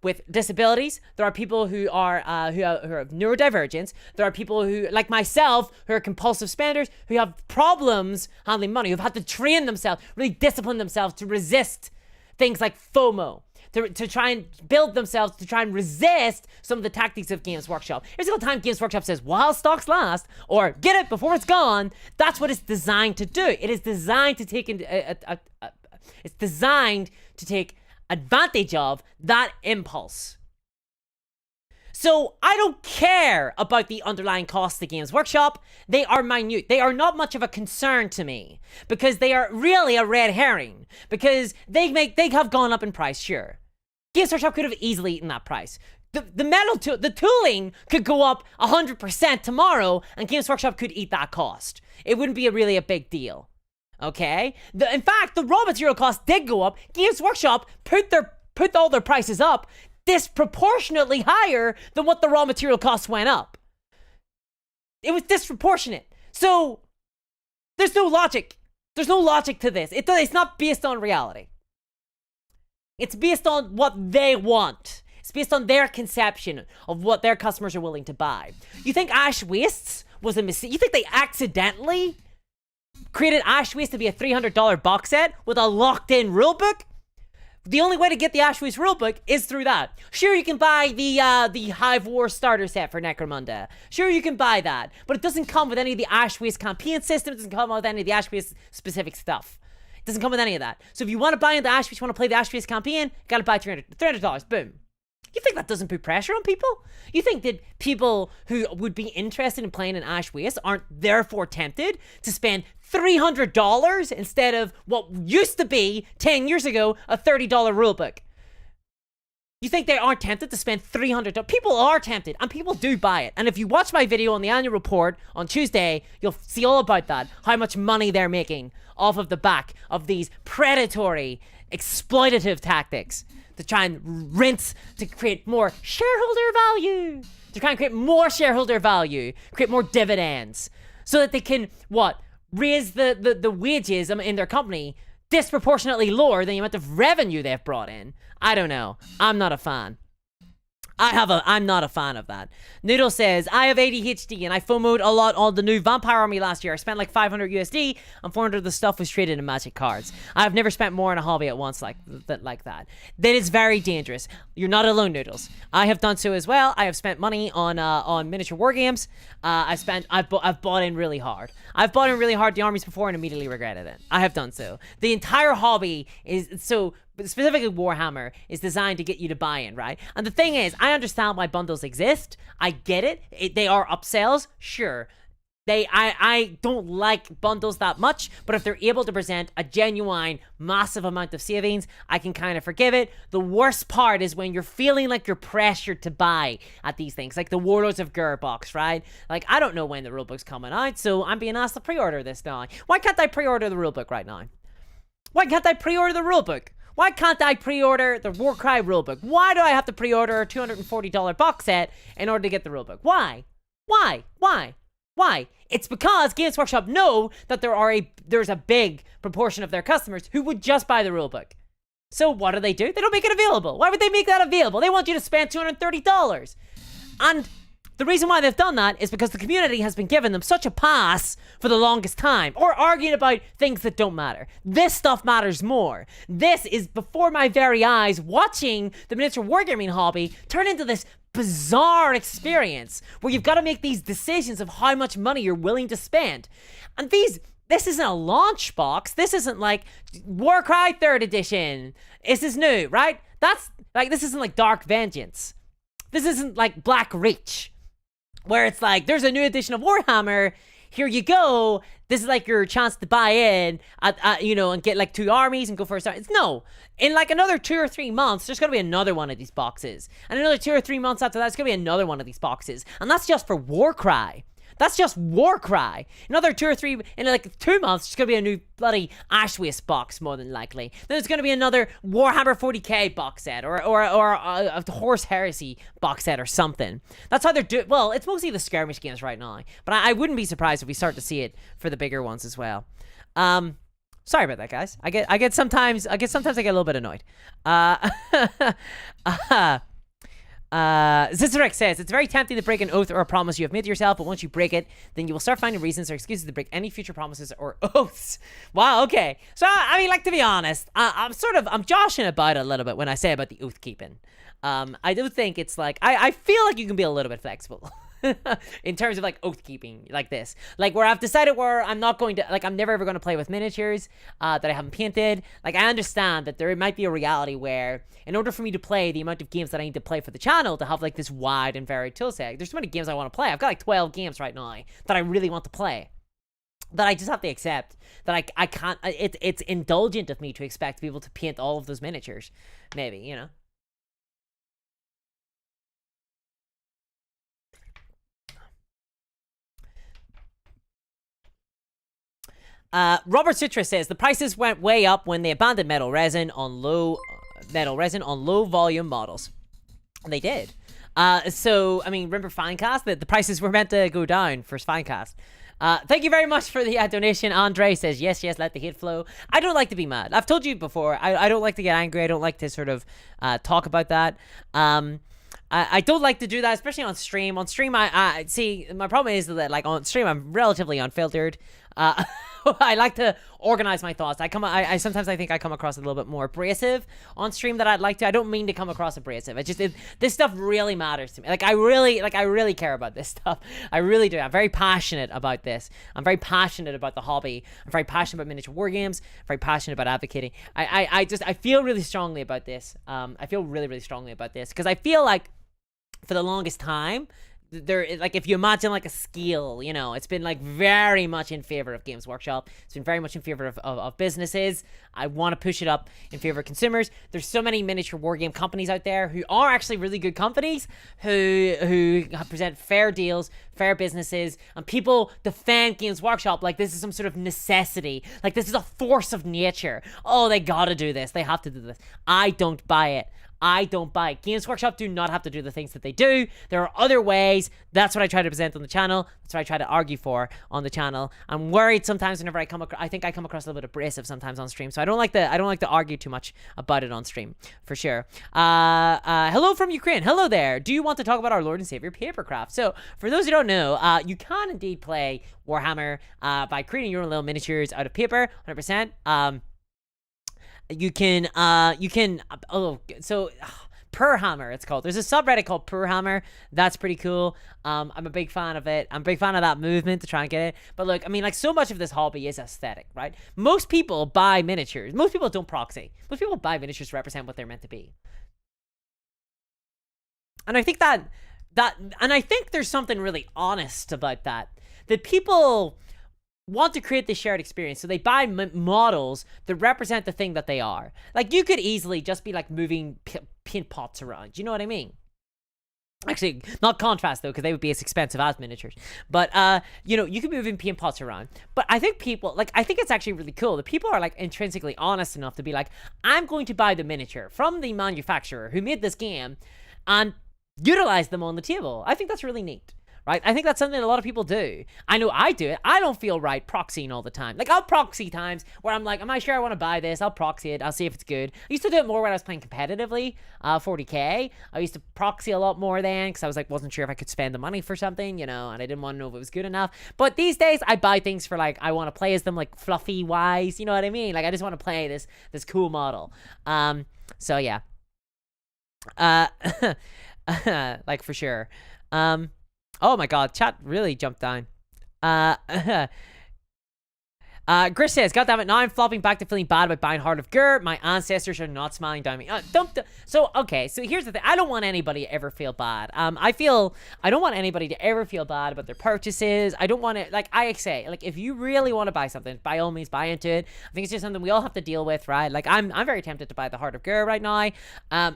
with disabilities. There are people who are who have neurodivergence. There are people who, like myself, who are compulsive spenders, who have problems handling money, who've had to train themselves, really discipline themselves to resist things like FOMO, to try and build themselves, to try and resist some of the tactics of Games Workshop. Every single time Games Workshop says, while stocks last, or get it before it's gone, that's what it's designed to do. It is designed to take it's designed to take advantage of that impulse. So I don't care about the underlying costs of Games Workshop. They are minute. They are not much of a concern to me because they are really a red herring, because they have gone up in price, sure. Games Workshop could have easily eaten that price. The tooling could go up 100% tomorrow and Games Workshop could eat that cost. It wouldn't be really a big deal. Okay? In fact, the raw material cost did go up. Games Workshop put all their prices up disproportionately higher than what the raw material costs went up. It was disproportionate. So there's no logic. There's no logic to this. It's not based on reality. It's based on what they want. It's based on their conception of what their customers are willing to buy. You think Ash Wastes was a mistake? You think they accidentally created Ash Waste to be a $300 box set with a locked-in rulebook? The only way to get the Ash Waste rulebook is through that. Sure, you can buy the Hive War starter set for Necromunda. Sure, you can buy that, but it doesn't come with any of the Ash Waste campaign systems. It doesn't come with any of the Ash Waste specific stuff. It doesn't come with any of that. So if you want to buy into Ash Waste, you want to play the Ash Waste campaign, you gotta buy $300. Boom. You think that doesn't put pressure on people? You think that people who would be interested in playing an Ash Waste aren't therefore tempted to spend $300 instead of what used to be 10 years ago a $30 rulebook? You think they aren't tempted to spend $300? People are tempted, and people do buy it. And if you watch my video on the annual report on Tuesday, you'll see all about that, how much money they're making off of the back of these predatory, exploitative tactics to try and rinse, to create more shareholder value, to try and create more shareholder value, create more dividends, so that they can, raise the wages in their company disproportionately lower than the amount of revenue they've brought in. I don't know. I'm not a fan. I'm not a fan of that. Noodle says, I have ADHD and I FOMO'd a lot on the new Vampire Army last year. I spent like 500 USD and 400 of the stuff was traded in Magic cards. I have never spent more in a hobby at once like that. That is very dangerous. You're not alone, Noodles. I have done so as well. I have spent money on miniature war games. I've bought in really hard. I've bought in really hard the armies before and immediately regretted it. I have done so. The entire hobby is so... specifically Warhammer is designed to get you to buy in, right? And the thing is, I understand why bundles exist. I get it. They are upsells, sure. I don't like bundles that much, but if they're able to present a genuine, massive amount of savings, I can kind of forgive it. The worst part is when you're feeling like you're pressured to buy at these things, like the Warlords of Gur box, right? Like, I don't know when the rulebook's coming out, so I'm being asked to pre-order this now. Why can't I pre-order the rulebook right now? Why can't I pre-order the rulebook? Why can't I pre-order the Warcry rulebook? Why do I have to pre-order a $240 box set in order to get the rulebook? Why? It's because Games Workshop know that there's a big proportion of their customers who would just buy the rulebook. So what do? They don't make it available. Why would they make that available? They want you to spend $230. And the reason why they've done that is because the community has been giving them such a pass for the longest time, or arguing about things that don't matter. This stuff matters more. This is before my very eyes, watching the miniature wargaming hobby turn into this bizarre experience where you've got to make these decisions of how much money you're willing to spend. And this isn't a launch box. This isn't like Warcry 3rd edition. This is new, right? This isn't like Dark Vengeance. This isn't like Black Reach, where it's like, there's a new edition of Warhammer. here you go. This is like your chance to buy in, you know, and get like 2 armies and go for a start. It's no. In like another 2 or 3 months, there's gonna be another one of these boxes, and another 2 or 3 months after that, it's gonna be another one of these boxes, and that's just for Warcry. That's just Warcry. Another 2 or 3, in like 2 months, there's gonna be a new bloody Ashwaste box, more than likely. Then there's gonna be another Warhammer 40k box set, or a Horse Heresy box set, or something. That's how they're doing. Well, it's mostly the skirmish games right now, but I wouldn't be surprised if we start to see it for the bigger ones as well. Sorry about that, guys. I get sometimes I get a little bit annoyed. Zizarek says, it's very tempting to break an oath or a promise you have made to yourself, but once you break it, then you will start finding reasons or excuses to break any future promises or oaths. Wow, okay. So, I mean, like, to be honest, I'm joshing about it a little bit when I say about the oath keeping. I do think it's like, I feel like you can be a little bit flexible. In terms of like oath keeping like this, like where I've decided where I'm not going to, like, I'm never ever going to play with miniatures that I haven't painted. Like, I understand that there might be a reality where in order for me to play the amount of games that I need to play for the channel to have like this wide and varied tool set, there's so many games I want to play. I've got like 12 games right now that I really want to play, that I just have to accept that I can't, it's indulgent of me to expect people to paint all of those miniatures, maybe, you know. Robert Citra says the prices went way up when they abandoned metal resin on low volume models. And they did. So I mean, remember Finecast? That the prices were meant to go down for Finecast. Thank you very much for the donation. Andre says, yes, let the hate flow. I don't like to be mad. I've told you before, I don't like to get angry. I don't like to sort of talk about that. I don't like to do that, especially on stream. On stream, I see, my problem is that, like, on stream, I'm relatively unfiltered. I like to organize my thoughts. I sometimes I think I come across a little bit more abrasive on stream than I'd like to. I don't mean to come across abrasive. This stuff really matters to me. Like, I really care about this stuff. I really do. I'm very passionate about this. I'm very passionate about the hobby. I'm very passionate about miniature war games. I'm very passionate about advocating. I feel really strongly about this. I feel really strongly about this because I feel like for the longest time, like, if you imagine like a scale, you know, it's been like very much in favor of Games Workshop. It's been very much in favor of businesses. I want to push it up in favor of consumers. There's so many miniature war game companies out there who are actually really good companies who present fair deals, fair businesses, and people defend Games Workshop like this is some sort of necessity, like this is a force of nature. Oh, they gotta do this. They have to do this. I don't buy it. I don't buy it. Games Workshop do not have to do the things that they do. There are other ways. That's what I try to present on the channel. That's what I try to argue for on the channel. I'm worried sometimes whenever I come across, I think I come across a little bit abrasive sometimes on stream. So I don't like to argue too much about it on stream, for sure. Hello from Ukraine. Hello there. Do you want to talk about our Lord and Savior Papercraft? So for those who don't know, you can indeed play Warhammer by creating your own little miniatures out of paper, 100%. Purhammer, it's called. There's a subreddit called Purhammer. That's pretty cool. I'm a big fan of it. I'm a big fan of that movement to try and get it. But look, I mean, like, so much of this hobby is aesthetic, right? Most people buy miniatures. Most people don't proxy. Most people buy miniatures to represent what they're meant to be. And I think and I think there's something really honest about that people want to create this shared experience, so they buy models that represent the thing that they are. Like, you could easily just be like moving paint pots around. You know what I mean? Actually, not contrast though, because they would be as expensive as miniatures. But you know, you could be moving paint pots around. But I think people, like, I think it's actually really cool that people are like intrinsically honest enough to be like, I'm going to buy the miniature from the manufacturer who made this game and utilize them on the table. I think that's really neat. Right? I think that's something a lot of people do. I know I do it. I don't feel right proxying all the time. Like, I'll proxy times where I'm like, am I sure I want to buy this? I'll proxy it. I'll see if it's good. I used to do it more when I was playing competitively, 40k. I used to proxy a lot more then because I was like, wasn't sure if I could spend the money for something, you know, and I didn't want to know if it was good enough. But these days, I buy things for, like, I want to play as them, like, fluffy wise. You know what I mean? Like, I just want to play this cool model. So yeah. Like, for sure. Oh my god, chat really jumped down. Gris says, God damn it, now I'm flopping back to feeling bad about buying Heart of Gur. My ancestors are not smiling down me. Okay, so here's the thing. I don't want anybody to ever feel bad. I don't want anybody to ever feel bad about their purchases. I don't want to, like I say, like if you really want to buy something, by all means buy into it. I think it's just something we all have to deal with, right? Like I'm very tempted to buy the Heart of Gur right now.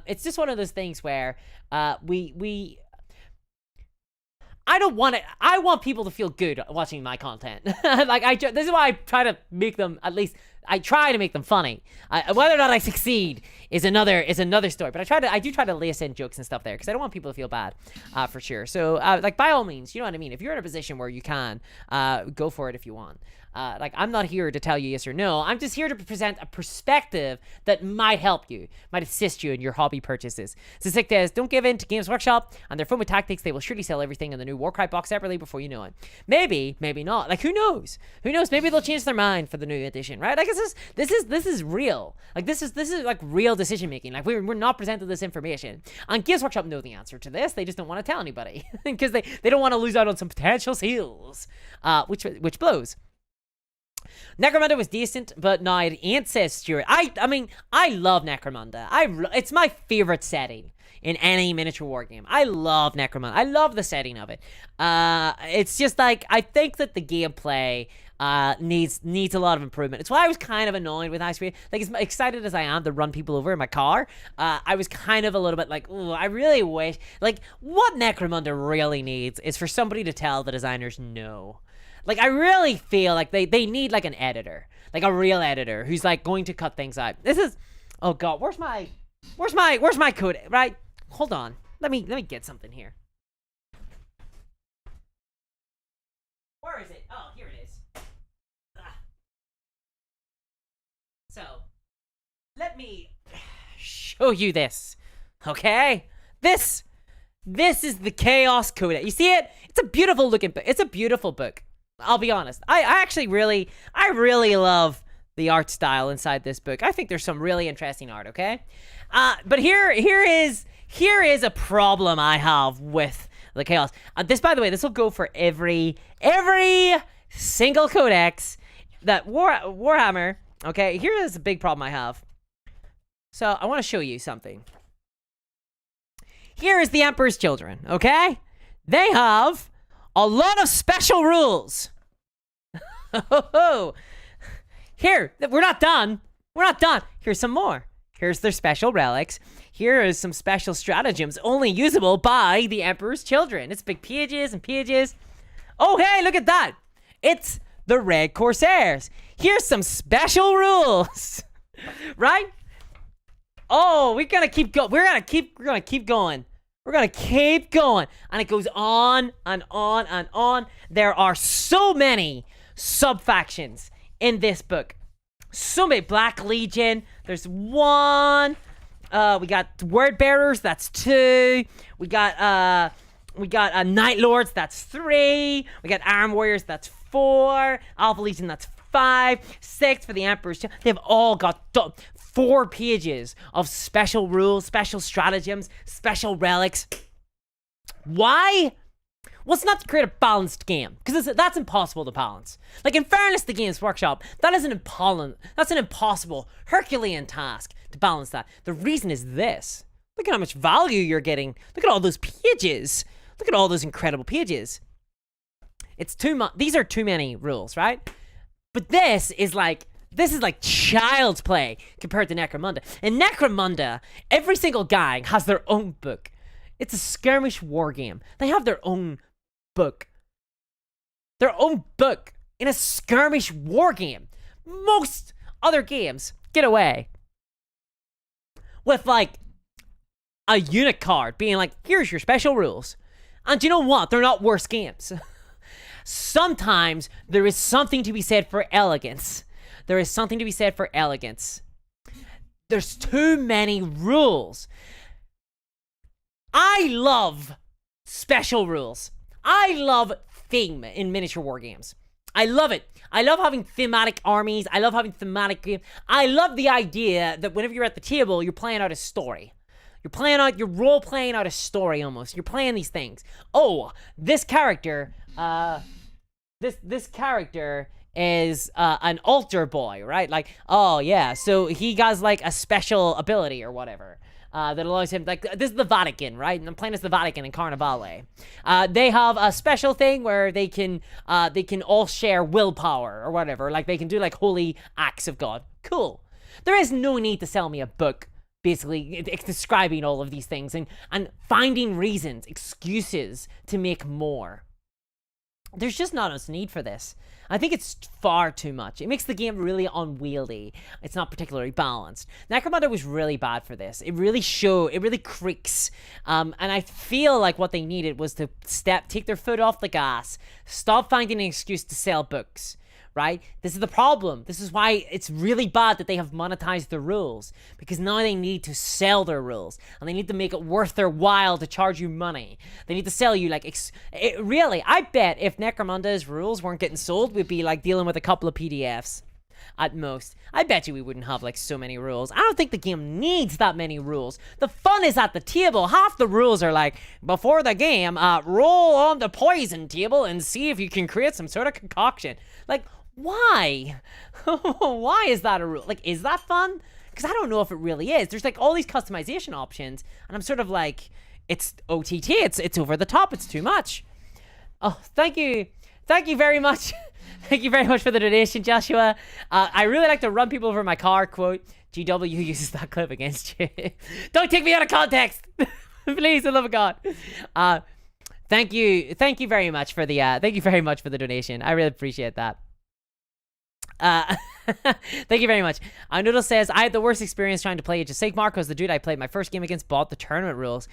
It's just one of those things where I don't want it. I want people to feel good watching my content. Like this is why I try to make them, at least I try to make them funny. Whether or not I succeed is another story. But I do try to lace in jokes and stuff there because I don't want people to feel bad, for sure. So like by all means, you know what I mean. If you're in a position where you can, go for it if you want. Like I'm not here to tell you yes or no. I'm just here to present a perspective that might help you, might assist you in your hobby purchases. So Sick says, don't give in to Games Workshop and their fun with tactics. They will surely sell everything in the new Warcry box separately before you know it. Maybe not. Like who knows? Who knows? Maybe they'll change their mind for the new edition, right? Like this is real. Like this is like real decision making. Like we're not presented this information. And Games Workshop know the answer to this. They just don't want to tell anybody because they don't want to lose out on some potential sales, which blows. Necromunda was decent, but no, it ain't, says Stuart. I mean, I love Necromunda. It's my favorite setting in any miniature war game. I love Necromunda. I love the setting of it. It's just like, I think that the gameplay needs a lot of improvement. It's why I was kind of annoyed with High Speed. Like, as excited as I am to run people over in my car, I was kind of a little bit like, ooh, I really wish, like, what Necromunda really needs is for somebody to tell the designers no. Like, I really feel like they need, like, an editor. Like, a real editor who's, like, going to cut things out. This is... Oh, God. Where's my code? Right? Hold on. Let me get something here. Where is it? Oh, here it is. So, let me show you this. Okay? This is the Chaos Codex. You see it? It's a beautiful looking book. It's a beautiful book. I'll be honest. I actually really love the art style inside this book. I think there's some really interesting art, okay? But here is a problem I have with the Chaos. This, by the way, this will go for every single codex that Warhammer, okay? Here is a big problem I have. So, I want to show you something. Here is the Emperor's Children, okay? They have a lot of special rules. Here, we're not done. We're not done. Here's some more. Here's their special relics. Here is some special stratagems only usable by the Emperor's Children. It's big pages and pages. Oh, hey, look at that. It's the Red Corsairs. Here's some special rules. Right? Oh, we're gonna keep going. We're gonna keep going. We're gonna keep going. And it goes on and on and on. There are so many sub-factions in this book. So many. Black Legion. There's one. We got Word Bearers. That's 2. We got Night Lords. That's 3. We got Arm Warriors. That's 4. Alpha Legion. That's 5. 6 for the Emperor's. They've all got 4 pages of special rules, special stratagems, special relics. Why? Well, it's not to create a balanced game, because that's impossible to balance. Like, in fairness to Games Workshop, that's an impossible Herculean task to balance that. The reason is this. Look at how much value you're getting. Look at all those pages. Look at all those incredible pages. It's too much. These are too many rules, right? But this is like child's play compared to Necromunda. In Necromunda, every single gang has their own book. It's a skirmish war game. They have their own book. Their own book in a skirmish war game. Most other games get away with, like, a unit card being like, here's your special rules. And you know what? They're not worse games. Sometimes there is something to be said for elegance. There is something to be said for elegance. There's too many rules. I love special rules. I love theme in miniature war games. I love it. I love having thematic armies. I love having thematic games. I love the idea that whenever you're at the table, you're playing out a story. You're role-playing out a story almost. You're playing these things. Oh, this character, this character is an altar boy, right? Like, oh yeah, so he has like a special ability or whatever. That allows him, like, this is the Vatican, right? And I'm playing as the Vatican in Carnivale. They have a special thing where they can all share willpower or whatever. Like, they can do, like, holy acts of God. Cool. There is no need to sell me a book, basically, describing all of these things and finding reasons, excuses to make more. There's just not much need for this. I think it's far too much. It makes the game really unwieldy. It's not particularly balanced. Necromunda was really bad for this. It really creaks. And I feel like what they needed was to take their foot off the gas, stop finding an excuse to sell books. Right? This is the problem. This is why it's really bad that they have monetized the rules, because now they need to sell their rules and they need to make it worth their while to charge you money. They need to sell you like really. I bet if Necromunda's rules weren't getting sold, we'd be like dealing with a couple of PDFs at most. I bet you we wouldn't have like so many rules. I don't think the game needs that many rules. The fun is at the table. Half the rules are like, before the game, roll on the poison table and see if you can create some sort of concoction. Like, why? Why is that a rule? Like, is that fun? Because I don't know if it really is. There's like all these customization options, and I'm sort of like, it's OTT. It's over the top. It's too much. Oh, thank you very much. Thank you very much for the donation, Joshua. I really like to run people over my car. Quote: GW uses that clip against you. Don't take me out of context, please. For the love of God. Thank you very much for the donation. I really appreciate that. Thank you very much. Noodle says, I had the worst experience trying to play Age of Sigmar because the dude I played my first game against brought the tournament rules.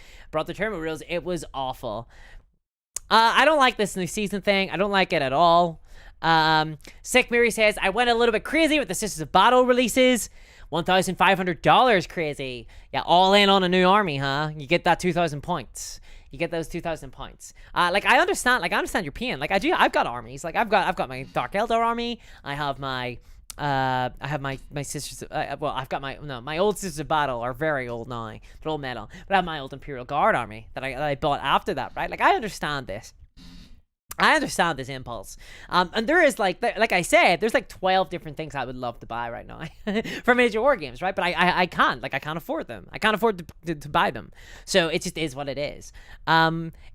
It was awful. I don't like this new season thing. I don't like it at all. Sick Mary says, I went a little bit crazy with the Sisters of Battle releases. $1,500 crazy. Yeah, all in on a new army, huh? You get that 2,000 points. You get those 2,000 points. Like, I understand your pain. Like, I've got armies. Like, I've got my Dark Eldar army. I have my sisters. My old Sisters of Battle are very old now. They're old metal. But I have my old Imperial Guard army that I bought after that, right? Like, I understand this. I understand this impulse. And there is like I said, there's like 12 different things I would love to buy right now for Major War Games, right? But I can't. Like, I can't afford them. I can't afford to buy them. So it just is what it is.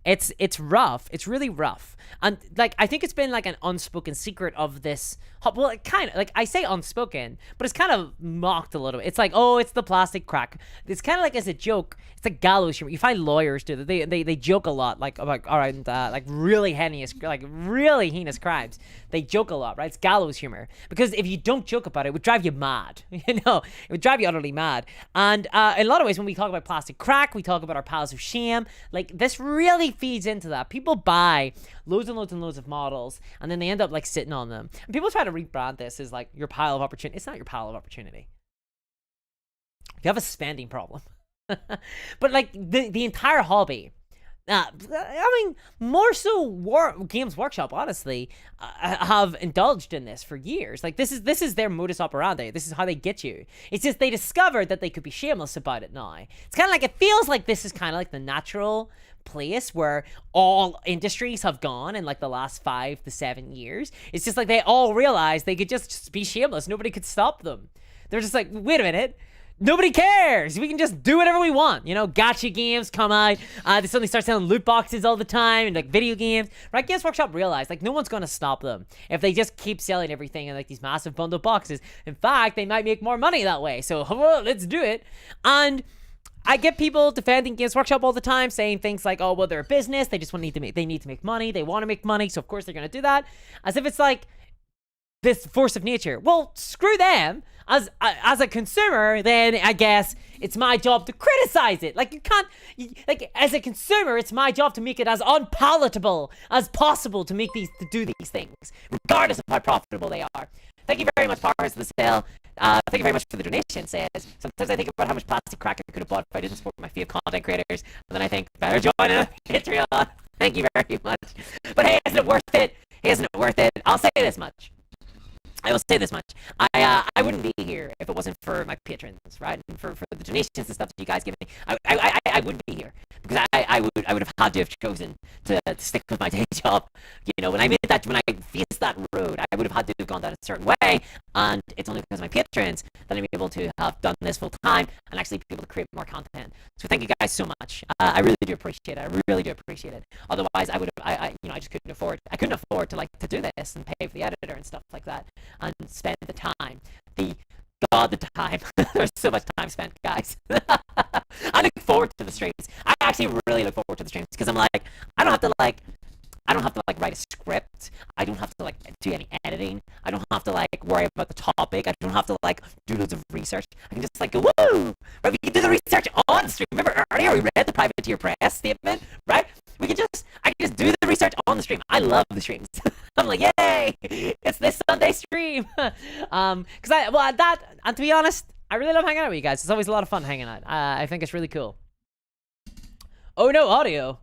It's rough. It's really rough. And like, I think it's been like an unspoken secret of this. Well, it kind of, like, I say unspoken, but it's kind of mocked a little bit. It's like, oh, it's the plastic crack. It's kind of like as a joke. It's like gallows humor. You find lawyers do that. They joke a lot, like about like really heinous crimes. They joke a lot, right? It's gallows humor, because if you don't joke about it, it would drive you mad. It would drive you utterly mad. And in a lot of ways, when we talk about plastic crack, we talk about our pals of shame. Like, this really feeds into that. People buy loads and loads and loads of models, and then they end up like sitting on them. And people try to rebrand this as like your pile of opportunity. It's not your pile of opportunity. You have a spending problem. But like the entire hobby, I mean, more so Games Workshop, honestly, have indulged in this for years. Like, this is their modus operandi. This is how they get you. It's just they discovered that they could be shameless about it now. It's kind of like, it feels like this is kind of like the natural place where all industries have gone in like the last 5 to 7 years. It's just like they all realized they could just be shameless. Nobody could stop them. They're just like, wait a minute. Nobody cares. We can just do whatever we want. Gacha games come out. They suddenly start selling loot boxes all the time, and like video games. Right? Games Workshop realized like no one's gonna stop them if they just keep selling everything in like these massive bundle boxes. In fact, they might make more money that way. So let's do it. And I get people defending Games Workshop all the time, saying things like, "Oh, well, they're a business. They just need to make money. They want to make money, so of course they're gonna do that." As if it's like this force of nature. Well, screw them. As a consumer, then I guess it's my job to criticize it. Like, as a consumer, it's my job to make it as unpalatable as possible to do these things, regardless of how profitable they are. Thank you very much, Powers of the Sale. Thank you very much for the donation. Says, sometimes I think about how much plastic crack I could have bought if I didn't support my few content creators, and then I think, better join a Patreon. Thank you very much. But hey, isn't it worth it? I'll say this much. I will say this much. I wouldn't be here if it wasn't for my patrons, right? And for the donations and stuff that you guys give me. I I wouldn't be here. Because I would have had to have chosen to stick with my day job. You know, when I faced that road, I would have had to have gone that a certain way. And it's only because of my patrons that I'm able to have done this full time and actually be able to create more content. So thank you guys so much. I really do appreciate it. I really do appreciate it. Otherwise, I just couldn't afford. I couldn't afford to do this and pay for the editor and stuff like that and spend the time. The time. There's so much time spent, guys. I look forward to the streams. I actually really look forward to the streams because I'm like, I don't have to write a script. I don't have to do any editing. I don't have to worry about the topic. I don't have to do loads of research. I can just go, whoa! Right? We can do the research on the stream. Remember earlier we read the privateer press statement, right? I can just do the research on the stream. I love the streams. I'm like, yay! It's this Sunday stream. And to be honest, I really love hanging out with you guys. It's always a lot of fun hanging out. I think it's really cool. Oh no, audio.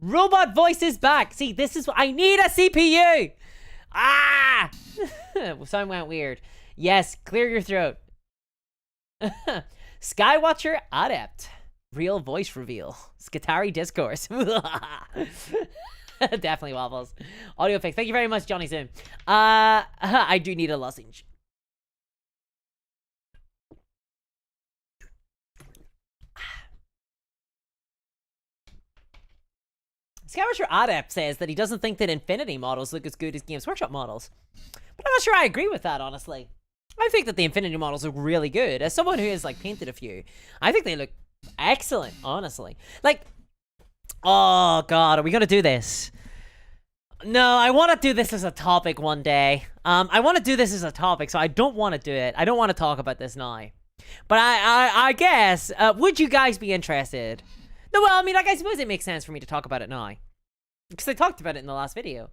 Robot voice is back. See, this is what I need, a CPU. Ah! Something went weird. Yes, clear your throat. Skywatcher Adept. Real voice reveal. Skitari Discourse. Definitely waffles. Audio fix. Thank you very much, Johnny Zoom. I do need a lozenge. Skywatcher Adept says that he doesn't think that Infinity models look as good as Games Workshop models. But I'm not sure I agree with that, honestly. I think that the Infinity models look really good. As someone who has painted a few, I think they look excellent, honestly. Oh god, are we gonna do this? No, I want to do this as a topic one day. I want to do this as a topic, so I don't want to do it. I don't want to talk about this now. But I guess, would you guys be interested? No, well, I mean, I suppose it makes sense for me to talk about it now. Because I talked about it in the last video.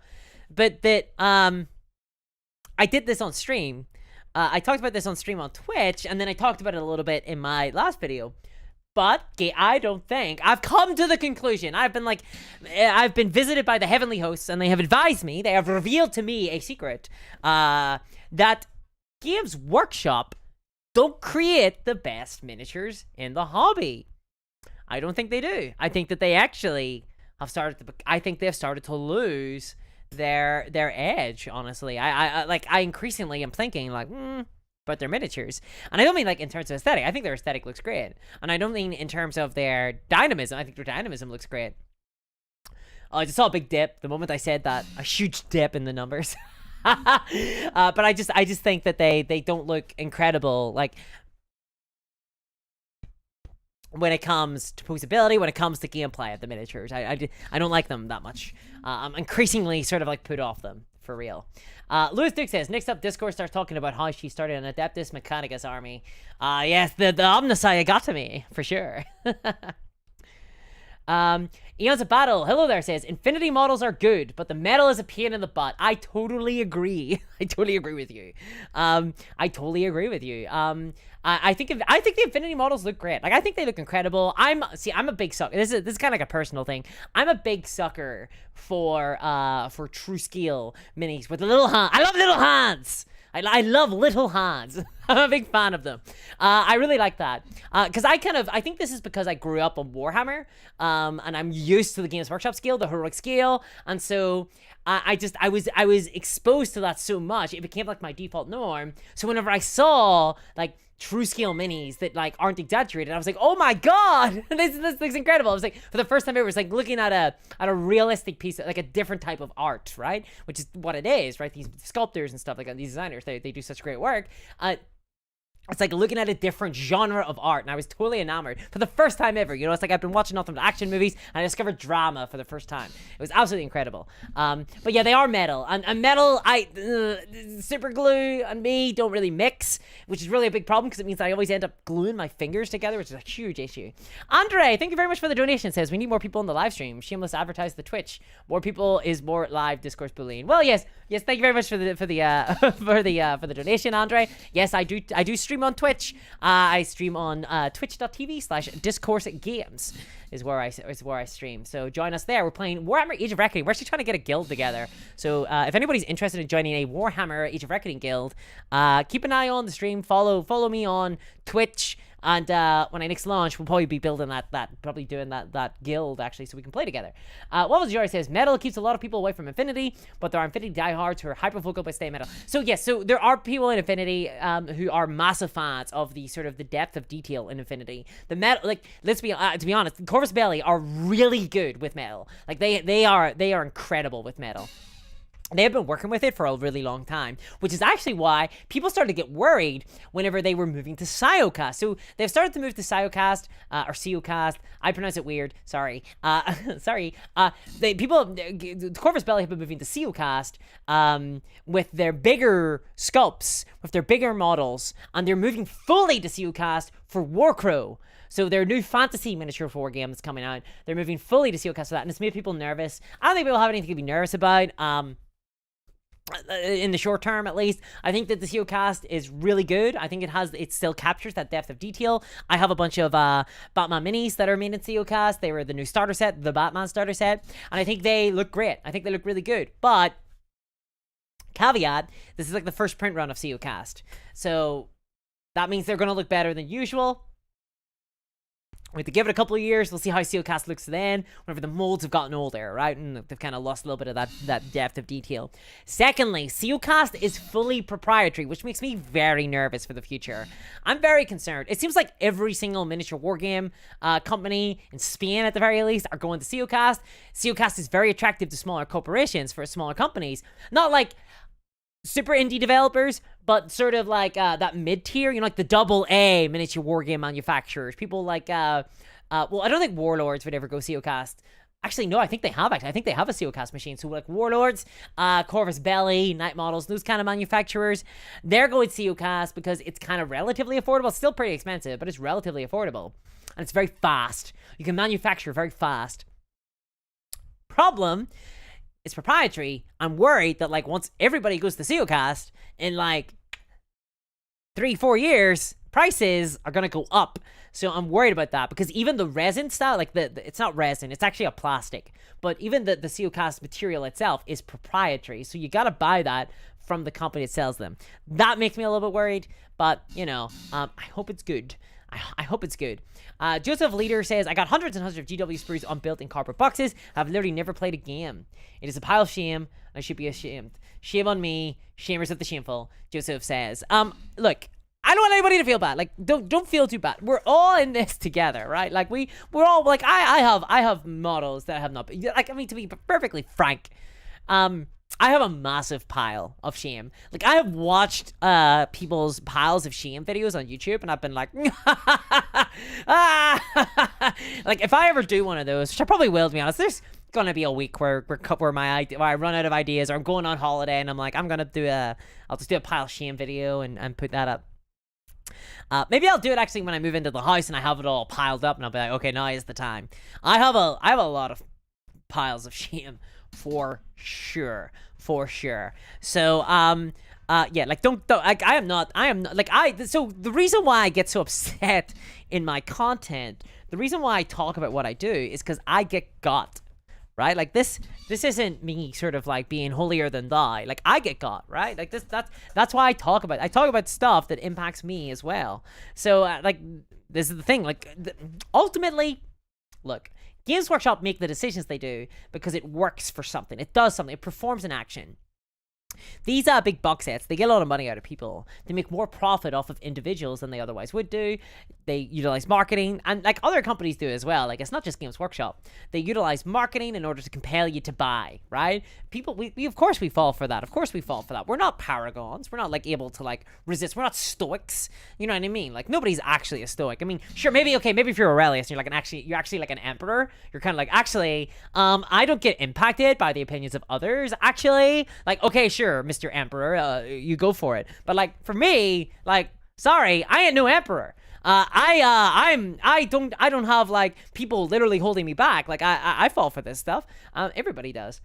But that, I did this on stream. I talked about this on stream on Twitch, and then I talked about it a little bit in my last video. But I don't think I've come to the conclusion. I've been visited by the heavenly hosts, and they have advised me, they have revealed to me a secret, that Games Workshop don't create the best miniatures in the hobby. I don't think they do. I think that they actually have they've started to lose their edge, honestly. I increasingly am thinking but their miniatures. And I don't mean in terms of aesthetic. I think their aesthetic looks great. And I don't mean in terms of their dynamism. I think their dynamism looks great. I just saw a big dip the moment I said that. A huge dip in the numbers. But I just think that they don't look incredible. When it comes to posability, when it comes to gameplay of the miniatures. I don't like them that much. I'm increasingly sort of put off them, for real. Lewis Duke says, next up, Discord starts talking about how she started an Adeptus Mechanicus army. Yes, the Omnissiah got to me, for sure. Eons of Battle, hello there, says, Infinity models are good, but the metal is a pain in the butt. I totally agree. I totally agree with you. I totally agree with you. I think the Infinity models look great. I think they look incredible. I'm a big sucker. This is kind of a personal thing. I'm a big sucker for true scale minis with the little hand. I love little hands. I love little hands. I'm a big fan of them. I really like that. Because I think this is because I grew up on Warhammer, and I'm used to the Games Workshop scale, the heroic scale, and so I was exposed to that so much, it became my default norm. So whenever I saw true scale minis that aren't exaggerated, I was like, oh my god, this looks incredible. I was for the first time ever, it's looking at a realistic piece of, a different type of art, right? Which is what it is, right? These sculptors and stuff these designers, they do such great work. It's looking at a different genre of art, and I was totally enamored for the first time ever. It's I've been watching nothing but action movies, and I discovered drama for the first time. It was absolutely incredible. But yeah, they are metal, and metal, super glue and me don't really mix, which is really a big problem because it means I always end up gluing my fingers together, which is a huge issue. Andre, thank you very much for the donation. Says we need more people in the live stream. Shameless advertise the Twitch. More people is more live discourse bullying. Well, yes, thank you very much for the for the donation, Andre. Yes, I do stream on Twitch. I stream on twitch.tv/discoursegames is where I stream. So join us there. We're playing Warhammer Age of Reckoning. We're actually trying to get a guild together. So if anybody's interested in joining a Warhammer Age of Reckoning guild, keep an eye on the stream. Follow me on Twitch. And when I next launch, we'll probably be building probably doing that guild actually, so we can play together. What was Jory says? Metal keeps a lot of people away from Infinity, but there are Infinity diehards who are hyper-vocal but stay Metal. So yes, so there are people in Infinity who are massive fans of the sort of the depth of detail in Infinity. The Metal, like, let's be to be honest, Corvus Belli are really good with Metal. Like they are incredible with Metal. They have been working with it for a really long time, which is actually why people started to get worried whenever they were moving to Siocast. So they've started to move to Siocast, or Siocast. I pronounce it weird. Sorry. Sorry. Corvus Belli have been moving to Siocast with their bigger sculpts, with their bigger models, and they're moving fully to Siocast for Warcrow. So their new fantasy miniature war game that's coming out, they're moving fully to Siocast for that, and it's made people nervous. I don't think people have anything to be nervous about. In the short term, at least, I think that the Siocast is really good. I think it still captures that depth of detail. I have a bunch of Batman minis that are made in Siocast. They were the new starter set, the Batman starter set, and I think they look great. I think they look really good. But caveat: this is like the first print run of Siocast, so that means they're going to look better than usual. We have to give it a couple of years. We'll see how Siocast looks then, whenever the molds have gotten older, right? And they've kind of lost a little bit of that depth of detail. Secondly, Siocast is fully proprietary, which makes me very nervous for the future. I'm very concerned. It seems like every single miniature wargame company in Spain, at the very least, are going to Siocast. Siocast is very attractive to smaller corporations, for smaller companies. Not like super indie developers, but sort of like that mid-tier, like the AA miniature wargame manufacturers. People like, well, I don't think Warlords would ever go Siocast. Actually, no, I think they have, actually. I think they have a Siocast machine. So like Warlords, Corvus Belli, Night Models, those kind of manufacturers, they're going Siocast because it's kind of relatively affordable. It's still pretty expensive, but it's relatively affordable. And it's very fast. You can manufacture very fast. Problem, it's proprietary. I'm worried that like once everybody goes to Siocast in like 3-4 years, prices are gonna go up. So I'm worried about that, because even the resin style, like it's not resin, it's actually a plastic, but even the Siocast material itself is proprietary. So you gotta buy that from the company that sells them. That makes me a little bit worried, but I hope it's good. I hope it's good. Joseph Leader says, I got hundreds and hundreds of GW sprues unbuilt in cardboard boxes. I've literally never played a game. It is a pile of shame. I should be ashamed. Shame on me. Shamers of the shameful, Joseph says. Look, I don't want anybody to feel bad. Like, don't feel too bad. We're all in this together, right? Like, we're all, like, I have models that have not been, like, I mean, to be perfectly frank, I have a massive pile of shame. Like, I have watched people's piles of shame videos on YouTube, and I've been like, like, if I ever do one of those, which I probably will, to be honest, there's gonna be a week where I run out of ideas, or I'm going on holiday, and I'm like, I'll just do a pile of shame video and put that up. Maybe I'll do it actually when I move into the house and I have it all piled up, and I'll be like, okay, now is the time. I have a lot of piles of shame. For sure. So, yeah, like, don't like, I am not, like, so the reason why I get so upset in my content, the reason why I talk about what I do is because I get got, right? Like, this isn't me sort of like being holier than thou. Like, I get got, right? Like, that's why I talk about stuff that impacts me as well. So, like, this is the thing, like, ultimately, look, Games Workshop make the decisions they do because it works for something. It does something. It performs an action. These big box sets, they get a lot of money out of people. They make more profit off of individuals than they otherwise would do. They utilize marketing, and like other companies do as well. Like, it's not just Games Workshop. They utilize marketing in order to compel you to buy, right? People, we of course we fall for that. Of course we fall for that. We're not paragons. We're not like able to like resist. We're not stoics. You know what I mean? Like, nobody's actually a stoic. I mean, sure, maybe if you're Aurelius and you're actually like an emperor, you're kind of like, actually, I don't get impacted by the opinions of others. Actually, like, okay, sure, Mr. Emperor, you go for it. But like, for me, like, sorry, I ain't no emperor. I don't have like people literally holding me back. Like, I fall for this stuff. Everybody does.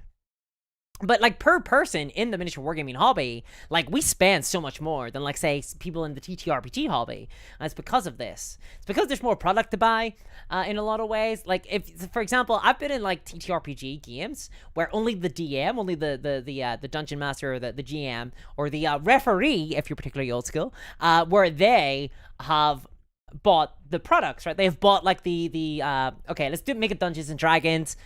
But like, per person in the miniature wargaming hobby, like, we spend so much more than like, say, people in the TTRPG hobby. And it's because of this. It's because there's more product to buy in a lot of ways. Like, if, for example, I've been in like TTRPG games where only the DM, only the dungeon master, or the GM, or the referee, if you're particularly old school, where they have bought the products, right? They have bought like the okay, let's make it Dungeons and Dragons.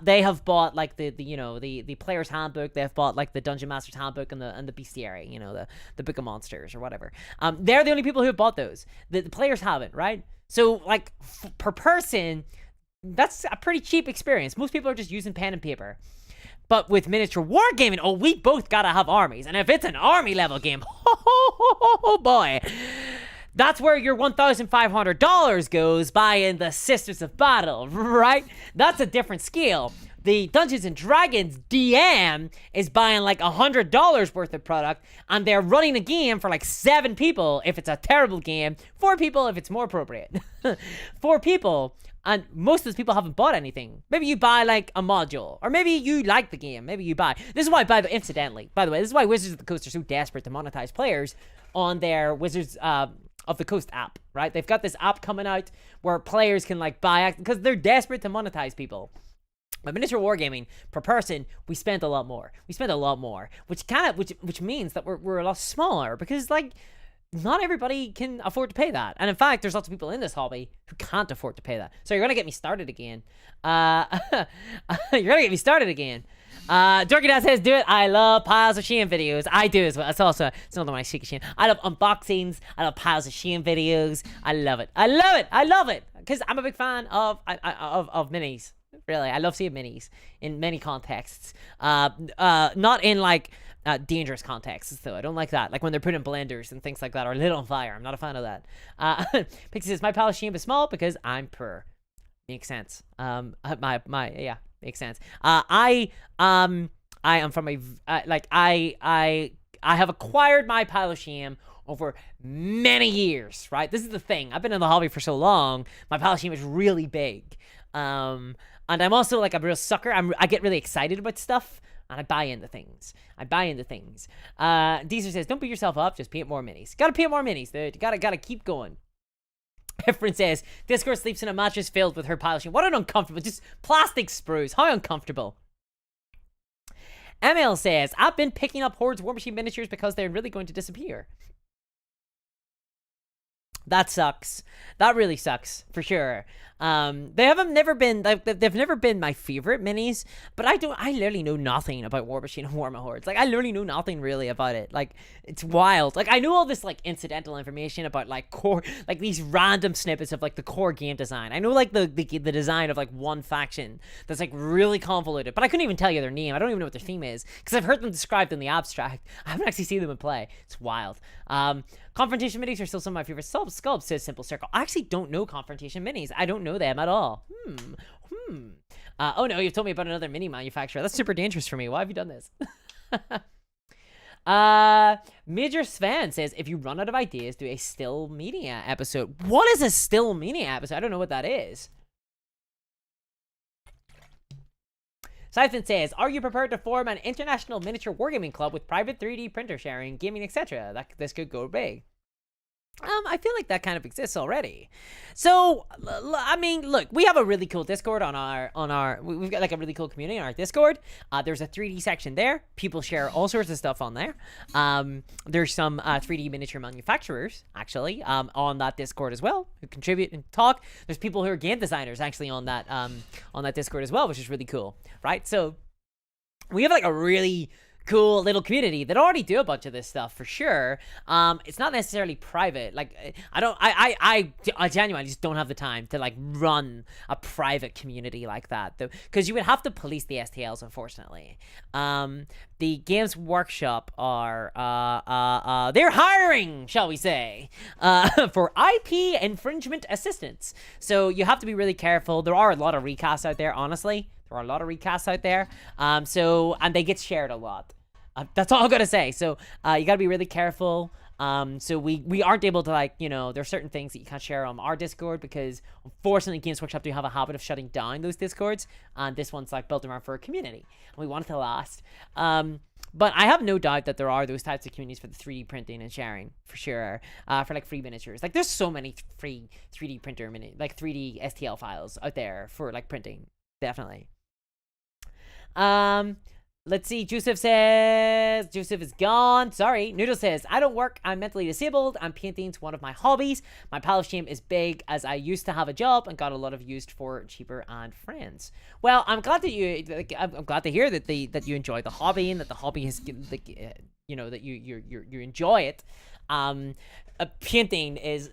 They have bought like the player's handbook. They have bought like the Dungeon Master's handbook and the bestiary, the Book of Monsters or whatever. They're the only people who have bought those. The players haven't, right? So like per person, that's a pretty cheap experience. Most people are just using pen and paper. But with miniature wargaming, we both gotta have armies. And if it's an army level game, oh boy, that's where your $1,500 goes buying the Sisters of Battle, right? That's a different scale. The Dungeons and Dragons DM is buying like $100 worth of product, and they're running a game for like 7 people if it's a terrible game, 4 people if it's more appropriate. 4 people, and most of those people haven't bought anything. Maybe you buy like a module, or maybe you like the game. Maybe you buy. This is why, by the way, this is why Wizards of the Coast are so desperate to monetize players on their Wizards of the Coast app, right? They've got this app coming out where players can like buy, because they're desperate to monetize people. But miniature wargaming per person, we spent a lot more. Which means that we're a lot smaller, because like not everybody can afford to pay that. And in fact, there's lots of people in this hobby who can't afford to pay that. So you're gonna get me started again. Dorky Dad says, do it. I love piles of Shein videos. I do as well. It's another one I seek Shein. I love unboxings. I love piles of Shein videos. I love it. Because I'm a big fan of minis. Really, I love seeing minis in many contexts. Not in like dangerous contexts though. I don't like that. Like when they're put in blenders and things like that, or lit on fire. I'm not a fan of that. Pixie says, my pile of Shein is small because I'm poor. Makes sense. Makes sense. I am from a I have acquired my pile of shame over many years, right? This is the thing. I've been in the hobby for so long. My pile of shame is really big. And I'm also like a real sucker. I get really excited about stuff, and I buy into things. Deezer says, don't beat yourself up, just paint more minis. Gotta paint more minis, dude. You gotta keep going. Efren says, Discord sleeps in a mattress filled with her pile of shame. What an uncomfortable, just plastic sprues. How uncomfortable. ML says, I've been picking up Horde's War Machine miniatures because they're really going to disappear. That sucks. That really sucks, for sure. They've never been my favorite minis, but I literally know nothing about War Machine and Warma Hordes. Like, I literally know nothing really about it. Like, it's wild. Like, I know all this, like, incidental information about, like, core, like, these random snippets of, like, the core game design. I know, like, the design of, like, one faction that's, like, really convoluted, but I couldn't even tell you their name. I don't even know what their theme is, because I've heard them described in the abstract. I haven't actually seen them in play. It's wild. Confrontation minis are still some of my favorite sculpts, says Simple Circle. I actually don't know Confrontation minis. I don't know them at all. Oh no, you've told me about another mini manufacturer. That's super dangerous for me. Why have you done this? Major Sven says, if you run out of ideas, do a still media episode. What is a still media episode? I don't know what that is. Siphon says, are you prepared to form an international miniature wargaming club with private 3D printer sharing, gaming, etc.? This could go big. I feel like that kind of exists already. So, I mean, look, we have a really cool Discord we've got like a really cool community on our Discord. There's a 3D section there. People share all sorts of stuff on there. There's some 3D miniature manufacturers, actually, on that Discord as well, who contribute and talk. There's people who are game designers, actually, on that Discord as well, which is really cool, right? So, we have like a really cool little community that already do a bunch of this stuff for sure. It's not necessarily private. Like, I genuinely just don't have the time to like run a private community like that, though, because you would have to police the STLs, unfortunately. The Games Workshop are they're hiring, shall we say, for IP infringement assistance. So you have to be really careful. There are a lot of recasts out there, honestly. There are a lot of recasts out there. And they get shared a lot. That's all I'm gonna say. So you gotta be really careful. So we aren't able to, like, there are certain things that you can't share on our Discord, because unfortunately Games Workshop do have a habit of shutting down those Discords, and this one's like built around for a community, and we want it to last. But I have no doubt that there are those types of communities for the 3D printing and sharing, for sure, for like free miniatures. Like, there's so many free 3D printer 3D STL files out there for like printing, definitely. Let's see. Joseph is gone. Sorry. Noodle says, I don't work. I'm mentally disabled. I'm painting's one of my hobbies. My pile of shame is big as I used to have a job and got a lot of used for cheaper and friends. Well, I'm glad that I'm glad to hear that that you enjoy the hobby and that the hobby has, that you enjoy it. Painting is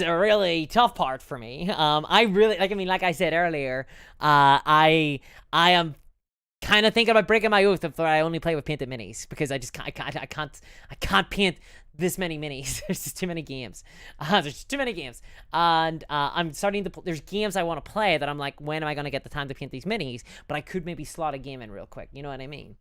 a really tough part for me. I really like I said earlier, I am kind of thinking about breaking my oath if I only play with painted minis, because I can't paint this many minis. There's just too many games. And I'm starting to there's games I want to play that I'm like, when am I going to get the time to paint these minis? But I could maybe slot a game in real quick, you know what I mean?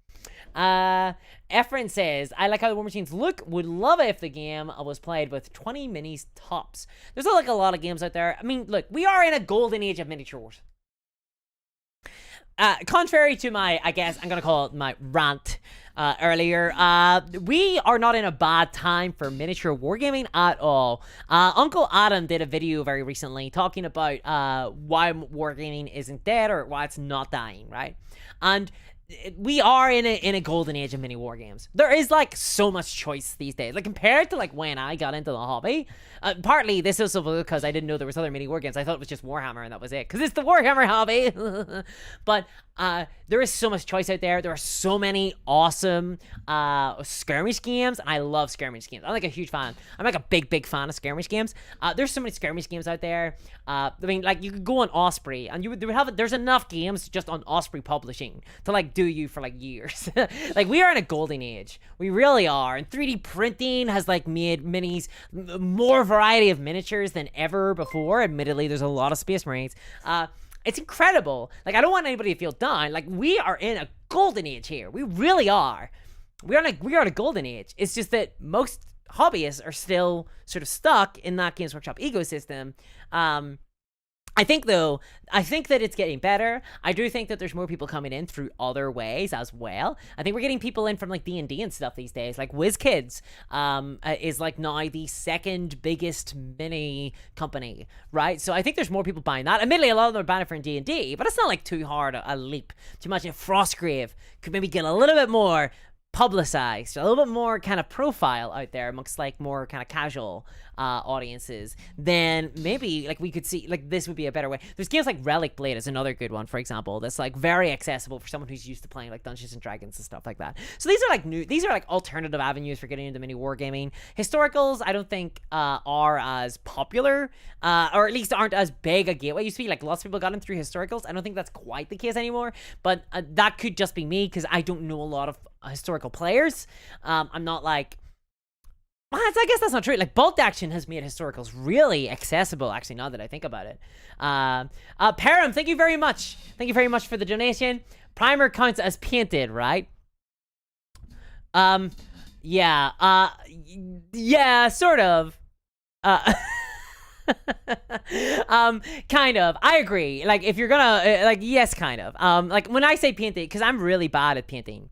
Efren says, I like how the War Machines look, would love it if the game was played with 20 minis tops. There's like a lot of games out there. I mean, look, we are in a golden age of miniature wars. Contrary to my, I guess I'm gonna call it my rant earlier, we are not in a bad time for miniature wargaming at all. Uncle Adam did a video very recently talking about why wargaming isn't dead, or why it's not dying, right? And we are in a golden age of mini war games. There is like so much choice these days, like compared to like when I got into the hobby. Partly this is because I didn't know there was other mini war games. I thought it was just Warhammer and that was it, because it's the Warhammer hobby. But there is so much choice out there. There are so many awesome skirmish games, and I love skirmish games. I'm like a huge fan. I'm like a big fan of skirmish games. There's so many skirmish games out there. I mean, like you could go on Osprey and there's enough games just on Osprey Publishing to like do you for like years. Like we are in a golden age. We really are. And 3D printing has like made minis more variety of miniatures than ever before. Admittedly, there's a lot of Space Marines. It's incredible. Like I don't want anybody to feel down. Like we are in a golden age here. We really are. We are in a golden age. It's just that most hobbyists are still sort of stuck in that Games Workshop ecosystem. I think that it's getting better. I do think that there's more people coming in through other ways as well. I think we're getting people in from like D&D and stuff these days. Like WizKids is like now the second biggest mini company, right? So I think there's more people buying that. Admittedly, a lot of them are buying it for D&D, but it's not like too hard a leap to imagine Frostgrave could maybe get a little bit more publicized, a little bit more kind of profile out there amongst like more kind of casual audiences, then maybe like we could see like this would be a better way. There's games like Relic Blade is another good one, for example, that's like very accessible for someone who's used to playing like Dungeons and Dragons and stuff like that. So these are like alternative avenues for getting into mini wargaming. Historicals I don't think are as popular, or at least aren't as big a gateway. Used to be like lots of people got in through historicals. I don't think that's quite the case anymore, but that could just be me because I don't know a lot of historical players. I'm not like, I guess that's not true. Like Bolt Action has made historicals really accessible, actually, now that I think about it. Param, thank you very much. Thank you very much for the donation. Primer counts as painted, right? Yeah, sort of. Kind of. I agree. Like, if you're gonna, like, yes, kind of. Like, when I say painting, because I'm really bad at painting.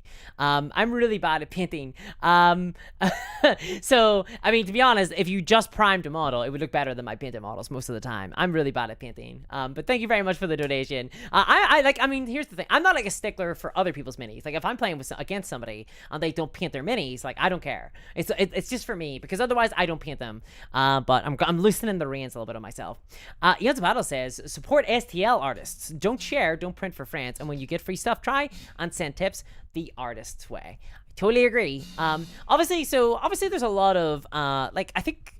So, I mean, to be honest, if you just primed a model, it would look better than my painted models most of the time. I'm really bad at painting. But thank you very much for the donation. I mean, here's the thing. I'm not, like, a stickler for other people's minis. Like, if I'm playing against somebody and they don't paint their minis, like, I don't care. It's just for me, because otherwise I don't paint them. But I'm loosening the reins a little bit on myself. Eons Battle says, support STL artists. Don't share, don't print for friends. And when you get free stuff, try and send tips the artist's way. I totally agree. Obviously there's a lot of, like, I think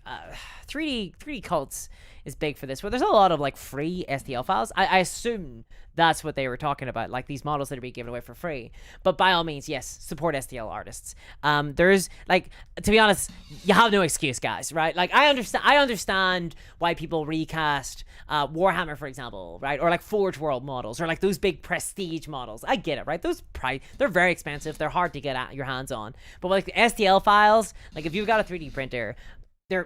3D cults is big for this, where there's a lot of like free STL files. I assume that's what they were talking about, like these models that are being given away for free. But by all means, yes, support STL artists. There's like, to be honest, you have no excuse, guys, right? Like I understand why people recast Warhammer, for example, right? Or like Forge World models, or like those big prestige models. I get it, right? They're very expensive. They're hard to get your hands on. But like the STL files, like if you've got a 3D printer,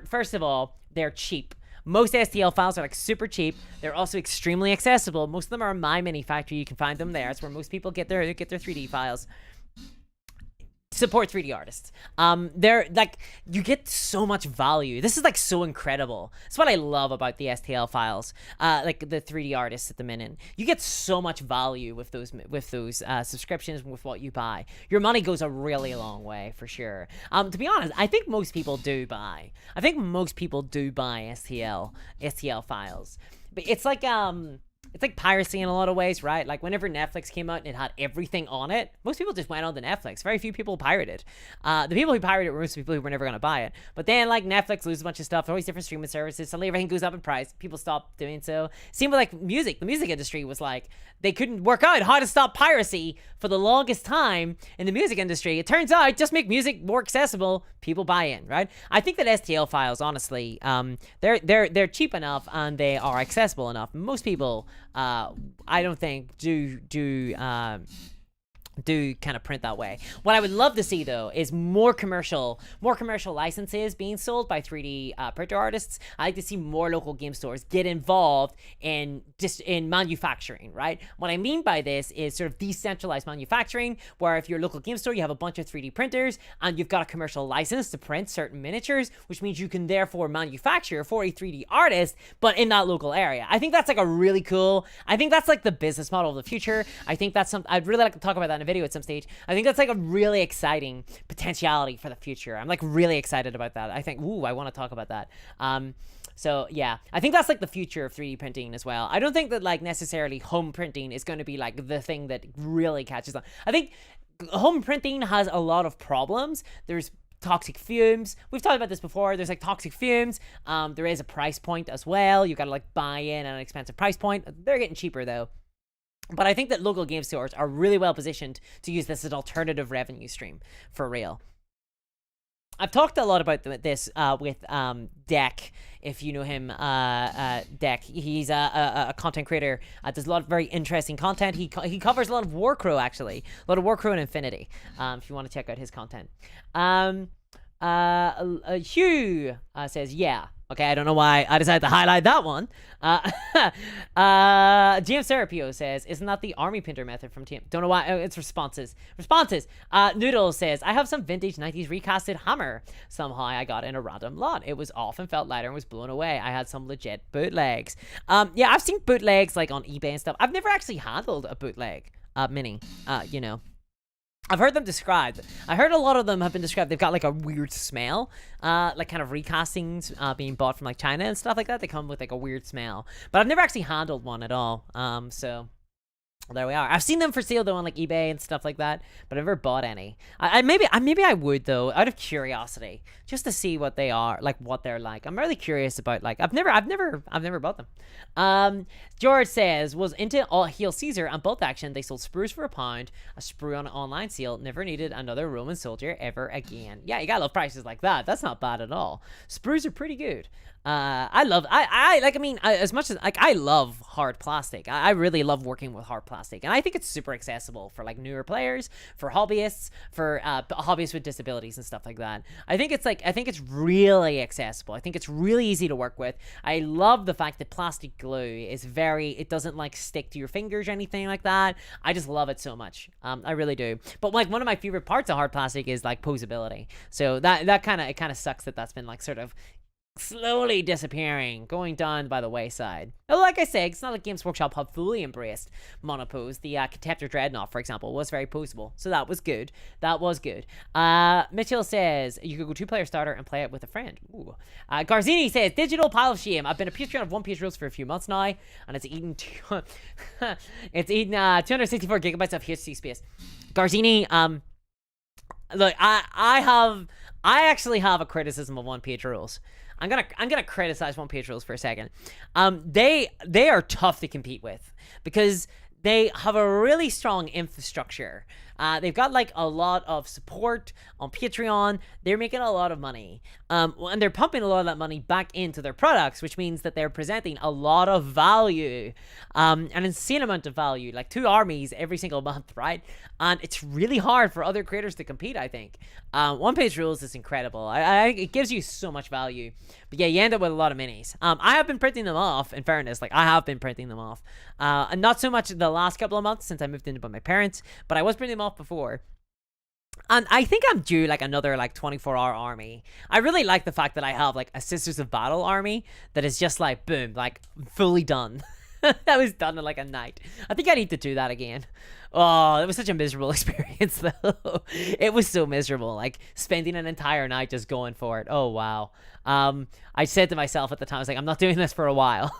first of all, they're cheap. Most STL files are like super cheap. They're also extremely accessible. Most of them are in My Mini Factory. You can find them there. It's where most people get their 3D files. support 3D artists. They're like, you get so much value. This is like so incredible. That's what I love about the STL files, like the 3D artists at the minute. You get so much value with those subscriptions, with what you buy. Your money goes a really long way for sure. To be honest, I think most people do buy. STL files, but it's like piracy in a lot of ways, right? Like whenever Netflix came out and it had everything on it, most people just went on to Netflix. Very few people pirated. The people who pirated were most people who were never going to buy it. But then like Netflix loses a bunch of stuff, all these different streaming services, suddenly everything goes up in price. People stop doing so. Same with like music. The music industry was like, they couldn't work out how to stop piracy for the longest time in the music industry. It turns out, just make music more accessible, people buy in, right? I think that STL files, honestly, they're cheap enough and they are accessible enough. Most people, I don't think do kind of print that way. What I would love to see though is more commercial licenses being sold by 3D printer artists. I like to see more local game stores get involved in manufacturing, right? What I mean by this is sort of decentralized manufacturing, where if you're a local game store, you have a bunch of 3D printers and you've got a commercial license to print certain miniatures, which means you can therefore manufacture for a 3D artist, but in that local area. I think that's like a really cool, I think that's like the business model of the future. I think that's something I'd really like to talk about that in a video at some stage. I think that's like a really exciting potentiality for the future. I'm like really excited about that. I think, ooh, I want to talk about that. So yeah, I think that's like the future of 3D printing as well. I don't think that like necessarily home printing is going to be like the thing that really catches on. I think home printing has a lot of problems. There's toxic fumes. We've talked about this before. There's like toxic fumes. There is a price point as well. You got to like buy in at an expensive price point. They're getting cheaper though. But I think that local game stores are really well positioned to use this as an alternative revenue stream for real. I've talked a lot about this with Deck, if you know him. Deck, he's a content creator, does a lot of very interesting content. He covers a lot of Warcrow, actually, a lot of Warcrow and Infinity, if you want to check out his content. Hugh says, yeah. Okay, I don't know why I decided to highlight that one. GM Serapio says, isn't that the army printer method from TM? Don't know why. Oh, it's responses. Noodle says, I have some vintage 90s recasted hammer. Somehow I got in a random lot. It was off and felt lighter and was blown away. I had some legit bootlegs. Yeah, I've seen bootlegs like on eBay and stuff. I've never actually handled a bootleg mini, you know. I've heard them described. I heard a lot of them have been described. They've got like a weird smell, like kind of recastings being bought from like China and stuff like that. They come with like a weird smell, but I've never actually handled one at all. So there we are. I've seen them for sale though on like eBay and stuff like that, but I've never bought any. Maybe I would though, out of curiosity, just to see what they are, like what they're like. I'm really curious about like I've never bought them. George says, was into all Heel Caesar and bolt action. They sold sprues for £1, a sprue on an online sale. Never needed another Roman soldier ever again. Yeah, you gotta love prices like that. That's not bad at all. Sprues are pretty good. I love as much as like I love hard plastic. I really love working with hard plastic, and I think it's super accessible for like newer players, for hobbyists, for hobbyists with disabilities and stuff like that. I think it's really accessible. I think it's really easy to work with. I love the fact that plastic glue is it doesn't like stick to your fingers or anything like that. I just love it so much. I really do. But like one of my favorite parts of hard plastic is like posability. So that kind of sucks that that's been like sort of slowly disappearing, going down by the wayside. Oh, like I say, it's not like Games Workshop have fully embraced monopose. The Contemptor Dreadnought, for example, was very poseable, so that was good. Mitchell says you could go 2-player starter and play it with a friend. Ooh. Garzini says, digital pile of shame. I've been a Patreon of One Piece rules for a few months now, and it's eaten 264 gigabytes of HC space. Garzini, look, I actually have a criticism of One Page rules. I'm gonna criticize One Page rules for a second. They are tough to compete with because they have a really strong infrastructure. They've got like a lot of support on Patreon. They're making a lot of money. And they're pumping a lot of that money back into their products, which means that they're presenting a lot of value. An insane amount of value, like 2 armies every single month, right? And it's really hard for other creators to compete, I think. One Page rules is incredible. It gives you so much value. But yeah, you end up with a lot of minis. I have been printing them off, in fairness. Like, I have been printing them off. And not so much the last couple of months since I moved in with my parents, but I was printing them off before. And I think I'm due like another like 24-hour army. I really like the fact that I have like a Sisters of Battle army that is just like boom, like fully done. That was done in like a night. I think I need to do that again. Oh, it was such a miserable experience though. It was so miserable, like spending an entire night just going for it. Oh wow. I said to myself at the time, I was like, I'm not doing this for a while.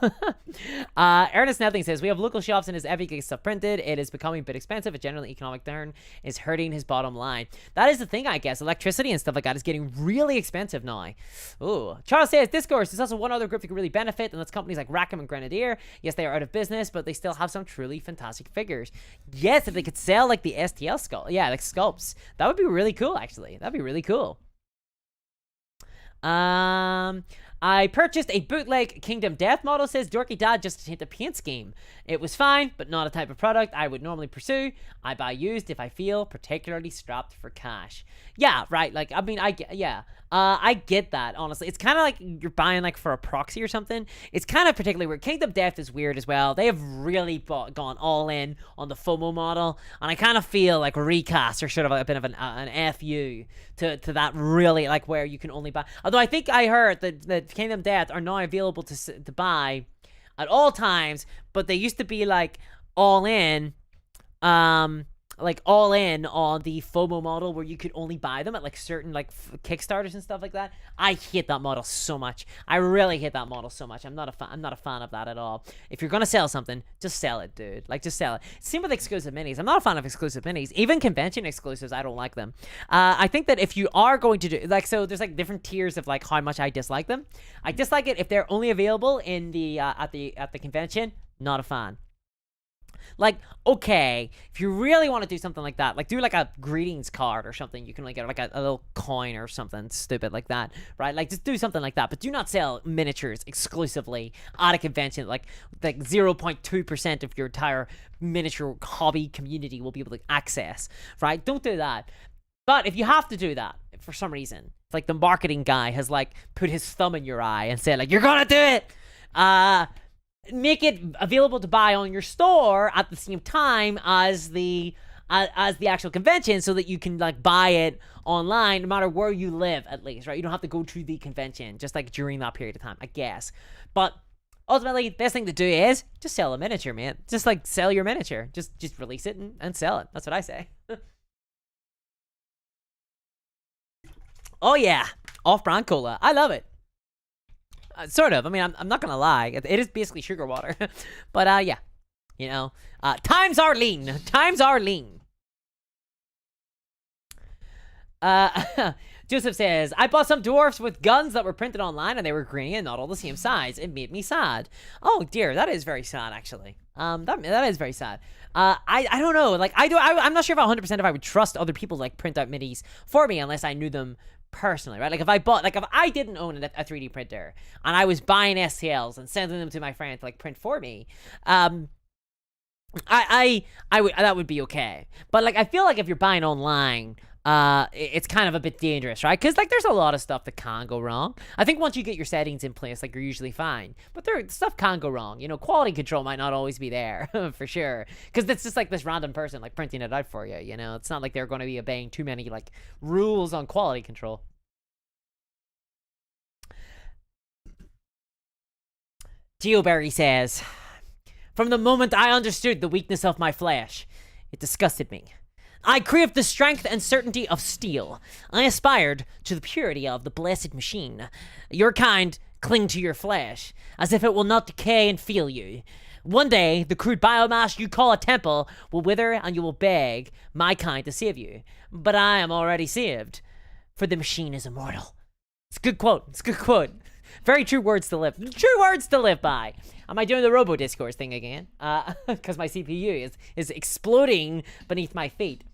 Ernest Nothing says, we have local shops and his Epic gets stuff printed. It is becoming a bit expensive. A general economic turn is hurting his bottom line. That is the thing, I guess. Electricity and stuff like that is getting really expensive now. Ooh. Charles says, Discourse is also one other group that could really benefit, and that's companies like Rackham and Grenadier. Yes, they are out of business, but they still have some truly fantastic figures. Yes, if they could sell like the STL skull, yeah, like sculpts, that would be really cool, actually. That'd be really cool. I purchased a bootleg Kingdom Death model, says Dorky Dad, just to hit the paint scheme. It was fine, but not a type of product I would normally pursue. I buy used if I feel particularly strapped for cash. Yeah, right. Like, I mean, I get that, honestly. It's kind of like you're buying, like, for a proxy or something. It's kind of particularly weird. Kingdom Death is weird as well. They have really gone all in on the FOMO model, and I kind of feel like Recast are sort of a bit of an FU to that really, like, where you can only buy. Although I think I heard that Kingdom Death are now available to buy at all times, but they used to be, like, all in, like all in on the FOMO model where you could only buy them at like certain like Kickstarters and stuff like that. I hate that model so much. I really hate that model so much. I'm not a fan of that at all. If you're gonna sell something, just sell it, dude. Like, just sell it. Same with exclusive minis. I'm not a fan of exclusive minis. Even convention exclusives, I don't like them. I think that if you are going to do like, so there's like different tiers of like how much I dislike them. I dislike it if they're only available in the at the convention. Not a fan. Like, okay, if you really want to do something like that, like do like a greetings card or something, you can like get like a little coin or something stupid like that, right? Like, just do something like that, but do not sell miniatures exclusively at a convention. Like 0.2% of your entire miniature hobby community will be able to access, right? Don't do that. But if you have to do that for some reason, like the marketing guy has like put his thumb in your eye and said like, you're gonna do it, make it available to buy on your store at the same time as the actual convention, so that you can like buy it online no matter where you live, at least, right? You don't have to go to the convention just like during that period of time, I guess. But ultimately, the best thing to do is just sell a miniature, man. Just like sell your miniature. Just release it and sell it. That's what I say. Oh yeah, off-brand cola. I love it. Sort of. I mean, I'm not gonna lie. It is basically sugar water. But, yeah. You know, times are lean. Times are lean. Joseph says, I bought some dwarfs with guns that were printed online and they were green and not all the same size. It made me sad. Oh dear, that is very sad, actually. That is very sad. I don't know. Like, I'm not sure if 100% if I would trust other people to, like, print out minis for me unless I knew them personally, right? Like, if I didn't own a 3D printer and I was buying STLs and sending them to my friend to like print for me, I would, that would be okay. But like, I feel like if you're buying online, it's kind of a bit dangerous, right? Because like, there's a lot of stuff that can go wrong. I think once you get your settings in place, like, you're usually fine. But stuff can go wrong. You know, quality control might not always be there for sure. Because it's just like this random person like printing it out for you. You know, it's not like they're going to be obeying too many like rules on quality control. Geoberry says, from the moment I understood the weakness of my flesh, it disgusted me. I craved the strength and certainty of steel. I aspired to the purity of the blessed machine. Your kind cling to your flesh, as if it will not decay and feel you. One day, the crude biomass you call a temple will wither and you will beg my kind to save you. But I am already saved, for the machine is immortal. It's a good quote. It's a good quote. Very true words to live. True words to live by. Am I doing the Robo Discourse thing again? Because my CPU is exploding beneath my feet.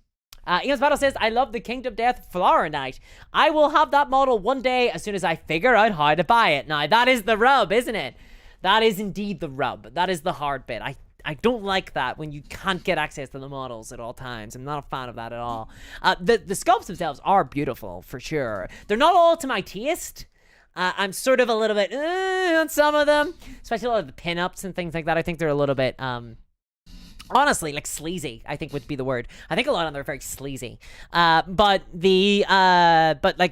Eons Battle says, I love the Kingdom Death Flower Knight. I will have that model one day as soon as I figure out how to buy it. Now, that is the rub, isn't it? That is indeed the rub. That is the hard bit. I don't like that when you can't get access to the models at all times. I'm not a fan of that at all. The sculpts themselves are beautiful, for sure. They're not all to my taste. I'm sort of a little bit on some of them, especially a lot of the pinups and things like that. I think they're a little bit Honestly, like sleazy, I think would be the word. I think a lot of them are very sleazy. But like the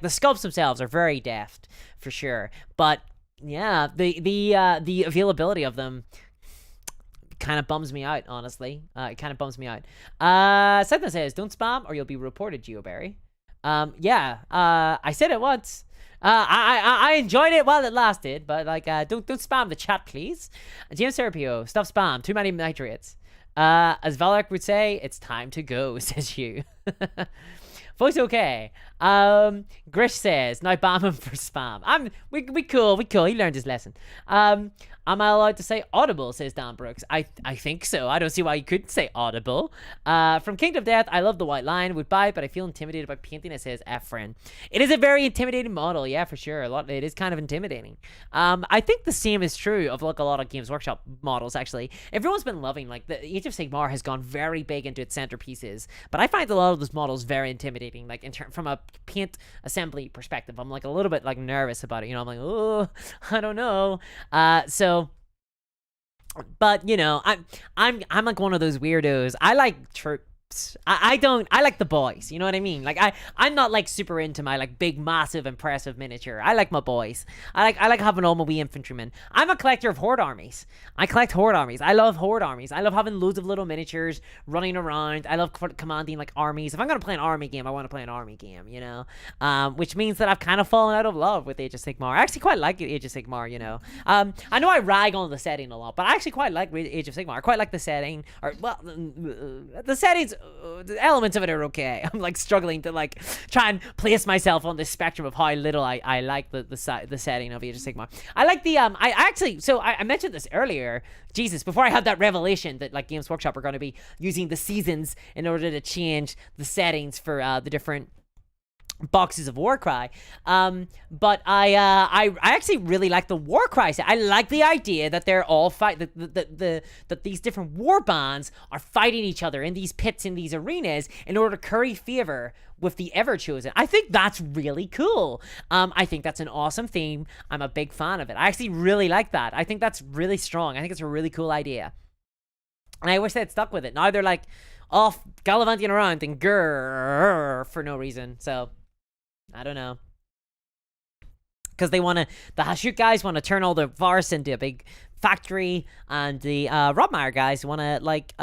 sculpts themselves are very deft for sure. But yeah, the availability of them kind of bums me out, honestly. It kind of bums me out. Seth says, don't spam or you'll be reported, GeoBerry. Yeah, I said it once. I enjoyed it while it lasted, but like, don't spam the chat, please. James Serapio, stop spam. Too many nitrates. As Valak would say, it's time to go, says you. Voice okay. Grish says, now ban him for spam. We cool. He learned his lesson. Am I allowed to say audible, says Dan Brooks. I think so. I don't see why you couldn't say audible. From Kingdom of Death, I love the white line. Would buy it, but I feel intimidated by painting it, says Efren. It is a very intimidating model, yeah, for sure. It is kind of intimidating. I think the same is true of like a lot of Games Workshop models, actually. Everyone's been loving, like, the Age of Sigmar has gone very big into its centerpieces, but I find a lot of those models very intimidating, like from a paint assembly perspective. I'm like a little bit like nervous about it, you know. I'm like, oh, I don't know. But you know, I'm like one of those weirdos. I like troops. I like the boys, you know what I mean? Like I'm not like super into my like big massive impressive miniature. I like my boys. I like having all my wee infantrymen. I'm a collector of horde armies. I collect horde armies. I love horde armies. I love having loads of little miniatures running around. I love commanding like armies. If I'm gonna play an army game, I want to play an army game, you know. Which means that I've kind of fallen out of love with Age of Sigmar. I actually quite like Age of Sigmar, you know. I know I rag on the setting a lot, but I actually quite like Age of Sigmar. I quite like the setting, or well, the settings. The elements of it are okay. I'm like struggling to like try and place myself on this spectrum of how little I like the setting of Age of Sigmar. I like the I mentioned this earlier. Jesus, before I had that revelation that like Games Workshop are going to be using the seasons in order to change the settings for the different boxes of Warcry. But I actually really like the Warcry set. I like the idea that they're all that these different war bands are fighting each other in these pits, in these arenas, in order to curry favor with the Everchosen. I think that's really cool. I think that's an awesome theme. I'm a big fan of it. I actually really like that. I think that's really strong. I think it's a really cool idea. And I wish they'd stuck with it. Now they're like off gallivanting around and grrr for no reason. So I don't know. Because the Hashut guys want to turn all the Vars into a big factory, and the Robmeyer guys want to like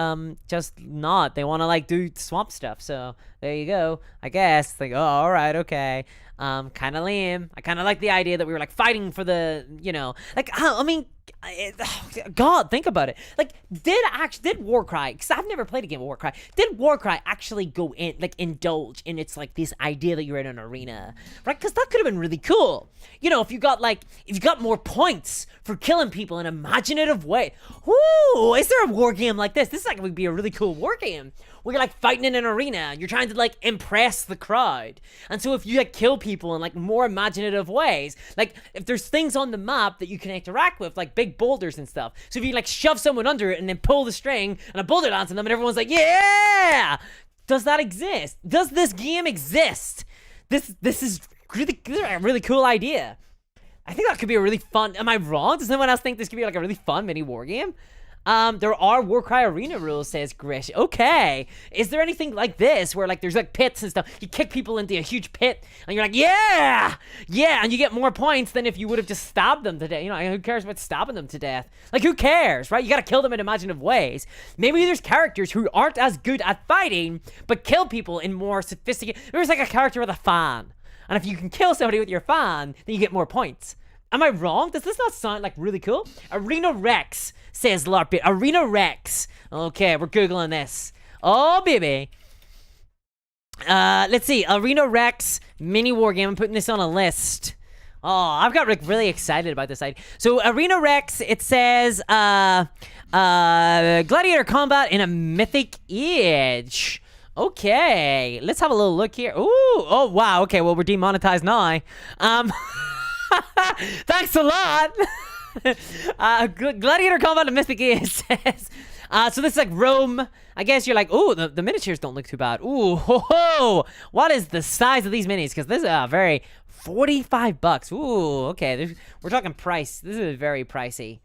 just not. They want to like do swamp stuff. So there you go. I guess like, oh, all right, okay. Kind of lame. I kind of like the idea that we were like fighting for the, you know, like I mean, God, think about it. Like, did Warcry? Because I've never played a game of Warcry. Did Warcry actually go in, like, indulge in its like this idea that you're in an arena, right? Because that could have been really cool. You know, if you got more points for killing people in an imaginative way. Ooh, is there a war game like this? This like would be a really cool war game. Where you're like fighting in an arena, you're trying to like impress the crowd. And so if you like kill people in like more imaginative ways, like if there's things on the map that you can interact with, like big boulders and stuff. So if you like shove someone under it and then pull the string and a boulder lands on them and everyone's like, yeah! Does that exist? Does this game exist? This is a really cool idea. I think that could be a really fun, am I wrong? Does anyone else think this could be like a really fun mini war game? There are Warcry arena rules, says Grish. Okay. Is there anything like this where like there's like pits and stuff? You kick people into a huge pit and you're like, yeah! Yeah, and you get more points than if you would have just stabbed them to death. You know, who cares about stabbing them to death? Like, who cares, right? You gotta kill them in imaginative ways. Maybe there's characters who aren't as good at fighting, but kill people in more sophisticated... There's like a character with a fan. And if you can kill somebody with your fan, then you get more points. Am I wrong? Does this not sound like really cool? Arena Rex, says Larpit. Arena Rex. Okay, we're Googling this. Oh, baby. Let's see. Arena Rex mini war game. I'm putting this on a list. Oh, I've got really excited about this idea. So, Arena Rex, it says, gladiator combat in a mythic age. Okay, let's have a little look here. Ooh, oh, wow. Okay, well, we're demonetized now. Thanks a lot. Gladiator combat and Mystic Age says. So this is like Rome. I guess you're like, ooh, the miniatures don't look too bad. Ooh, ho, ho. What is the size of these minis? Because this is a very $45. Ooh, okay. We're talking price. This is very pricey.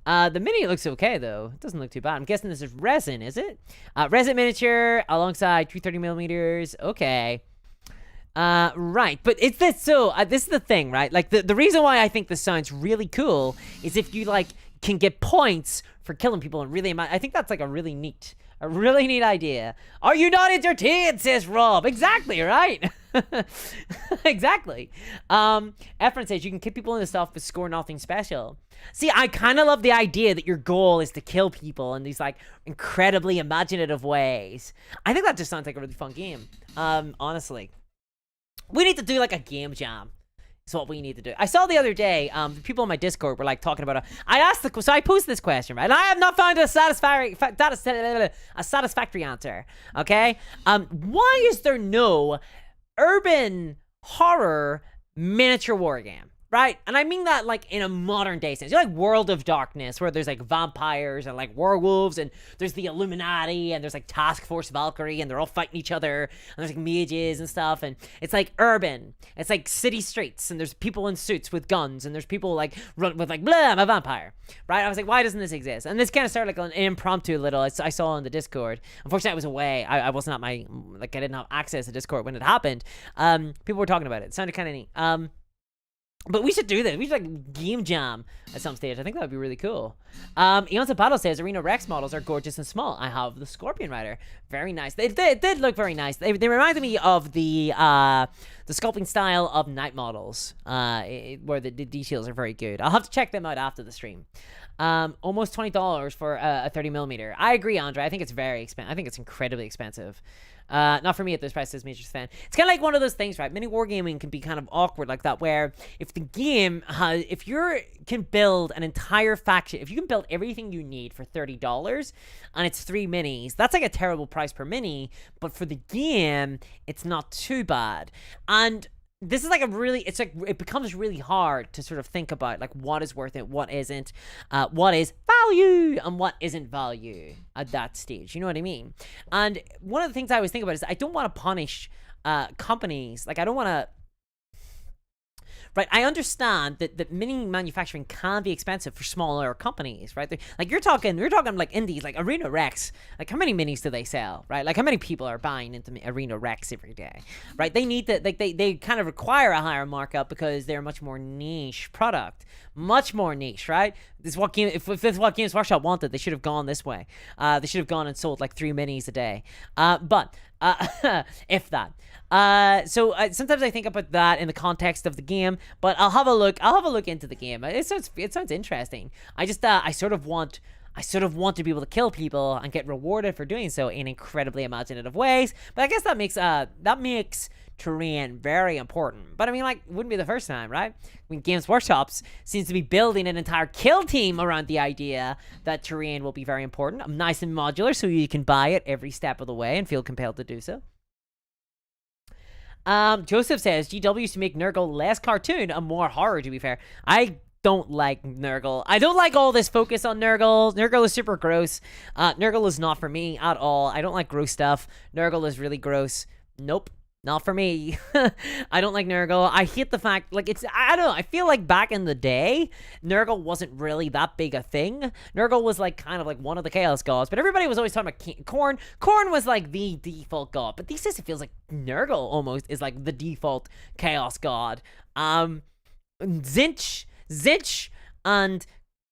The mini looks okay though. It doesn't look too bad. I'm guessing this is resin, is it? Resin miniature alongside 230 millimeters. Okay. Right, but it's this. So this is the thing, right? Like the reason why I think this sounds really cool is if you like can get points for killing people and really. I think that's like a really neat idea. Are you not entertained? Says Rob. Exactly, right? Exactly. Efren says you can kick people in the stuff but score nothing special. See, I kind of love the idea that your goal is to kill people in these like incredibly imaginative ways. I think that just sounds like a really fun game. Honestly. We need to do like a game jam. Is what we need to do. I saw the other day, people on my Discord were like talking about so I posed this question, right? And I have not found a satisfactory answer. Okay? Why is there no urban horror miniature war game? Right? And I mean that like in a modern day sense. You're like World of Darkness, where there's like vampires and like werewolves, and there's the Illuminati, and there's like Task Force Valkyrie, and they're all fighting each other, and there's like mages and stuff, and it's like urban. It's like city streets, and there's people in suits with guns, and there's people like run with like, blah, I'm a vampire. Right? I was like, why doesn't this exist? And this kind of started like an impromptu little, I saw on the Discord. Unfortunately, I was away. I wasn't at I didn't have access to Discord when it happened. People were talking about it. It sounded kind of neat. But we should do this. We should like game jam at some stage. I think that would be really cool. Eon Zapato says Arena Rex models are gorgeous and small. I have the Scorpion Rider. Very nice. They did look very nice. They reminded me of the sculpting style of Night models, where the details are very good. I'll have to check them out after the stream. Almost $20 for a 30mm. I agree, Andre. I think it's very expensive. I think it's incredibly expensive. Not for me at this price as Major's fan. It's kind of like one of those things, right? Mini wargaming can be kind of awkward like that, where if the game has, if you can build an entire faction, if you can build everything you need for $30 and it's 3 minis, that's like a terrible price per mini, but for the game, it's not too bad. And this is like it's like, it becomes really hard to sort of think about like what is worth it, what isn't, what is value and what isn't value at that stage. You know what I mean? And one of the things I always think about is I don't want to punish companies. Like I don't want to. Right, I understand that mini manufacturing can be expensive for smaller companies, right? Like we're talking like indies, like Arena Rex. Like how many minis do they sell, right? Like how many people are buying into Arena Rex every day, right? They need to, like they kind of require a higher markup because they're a much more niche product, much more niche, right? This is what if this is what Games Workshop wanted, they should have gone this way. They should have gone and sold like 3 minis a day, but if that. So sometimes I think about that in the context of the game, but I'll have a look into the game. It sounds interesting. I sort of want to be able to kill people and get rewarded for doing so in incredibly imaginative ways. But I guess that makes terrain very important. But I mean, like, it wouldn't be the first time, right? I mean, Games Workshops seems to be building an entire kill team around the idea that terrain will be very important. Nice and modular, so you can buy it every step of the way and feel compelled to do so. Joseph says GW used to make Nurgle less cartoon and more horror, to be fair. I don't like Nurgle. I don't like all this focus on Nurgle. Nurgle is super gross. Nurgle is not for me at all. I don't like gross stuff. Nurgle is really gross. Nope. Not for me. I don't like Nurgle. I hate the fact, like, I don't know, I feel like back in the day, Nurgle wasn't really that big a thing. Nurgle was, like, kind of like one of the Chaos Gods, but everybody was always talking about Khorne. Khorne was, like, the default god, but these days it feels like Nurgle almost is, like, the default Chaos God. Tzeentch and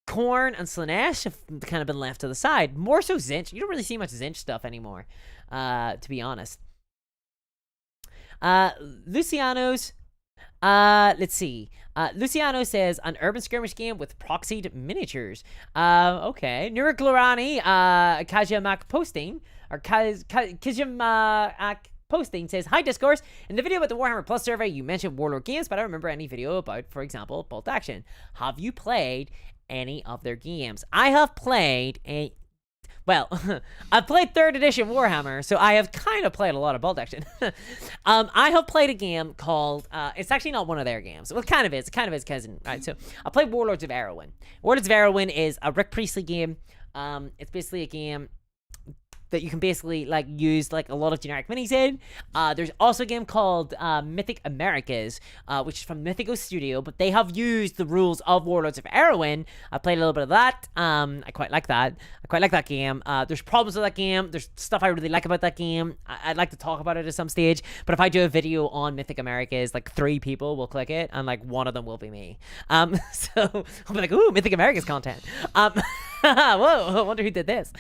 Khorne and Slaanesh have kind of been left to the side. More so Tzeentch. You don't really see much Tzeentch stuff anymore, to be honest. Luciano's, let's see. Luciano says an urban skirmish game with proxied miniatures. Okay. Nuraglorani, Kajamak posting, or Kajamak posting says, hi Discourse. In the video about the Warhammer Plus survey, you mentioned Warlord Games, but I don't remember any video about, for example, Bolt Action. Have you played any of their games? I have played I've played 3rd edition Warhammer, so I have kind of played a lot of Bolt Action. I have played a game called, it's actually not one of their games. Well, it kind of is cousin, right? So I played Warlords of Erowyn. Warlords of Erowyn is a Rick Priestley game. It's basically a game, that you can basically like use like a lot of generic minis in. There's also a game called Mythic Americas, which is from Mythico Studio, but they have used the rules of Warlords of Erewhon. I played a little bit of that. I quite like that. I quite like that game. There's problems with that game. There's stuff I really like about that game. I'd like to talk about it at some stage, but if I do a video on Mythic Americas, like 3 people will click it, and like one of them will be me. So I'll be like, ooh, Mythic Americas content. Whoa, I wonder who did this.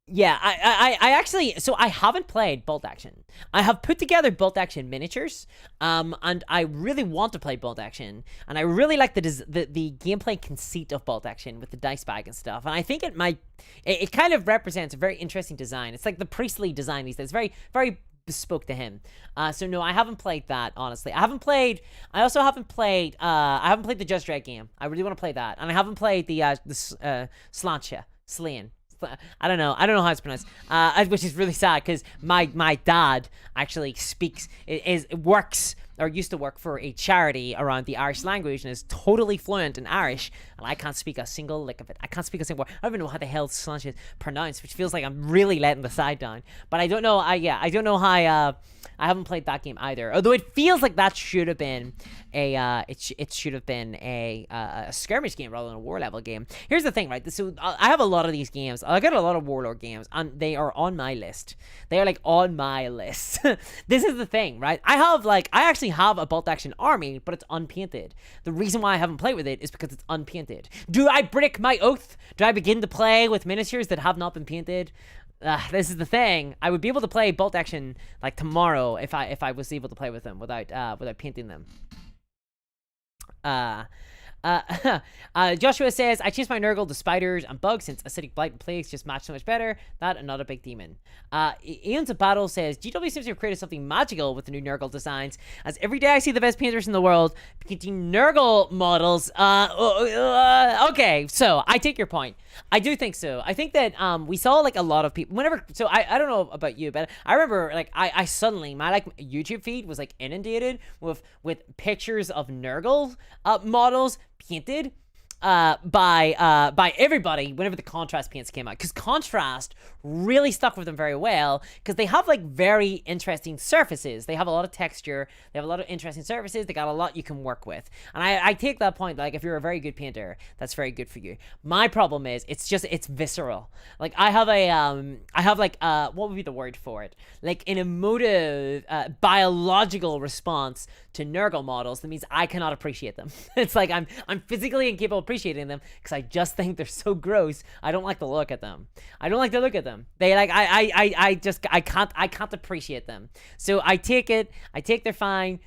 Yeah, I actually, so I haven't played Bolt Action. I have put together Bolt Action miniatures, and I really want to play Bolt Action, and I really like the gameplay conceit of Bolt Action with the dice bag and stuff, and I think it kind of represents a very interesting design. It's like the Priestley design these days, very, very bespoke to him. So no, I haven't played that, honestly. I haven't played the Just Dread game. I really want to play that, and I haven't played the Slantia, Slain. I don't know how it's pronounced, which is really sad because my dad actually works or used to work for a charity around the Irish language and is totally fluent in Irish, and I can't speak a single lick of it. I can't speak a single word. I don't even know how the hell Slanch is pronounced, which feels like I'm really letting the side down. But I don't know. I don't know how. I haven't played that game either. Although it feels like that should have been a skirmish game rather than a war level game. Here's the thing, right? So I have a lot of these games. I got a lot of Warlord games, and they are on my list. They are like on my list. This is the thing, right? I actually have a Bolt Action army, but it's unpainted. The reason why I haven't played with it is because it's unpainted. Do I break my oath? Do I begin to play with miniatures that have not been painted? This is the thing. I would be able to play Bolt Action like tomorrow if I was able to play with them without painting them. Joshua says, I changed my Nurgle to spiders and bugs since acidic blight and plagues just match so much better. That and not a big demon. Ian's a Battle says, GW seems to have created something magical with the new Nurgle designs, as every day I see the best painters in the world painting Nurgle models. Okay, so I take your point. I do think so. I think that we saw like a lot of people so I don't know about you, but I remember like I suddenly my like YouTube feed was like inundated with pictures of Nurgle models painted by everybody whenever the contrast paints came out, because contrast really stuck with them very well because they have like very interesting surfaces. They have a lot of texture, they have a lot of interesting surfaces, they got a lot you can work with, and I take that point. Like if you're a very good painter, that's very good for you. My problem is it's visceral. Like I have what would be the word for it, like an emotive biological response to Nurgle models that means I cannot appreciate them. It's like I'm physically incapable of appreciating them because I just think they're so gross. I don't like to look at them. They like I can't appreciate them. So I take they're fine.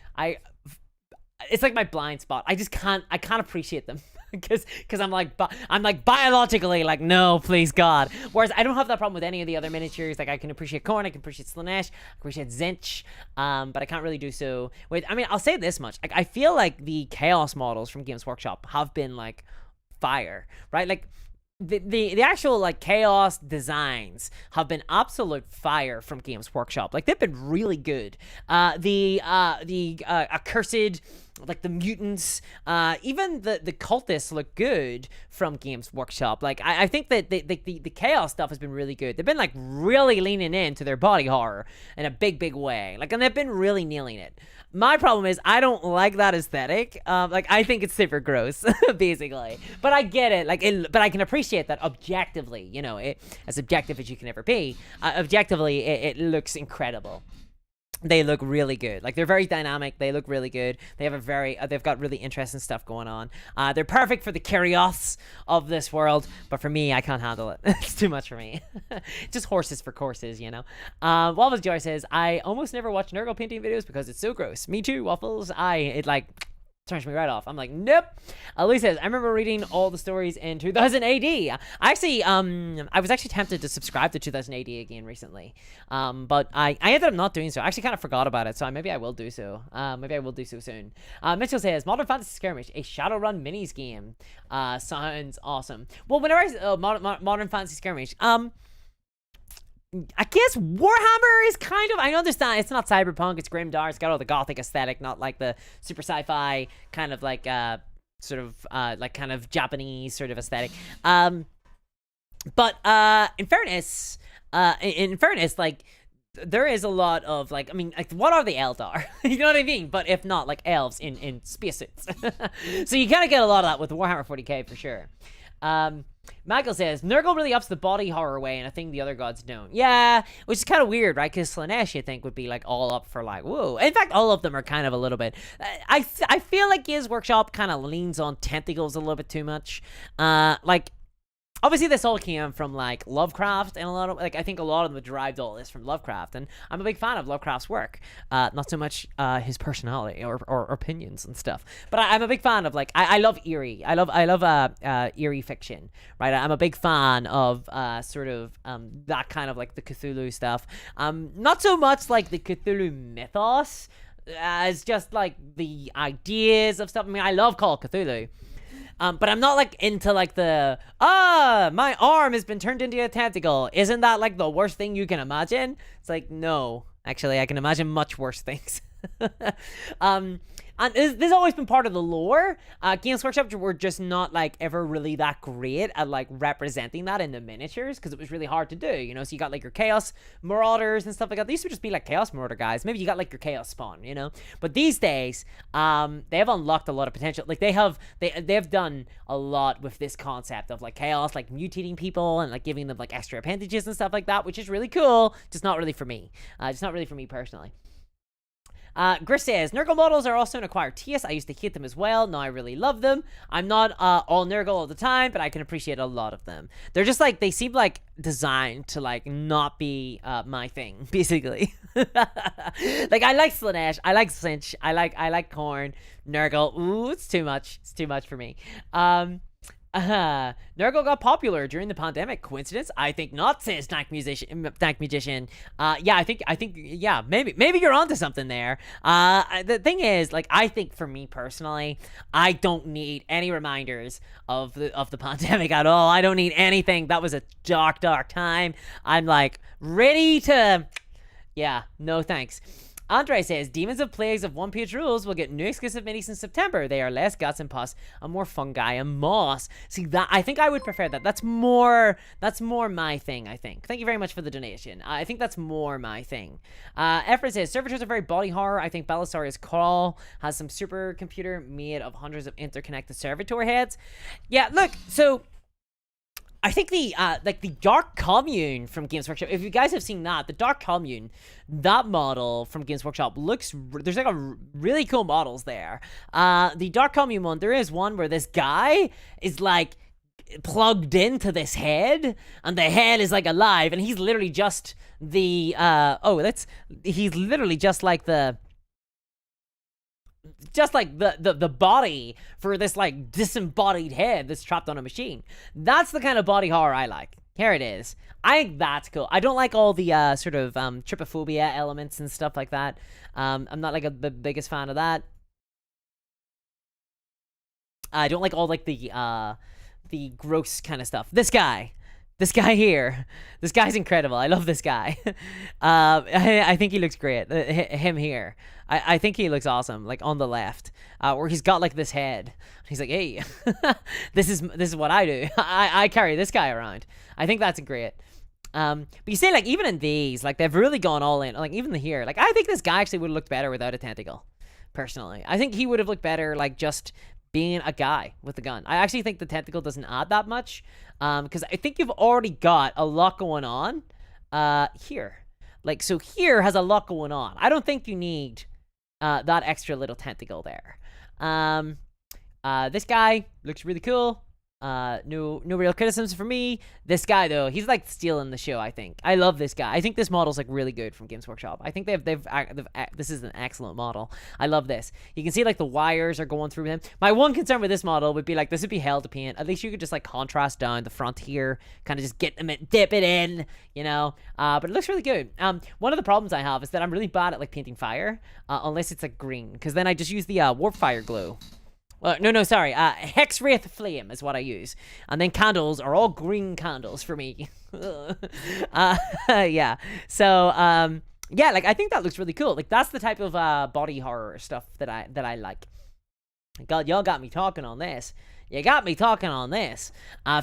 It's like my blind spot. I can't appreciate them. Because I'm like biologically like, no, please God. Whereas I don't have that problem with any of the other miniatures. Like I can appreciate Khorne, I can appreciate Slaanesh, I appreciate Tzeentch, but I can't really do so with. I mean, I'll say this much: like I feel like the Chaos models from Games Workshop have been like fire, right? Like the actual like Chaos designs have been absolute fire from Games Workshop. Like they've been really good. The accursed, like the mutants, even the cultists look good from Games Workshop. Like I think that the Chaos stuff has been really good. They've been like really leaning into their body horror in a big way. Like, and they've been really nailing it. My problem is I don't like that aesthetic. Like I think it's super gross, basically. But I get it. But I can appreciate that objectively. You know, as objective as you can ever be. Objectively, it looks incredible. They look really good. Like they're very dynamic. They look really good. They have they've got really interesting stuff going on. They're perfect for the chaos of this world, but for me, I can't handle it. It's too much for me. Just horses for courses, you know. Waffles Jar says, I almost never watch Nurgle painting videos because it's so gross. Me too, Waffles. It like turns me right off. I'm like, nope. Elise says, I remember reading all the stories in 2000 AD. I was actually tempted to subscribe to 2000 AD again recently, but I ended up not doing so. I actually kind of forgot about it, so maybe I will do so. Maybe I will do so soon. Mitchell says, Modern Fantasy Skirmish, a Shadowrun minis game. Sounds awesome. Well, whenever Modern Fantasy Skirmish, I guess Warhammer is kind of, I understand it's not cyberpunk, it's grimdark, it's got all the gothic aesthetic, not like the super sci-fi kind of like sort of like kind of Japanese sort of aesthetic. But in fairness, like there is a lot of like, I mean, like what are the Eldar? You know what I mean? But if not, like elves in spacesuits. So you kind of get a lot of that with Warhammer 40k for sure. Michael says, Nurgle really ups the body horror way, and I think the other gods don't. Yeah, which is kind of weird, right? Because Slaanesh, you think, would be like all up for like, whoa. In fact, all of them are kind of a little bit. I feel like Games Workshop kind of leans on tentacles a little bit too much. Like, obviously this all came from like Lovecraft, and a lot of like I think a lot of them derived all this from Lovecraft, and I'm a big fan of Lovecraft's work. Not so much his personality or opinions and stuff, but I'm a big fan of like I love eerie. I love eerie fiction, right? I'm a big fan of sort of that kind of like the Cthulhu stuff. Not so much like the Cthulhu mythos as just like the ideas of stuff. I mean, I love Call of Cthulhu. But I'm not like into like the my arm has been turned into a tentacle. Isn't that like the worst thing you can imagine? It's like, no, actually I can imagine much worse things. And this has always been part of the lore. Games Workshop were just not like ever really that great at like representing that in the miniatures, because it was really hard to do, you know. So you got like your Chaos Marauders and stuff like that. These would just be like Chaos Marauder guys. Maybe you got like your Chaos Spawn, you know. But these days, they have unlocked a lot of potential. Like they've done a lot with this concept of like chaos, like mutating people and like giving them like extra appendages and stuff like that, which is really cool. Just not really for me. Just not really for me personally. Gris says, Nurgle models are also an acquired taste. I used to hate them as well. Now I really love them. I'm not all Nurgle all the time, but I can appreciate a lot of them. They're just like, they seem like designed to like not be my thing, basically. Like I like Slaanesh, I like Cinch, I like Khorne, Nurgle. Ooh, it's too much. It's too much for me. Nurgle got popular during the pandemic. Coincidence? I think not, says Dank Magician. Yeah, I think, yeah, maybe you're onto something there. The thing is, like, I think for me personally, I don't need any reminders of the pandemic at all. I don't need anything. That was a dark time. I'm like ready to, yeah, no thanks. Andre says, Demons of Plagues of 1-page rules will get new exclusive minis in September. They are less guts and pus and more fungi and moss. See, that I think I would prefer that. That's more my thing, I think. Thank you very much for the donation. I think that's more my thing. Efren says, servitors are very body horror. I think Balisarius Crawl has some supercomputer made of hundreds of interconnected servitor heads. Yeah, look, so I think the like the Dark Commune from Games Workshop, if you guys have seen that, the Dark Commune, that model from Games Workshop looks, there's like a really cool models there. The Dark Commune one, there is one where this guy is like plugged into this head, and the head is like alive, and he's literally just the he's literally just like the body for this like disembodied head that's trapped on a machine. That's the kind of body horror I like. Here it is. I think that's cool. I don't like all the sort of trypophobia elements and stuff like that. I'm not like the biggest fan of that. I don't like all like the gross kind of stuff. This guy here, this guy's incredible. I love this guy. I think he looks great. Him here, I think he looks awesome. Like on the left, where he's got like this head. He's like, hey, this is what I do. I carry this guy around. I think that's great. But you see, like even in these, like they've really gone all in. Like even here, like I think this guy actually would have looked better without a tentacle. Personally, I think he would have looked better like just being a guy with a gun. I actually think the tentacle doesn't add that much, because I think you've already got a lot going on here. Like, so here has a lot going on. I don't think you need that extra little tentacle there. This guy looks really cool. No real criticisms for me. This guy though, he's like stealing the show. I think I love this guy. I think this model's like really good from Games Workshop. I think they've this is an excellent model. I love this. You can see like the wires are going through him. My one concern with this model would be like this would be hell to paint. At least you could just like contrast down the front here, kind of just get them dip it in, you know. But it looks really good. One of the problems I have is that I'm really bad at like painting fire, unless it's like green, because then I just use the warp fire glue. Sorry. Hexwraith Flame is what I use. And then candles are all green candles for me. Yeah. So, yeah, like, I think that looks really cool. Like, that's the type of body horror stuff that I like. God, y'all got me talking on this. You got me talking on this.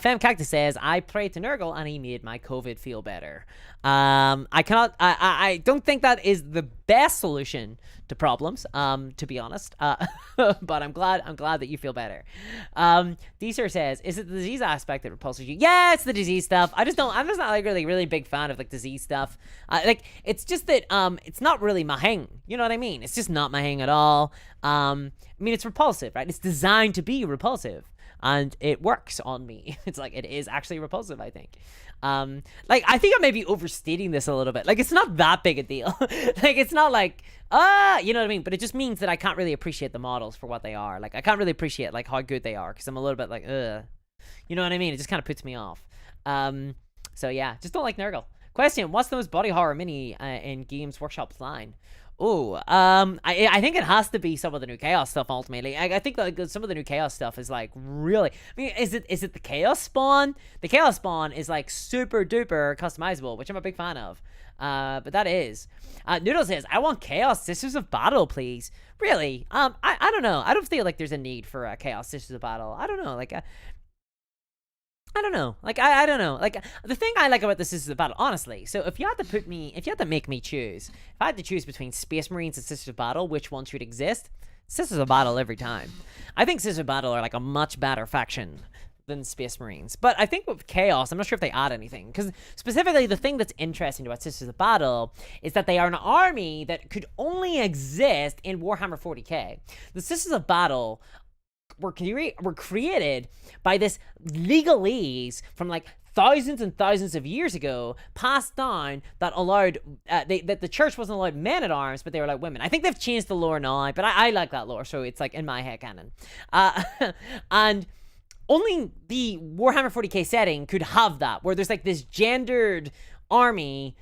Fem Cactus says, I prayed to Nurgle and he made my COVID feel better. I don't think that is the best solution to problems, to be honest. But I'm glad that you feel better. Deezer says, is it the disease aspect that repulses you? Yeah, it's the disease stuff. I'm just not like really big fan of like disease stuff. Like it's just that it's not really my hang. You know what I mean? It's just not my hang at all. I mean, it's repulsive, right? It's designed to be repulsive. And it works on me. It's like, it is actually repulsive, I think. Like, I think I may be overstating this a little bit. Like, it's not that big a deal. Like, it's not like, you know what I mean? But it just means that I can't really appreciate the models for what they are. Like, I can't really appreciate, like, how good they are. Because I'm a little bit like, you know what I mean? It just kind of puts me off. So, yeah, just don't like Nurgle. Question, what's the most body horror mini in Games Workshop's line? Oh, I think it has to be some of the new Chaos stuff ultimately. I think that like, some of the new Chaos stuff is like really. I mean, is it the Chaos Spawn? The Chaos Spawn is like super duper customizable, which I'm a big fan of. But that is. Noodle says, I want Chaos Sisters of Battle, please. Really? I don't know. I don't feel like there's a need for a Chaos Sisters of Battle. I don't know. Like, I don't know. Like, I don't know. Like, the thing I like about the Sisters of Battle, honestly, so if you had to make me choose, if I had to choose between Space Marines and Sisters of Battle, which one should exist? Sisters of Battle every time. I think Sisters of Battle are like a much better faction than Space Marines. But I think with Chaos, I'm not sure if they add anything. Because specifically, the thing that's interesting about Sisters of Battle is that they are an army that could only exist in Warhammer 40k. The Sisters of Battle were created by this legalese from like thousands and thousands of years ago, passed down, that allowed that the church wasn't allowed men at arms, but they were allowed women. I think they've changed the lore now, but I like that lore, so it's like in my head canon. And only the Warhammer 40k setting could have that, where there's like this gendered army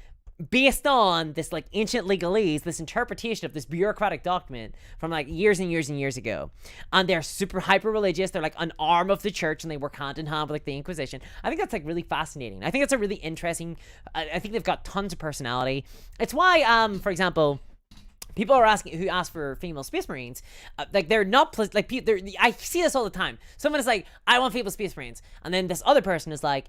based on this like ancient legalese, this interpretation of this bureaucratic document from like years and years and years ago. And they're super hyper religious. They're like an arm of the church and they work hand in hand with like the Inquisition. I think that's like really fascinating. I think it's a really interesting, I think they've got tons of personality. It's why, for example, people are asking who ask for female Space Marines, like they're not like I see this all the time. Someone is like, I want female Space Marines, and then this other person is like,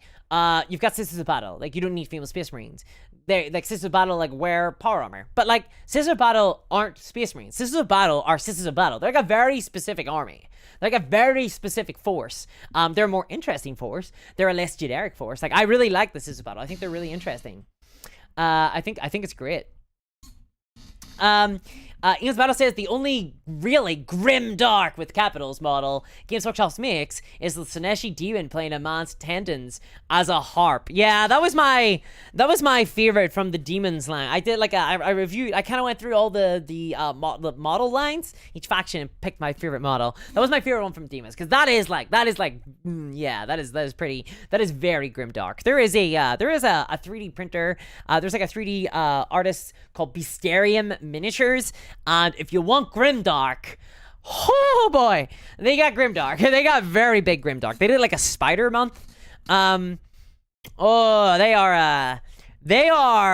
you've got Sisters of Battle, like you don't need female Space Marines. They like Sisters of Battle like wear power armor, but like Sisters of Battle aren't Space Marines. Sisters of Battle are Sisters of Battle. They're like a very specific army. They're like a very specific force. They're a more interesting force. They're a less generic force. Like I really like the Sisters of Battle. I think they're really interesting. I think it's great. Ian's Battle says the only really grim dark with capitals model Games Workshop makes is the Sineshi Demon playing a man's tendons as a harp. Yeah, that was my favorite from the Demons line. I did like I reviewed. I kind of went through all the model lines, each faction, and picked my favorite model. That was my favorite one from Demons because that is very grim dark. There is a 3D printer. There's like a 3D artist called Beasterium Miniatures. And if you want grimdark, oh boy, they got grimdark. They got very big grimdark. They did like a spider month. They are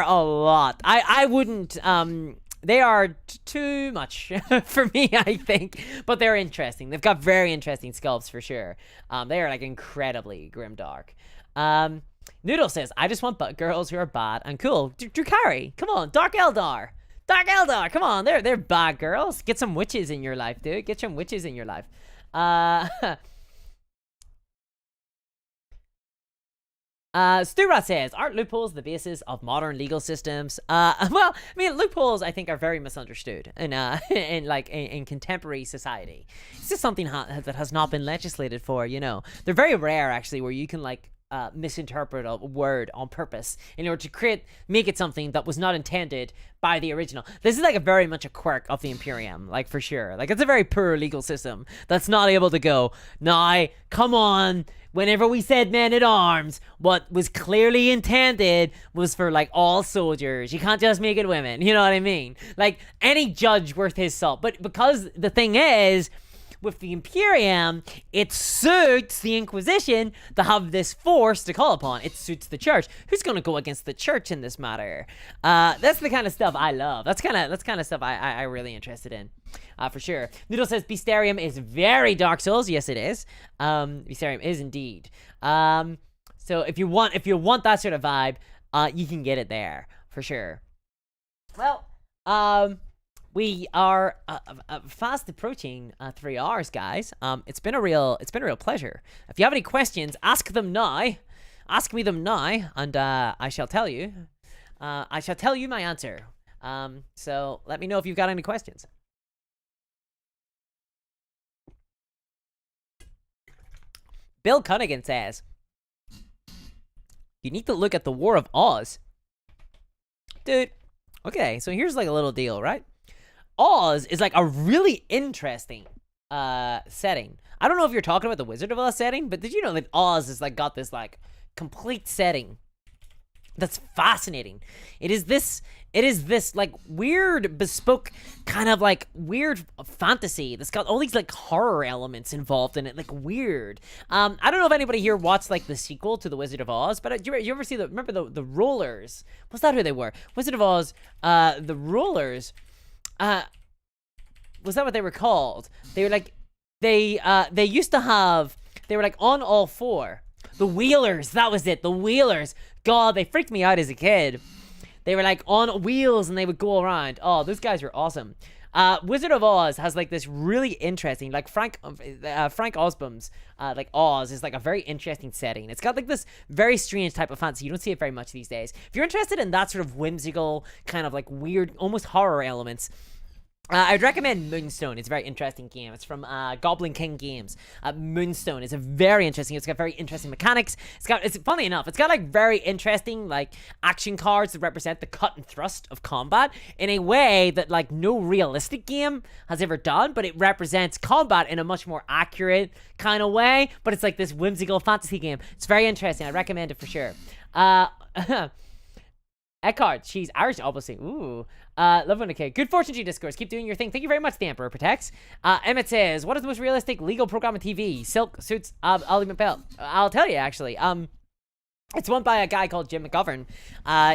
a lot. I wouldn't. They are too much for me, I think. But they're interesting. They've got very interesting sculpts for sure. They are like incredibly grimdark. Noodle says, I just want girls who are bad and cool. Drukhari, come on, Dark Eldar. Dark Eldar, come on, they're bad girls. Get some witches in your life, dude. Get some witches in your life. Sturat says, aren't loopholes the basis of modern legal systems? Well, I mean, loopholes I think are very misunderstood in contemporary society. It's just something that has not been legislated for, you know. They're very rare actually, where you can like misinterpret a word on purpose in order to make it something that was not intended by the original. This is like a very much a quirk of the Imperium, like for sure. Like it's a very poor legal system that's not able to go, nah, come on, whenever we said men at arms, what was clearly intended was for like all soldiers. You can't just make it women, you know what I mean? Like any judge worth his salt. But because the thing is, with the Imperium, it suits the Inquisition to have this force to call upon. It suits the Church. Who's gonna go against the Church in this matter? That's the kind of stuff I love. That's kind of stuff I really interested in. For sure. Noodle says Beastarium is very Dark Souls. Yes, it is. Beastarium is indeed. So if you want that sort of vibe, you can get it there for sure. Well, we are fast approaching 3 hours, guys. It's been a real pleasure. If you have any questions, ask them now. Ask me them now, and I shall tell you. I shall tell you my answer. So let me know if you've got any questions. Bill Cunningham says, you need to look at the War of Oz. Dude, okay, so here's like a little deal, right? Oz is like a really interesting setting. I don't know if you're talking about the Wizard of Oz setting, but did you know that Oz is like got this like complete setting that's fascinating? It is this like weird bespoke kind of like weird fantasy that's got all these like horror elements involved in it, like weird. I don't know if anybody here watched like the sequel to The Wizard of Oz, but you ever see remember the Rollers? Was that who they were? Wizard of Oz, the Rollers, was that what they were called? They were like, they used to have, they were like on all four. The Wheelers, that was it, the Wheelers. God, they freaked me out as a kid. They were like on wheels and they would go around. Oh, those guys were awesome. Wizard of Oz has like this really interesting, like Frank Osbom's like Oz is like a very interesting setting. It's got like this very strange type of fantasy. You don't see it very much these days. If you're interested in that sort of whimsical kind of like weird, almost horror elements, I'd recommend Moonstone. It's a very interesting game. It's from Goblin King Games. Moonstone is a very interesting. It's got very interesting mechanics. It's funny enough. It's got like very interesting like action cards that represent the cut and thrust of combat in a way that like no realistic game has ever done. But it represents combat in a much more accurate kind of way. But it's like this whimsical fantasy game. It's very interesting. I recommend it for sure. Eckhart, she's Irish, obviously. Ooh. Love when okay. Good fortune to you, Discourse. Keep doing your thing. Thank you very much, The Emperor Protects. Emmett says, what is the most realistic legal program on TV? Silk, Suits, Ollie McBell. I'll tell you, actually. It's one by a guy called Jim McGovern.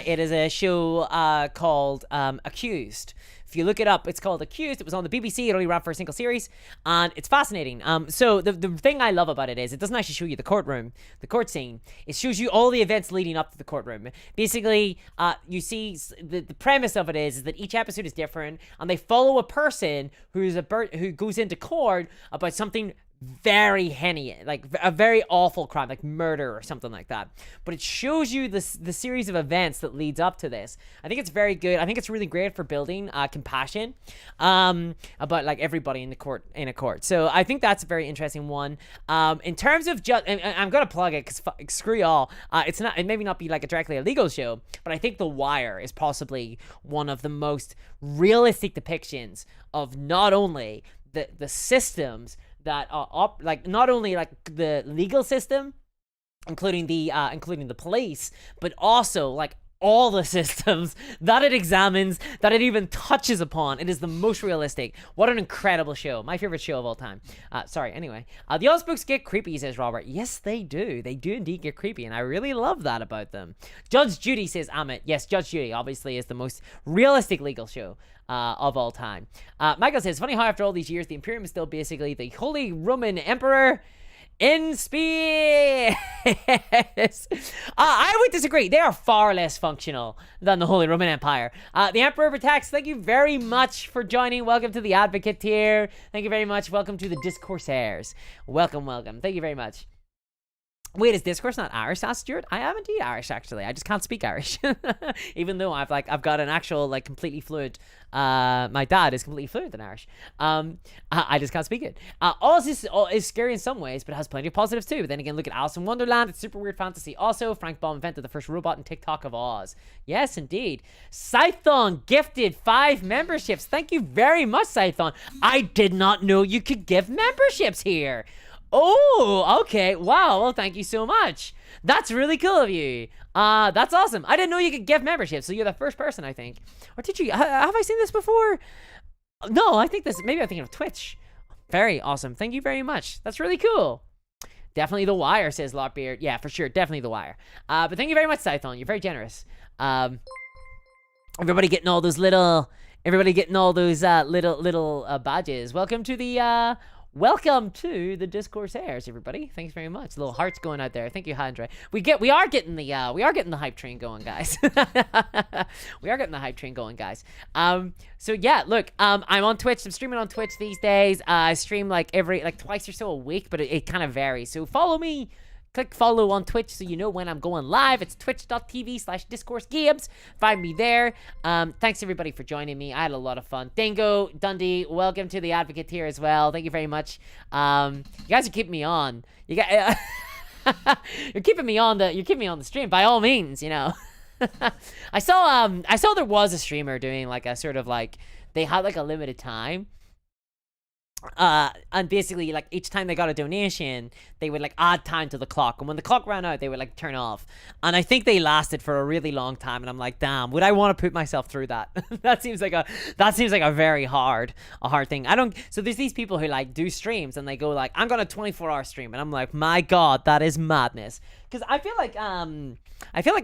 It is a show called Accused. If you look it up, it's called Accused. It was on the BBC. It only ran for a single series, and it's fascinating. So the thing I love about it is it doesn't actually show you the courtroom, the court scene. It shows you all the events leading up to the courtroom. Basically, you see the premise of it is that each episode is different, and they follow a person who goes into court about something very heinous, like a very awful crime, like murder or something like that. But it shows you the series of events that leads up to this. I think it's very good. I think it's really great for building compassion about like everybody in a court. So I think that's a very interesting one. In terms of I'm gonna plug it because screw y'all. It may not be like directly a legal show, but I think The Wire is possibly one of the most realistic depictions of not only the systems that like not only like the legal system, including the police, but also like all the systems that it examines, that it even touches upon. It is the most realistic. What an incredible show. My favorite show of all time. Anyway. The Oz books get creepy, says Robert. Yes, they do. They do indeed get creepy, and I really love that about them. Judge Judy, says Amit. Yes, Judge Judy obviously is the most realistic legal show of all time. Michael says, funny how after all these years, the Imperium is still basically the Holy Roman Emperor in space. I would disagree. They are far less functional than the Holy Roman Empire. The Emperor Protects, thank you very much for joining. Welcome to the Advocate tier. Thank you very much. Welcome to the Discoursaires. Welcome. Thank you very much. Wait, is Discourse not Irish? Asked Stuart. I am indeed Irish, actually. I just can't speak Irish, even though I've got an actual like completely fluent. My dad is completely fluent in Irish. I just can't speak it. Oz is scary in some ways, but it has plenty of positives too. But then again, look at Alice in Wonderland. It's super weird fantasy. Also, Frank Baum invented the first robot in TikTok of Oz. Yes, indeed. Scython gifted 5 memberships. Thank you very much, Scython. I did not know you could give memberships here. Oh, okay. Wow. Well, thank you so much. That's really cool of you. That's awesome. I didn't know you could give memberships, so you're the first person, I think. Or did you? Have I seen this before? No, I think maybe I'm thinking of Twitch. Very awesome. Thank you very much. That's really cool. Definitely The Wire, says Lockbeard. Yeah, for sure. Definitely The Wire. But thank you very much, Scython. You're very generous. Everybody getting all those little badges. Welcome to the Discourse Airs, everybody. Thanks very much. Little hearts going out there. Thank you, Andre. We are getting the hype train going, guys. We are getting the hype train going, guys. So yeah, look, I'm on Twitch. I'm streaming on Twitch these days. I stream like twice or so a week, but it kind of varies. So follow me. Click follow on Twitch so you know when I'm going live. It's twitch.tv/discoursegames. Find me there. Thanks everybody for joining me. I had a lot of fun. Dingo, Dundee, welcome to the Advocate here as well. Thank you very much. You guys are keeping me on. You guys, you're keeping me on the stream by all means. You know, I saw there was a streamer doing like a sort of like they had like a limited time. And basically like each time they got a donation they would like add time to the clock, and when the clock ran out they would like turn off, and I think they lasted for a really long time, and I'm like, damn, would I want to put myself through that? that seems like a very hard thing. So there's these people who like do streams and they go like, I'm gonna 24-hour stream, and I'm like, my god, that is madness. Because I feel like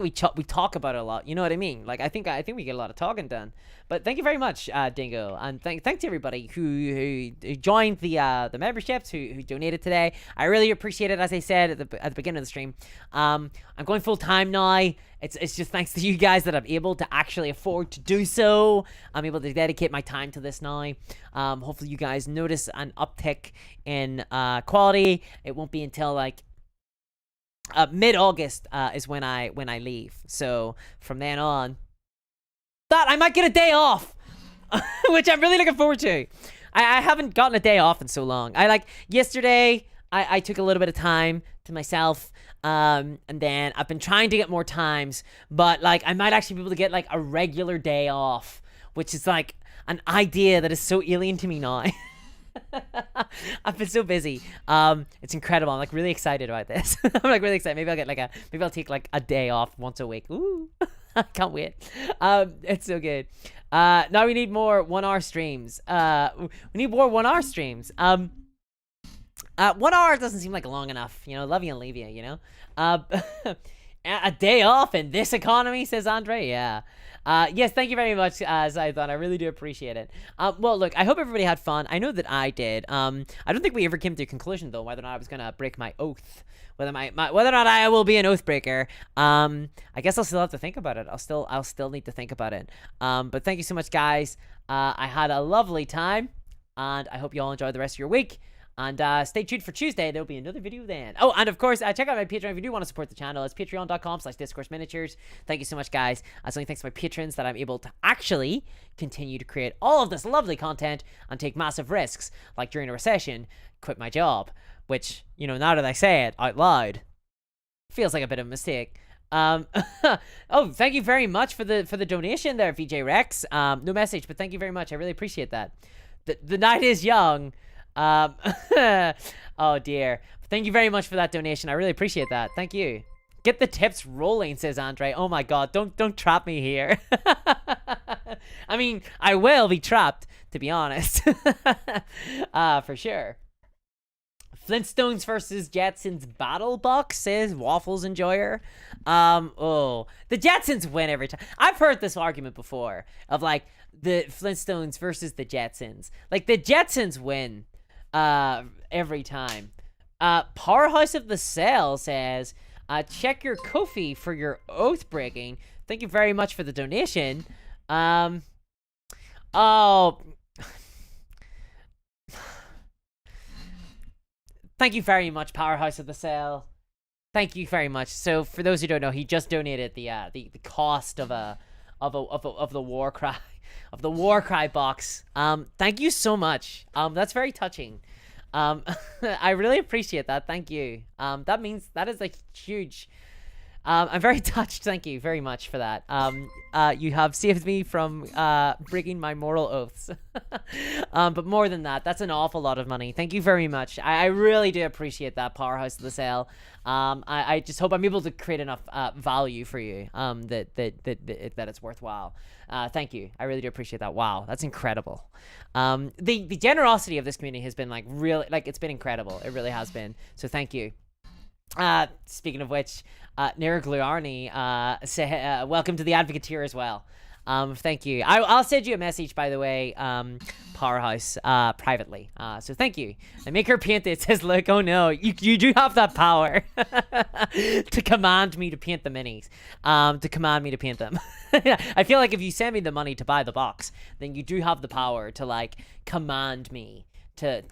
we talk about it a lot, you know what I mean? Like I think we get a lot of talking done. But thank you very much, Dingo, and thanks to everybody who joined the memberships, who donated today. I really appreciate it. As I said at the beginning of the stream, I'm going full time now. It's just thanks to you guys that I'm able to actually afford to do so. I'm able to dedicate my time to this now. Hopefully you guys notice an uptick in quality. It won't be until like mid-August is when I leave. So from then on, that I might get a day off, which I'm really looking forward to. I haven't gotten a day off in so long. Yesterday I took a little bit of time to myself, and then I've been trying to get more times, but like I might actually be able to get like a regular day off, which is like an idea that is so alien to me now. I've been so busy. It's incredible. I'm like really excited about this. I'm like really excited. Maybe I'll take like a day off once a week. Ooh. I can't wait. It's so good. Now we need more 1 hour streams. We need more 1 hour streams. 1 hour doesn't seem like long enough, you know. Love you and leave you, you know. A day off in this economy, says Andre. Yeah. Yes, thank you very much, Zython. I really do appreciate it. Well, look, I hope everybody had fun. I know that I did. I don't think we ever came to a conclusion, though, whether or not I was going to break my oath. Whether or not I will be an oath breaker. I guess I'll still have to think about it. I'll still need to think about it. But thank you so much, guys. I had a lovely time, and I hope you all enjoy the rest of your week. And stay tuned for Tuesday. There'll be another video then. Oh, and of course, check out my Patreon if you do want to support the channel. It's patreon.com/discourseminiatures. Thank you so much, guys. It's only thanks to my patrons that I'm able to actually continue to create all of this lovely content and take massive risks, like during a recession, quit my job, which, you know, now that I say it out loud, feels like a bit of a mistake. Oh, thank you very much for the donation there, VJ Rex. No message, but thank you very much. I really appreciate that. The night is young. Oh dear. Thank you very much for that donation. I really appreciate that. Thank you. Get the tips rolling, says Andre. Oh my god, don't trap me here. I mean, I will be trapped, to be honest. For sure. Flintstones versus Jetsons battle box, says Waffles Enjoyer. The Jetsons win every time. I've heard this argument before of like the Flintstones versus the Jetsons. Like the Jetsons win every time. Powerhouse of the Cell says, check your Ko-fi for your oath breaking. Thank you very much for the donation. Thank you very much, Powerhouse of the Cell. Thank you very much. So for those who don't know, he just donated the cost of the Warcry Warcry box. Thank you so much. That's very touching. I really appreciate that. Thank you. That is a huge I'm very touched. Thank you very much for that. You have saved me from breaking my moral oaths. But more than that, that's an awful lot of money. Thank you very much. I really do appreciate that, Powerhouse of the Sale. I just hope I'm able to create enough value for you that it's worthwhile. Thank you. I really do appreciate that. Wow, that's incredible. The generosity of this community has been like really, like, it's been incredible. It really has been. So thank you. Speaking of which, Nira Gluarni say welcome to the Advocateer as well. Thank you. I'll send you a message, by the way, Powerhouse, privately. So thank you. And make her paint it. It says, look, oh no, you do have that power to command me to paint the minis. To command me to paint them. I feel like if you send me the money to buy the box, then you do have the power to, like, command me to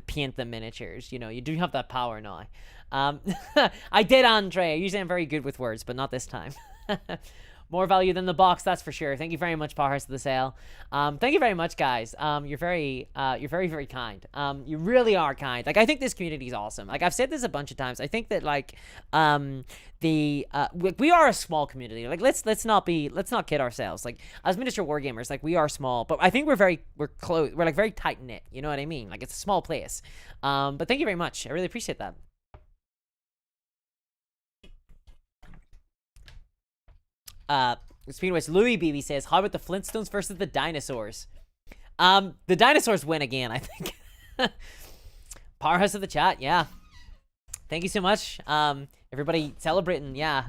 paint the miniatures. You know, you do have that power now. I did, Andre. Usually I'm very good with words, but not this time. More value than the box, that's for sure. Thank you very much, Powerhouse of the Sale. Thank you very much, guys. You're very, very kind. You really are kind. Like, I think this community is awesome. Like, I've said this a bunch of times. I think that, like, we are a small community. Like, let's not kid ourselves. Like, as miniature wargamers, like, we are small, but I think we're close. We're like very tight knit. You know what I mean? Like, it's a small place. But thank you very much. I really appreciate that. Speaking of which, Louis BB says, how about the Flintstones versus the dinosaurs? The dinosaurs win again, I think. Powerhouse of the chat, yeah. Thank you so much. Everybody celebrating, yeah.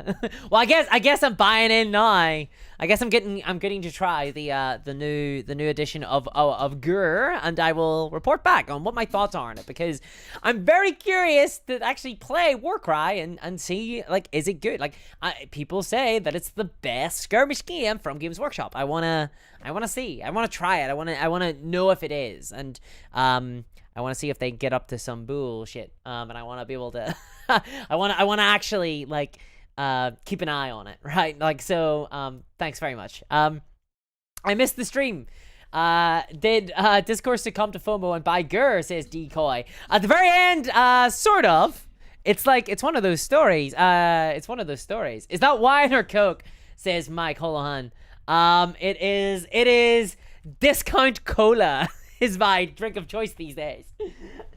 Well, I guess I'm buying in now. I guess I'm getting to try the new edition of Gur, and I will report back on what my thoughts are on it, because I'm very curious to actually play Warcry and see, like, is it good? Like, people say that it's the best skirmish game from Games Workshop. I wanna see. I wanna try it. I wanna know if it is, and I want to see if they get up to some bullshit. And I want to be able to, I want to actually, like, keep an eye on it, right? Like, so, thanks very much. I missed the stream. Did Discourse succumb to FOMO and buy Gur, says Decoy. At the very end, sort of. It's like, it's one of those stories. It's one of those stories. Is that wine or Coke, says Mike Holohan. It is discount cola. Is my drink of choice these days.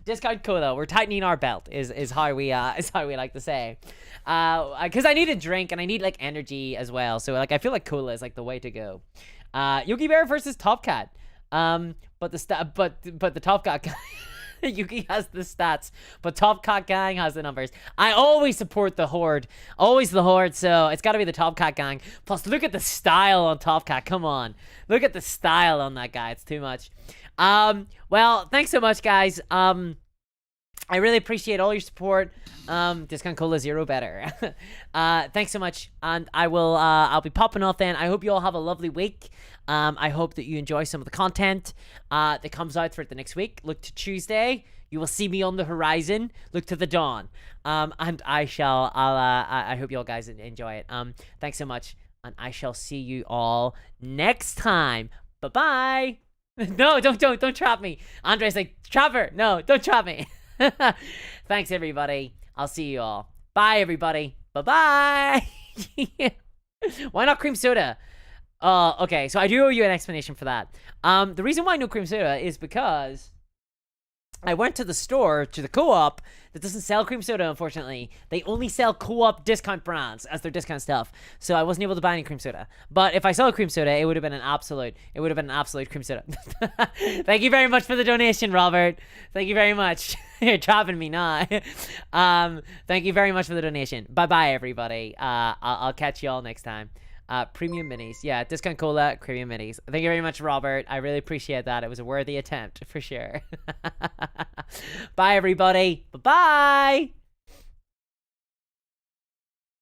Discount cola. We're tightening our belt. Is how we like to say. Because I need a drink and I need, like, energy as well. So, like, I feel like cola is, like, the way to go. Yuki Bear versus Top Cat. But the Top Cat guy. Yuki has the stats, but Top Cat Gang has the numbers. I always support the Horde. Always the Horde, so it's got to be the Top Cat Gang. Plus, look at the style on Top Cat. Come on. Look at the style on that guy. It's too much. Well, thanks so much, guys. I really appreciate all your support. Discount Cola Zero better. Thanks so much, and I'll be popping off then. I hope you all have a lovely week. I hope that you enjoy some of the content that comes out throughout the next week. Look to Tuesday. You will see me on the horizon. Look to the dawn. And I hope you all guys enjoy it. Thanks so much, and I shall see you all next time. Bye-bye. No, don't trap me. Andre's like, Trapper, no, don't trap me. Thanks, everybody. I'll see you all. Bye, everybody. Bye-bye. Why not cream soda? Okay, so I do owe you an explanation for that. The reason why no cream soda is because I went to the store, to the co-op, that doesn't sell cream soda, unfortunately. They only sell co-op discount brands as their discount stuff. So I wasn't able to buy any cream soda. But if I saw a cream soda, it would have been an absolute cream soda. Thank you very much for the donation, Robert. Thank you very much. You're trapping me now. Thank you very much for the donation. Bye-bye, everybody. I'll catch you all next time. Premium minis. Yeah, discount cola, premium minis. Thank you very much, Robert. I really appreciate that. It was a worthy attempt, for sure. Bye, everybody. Bye-bye.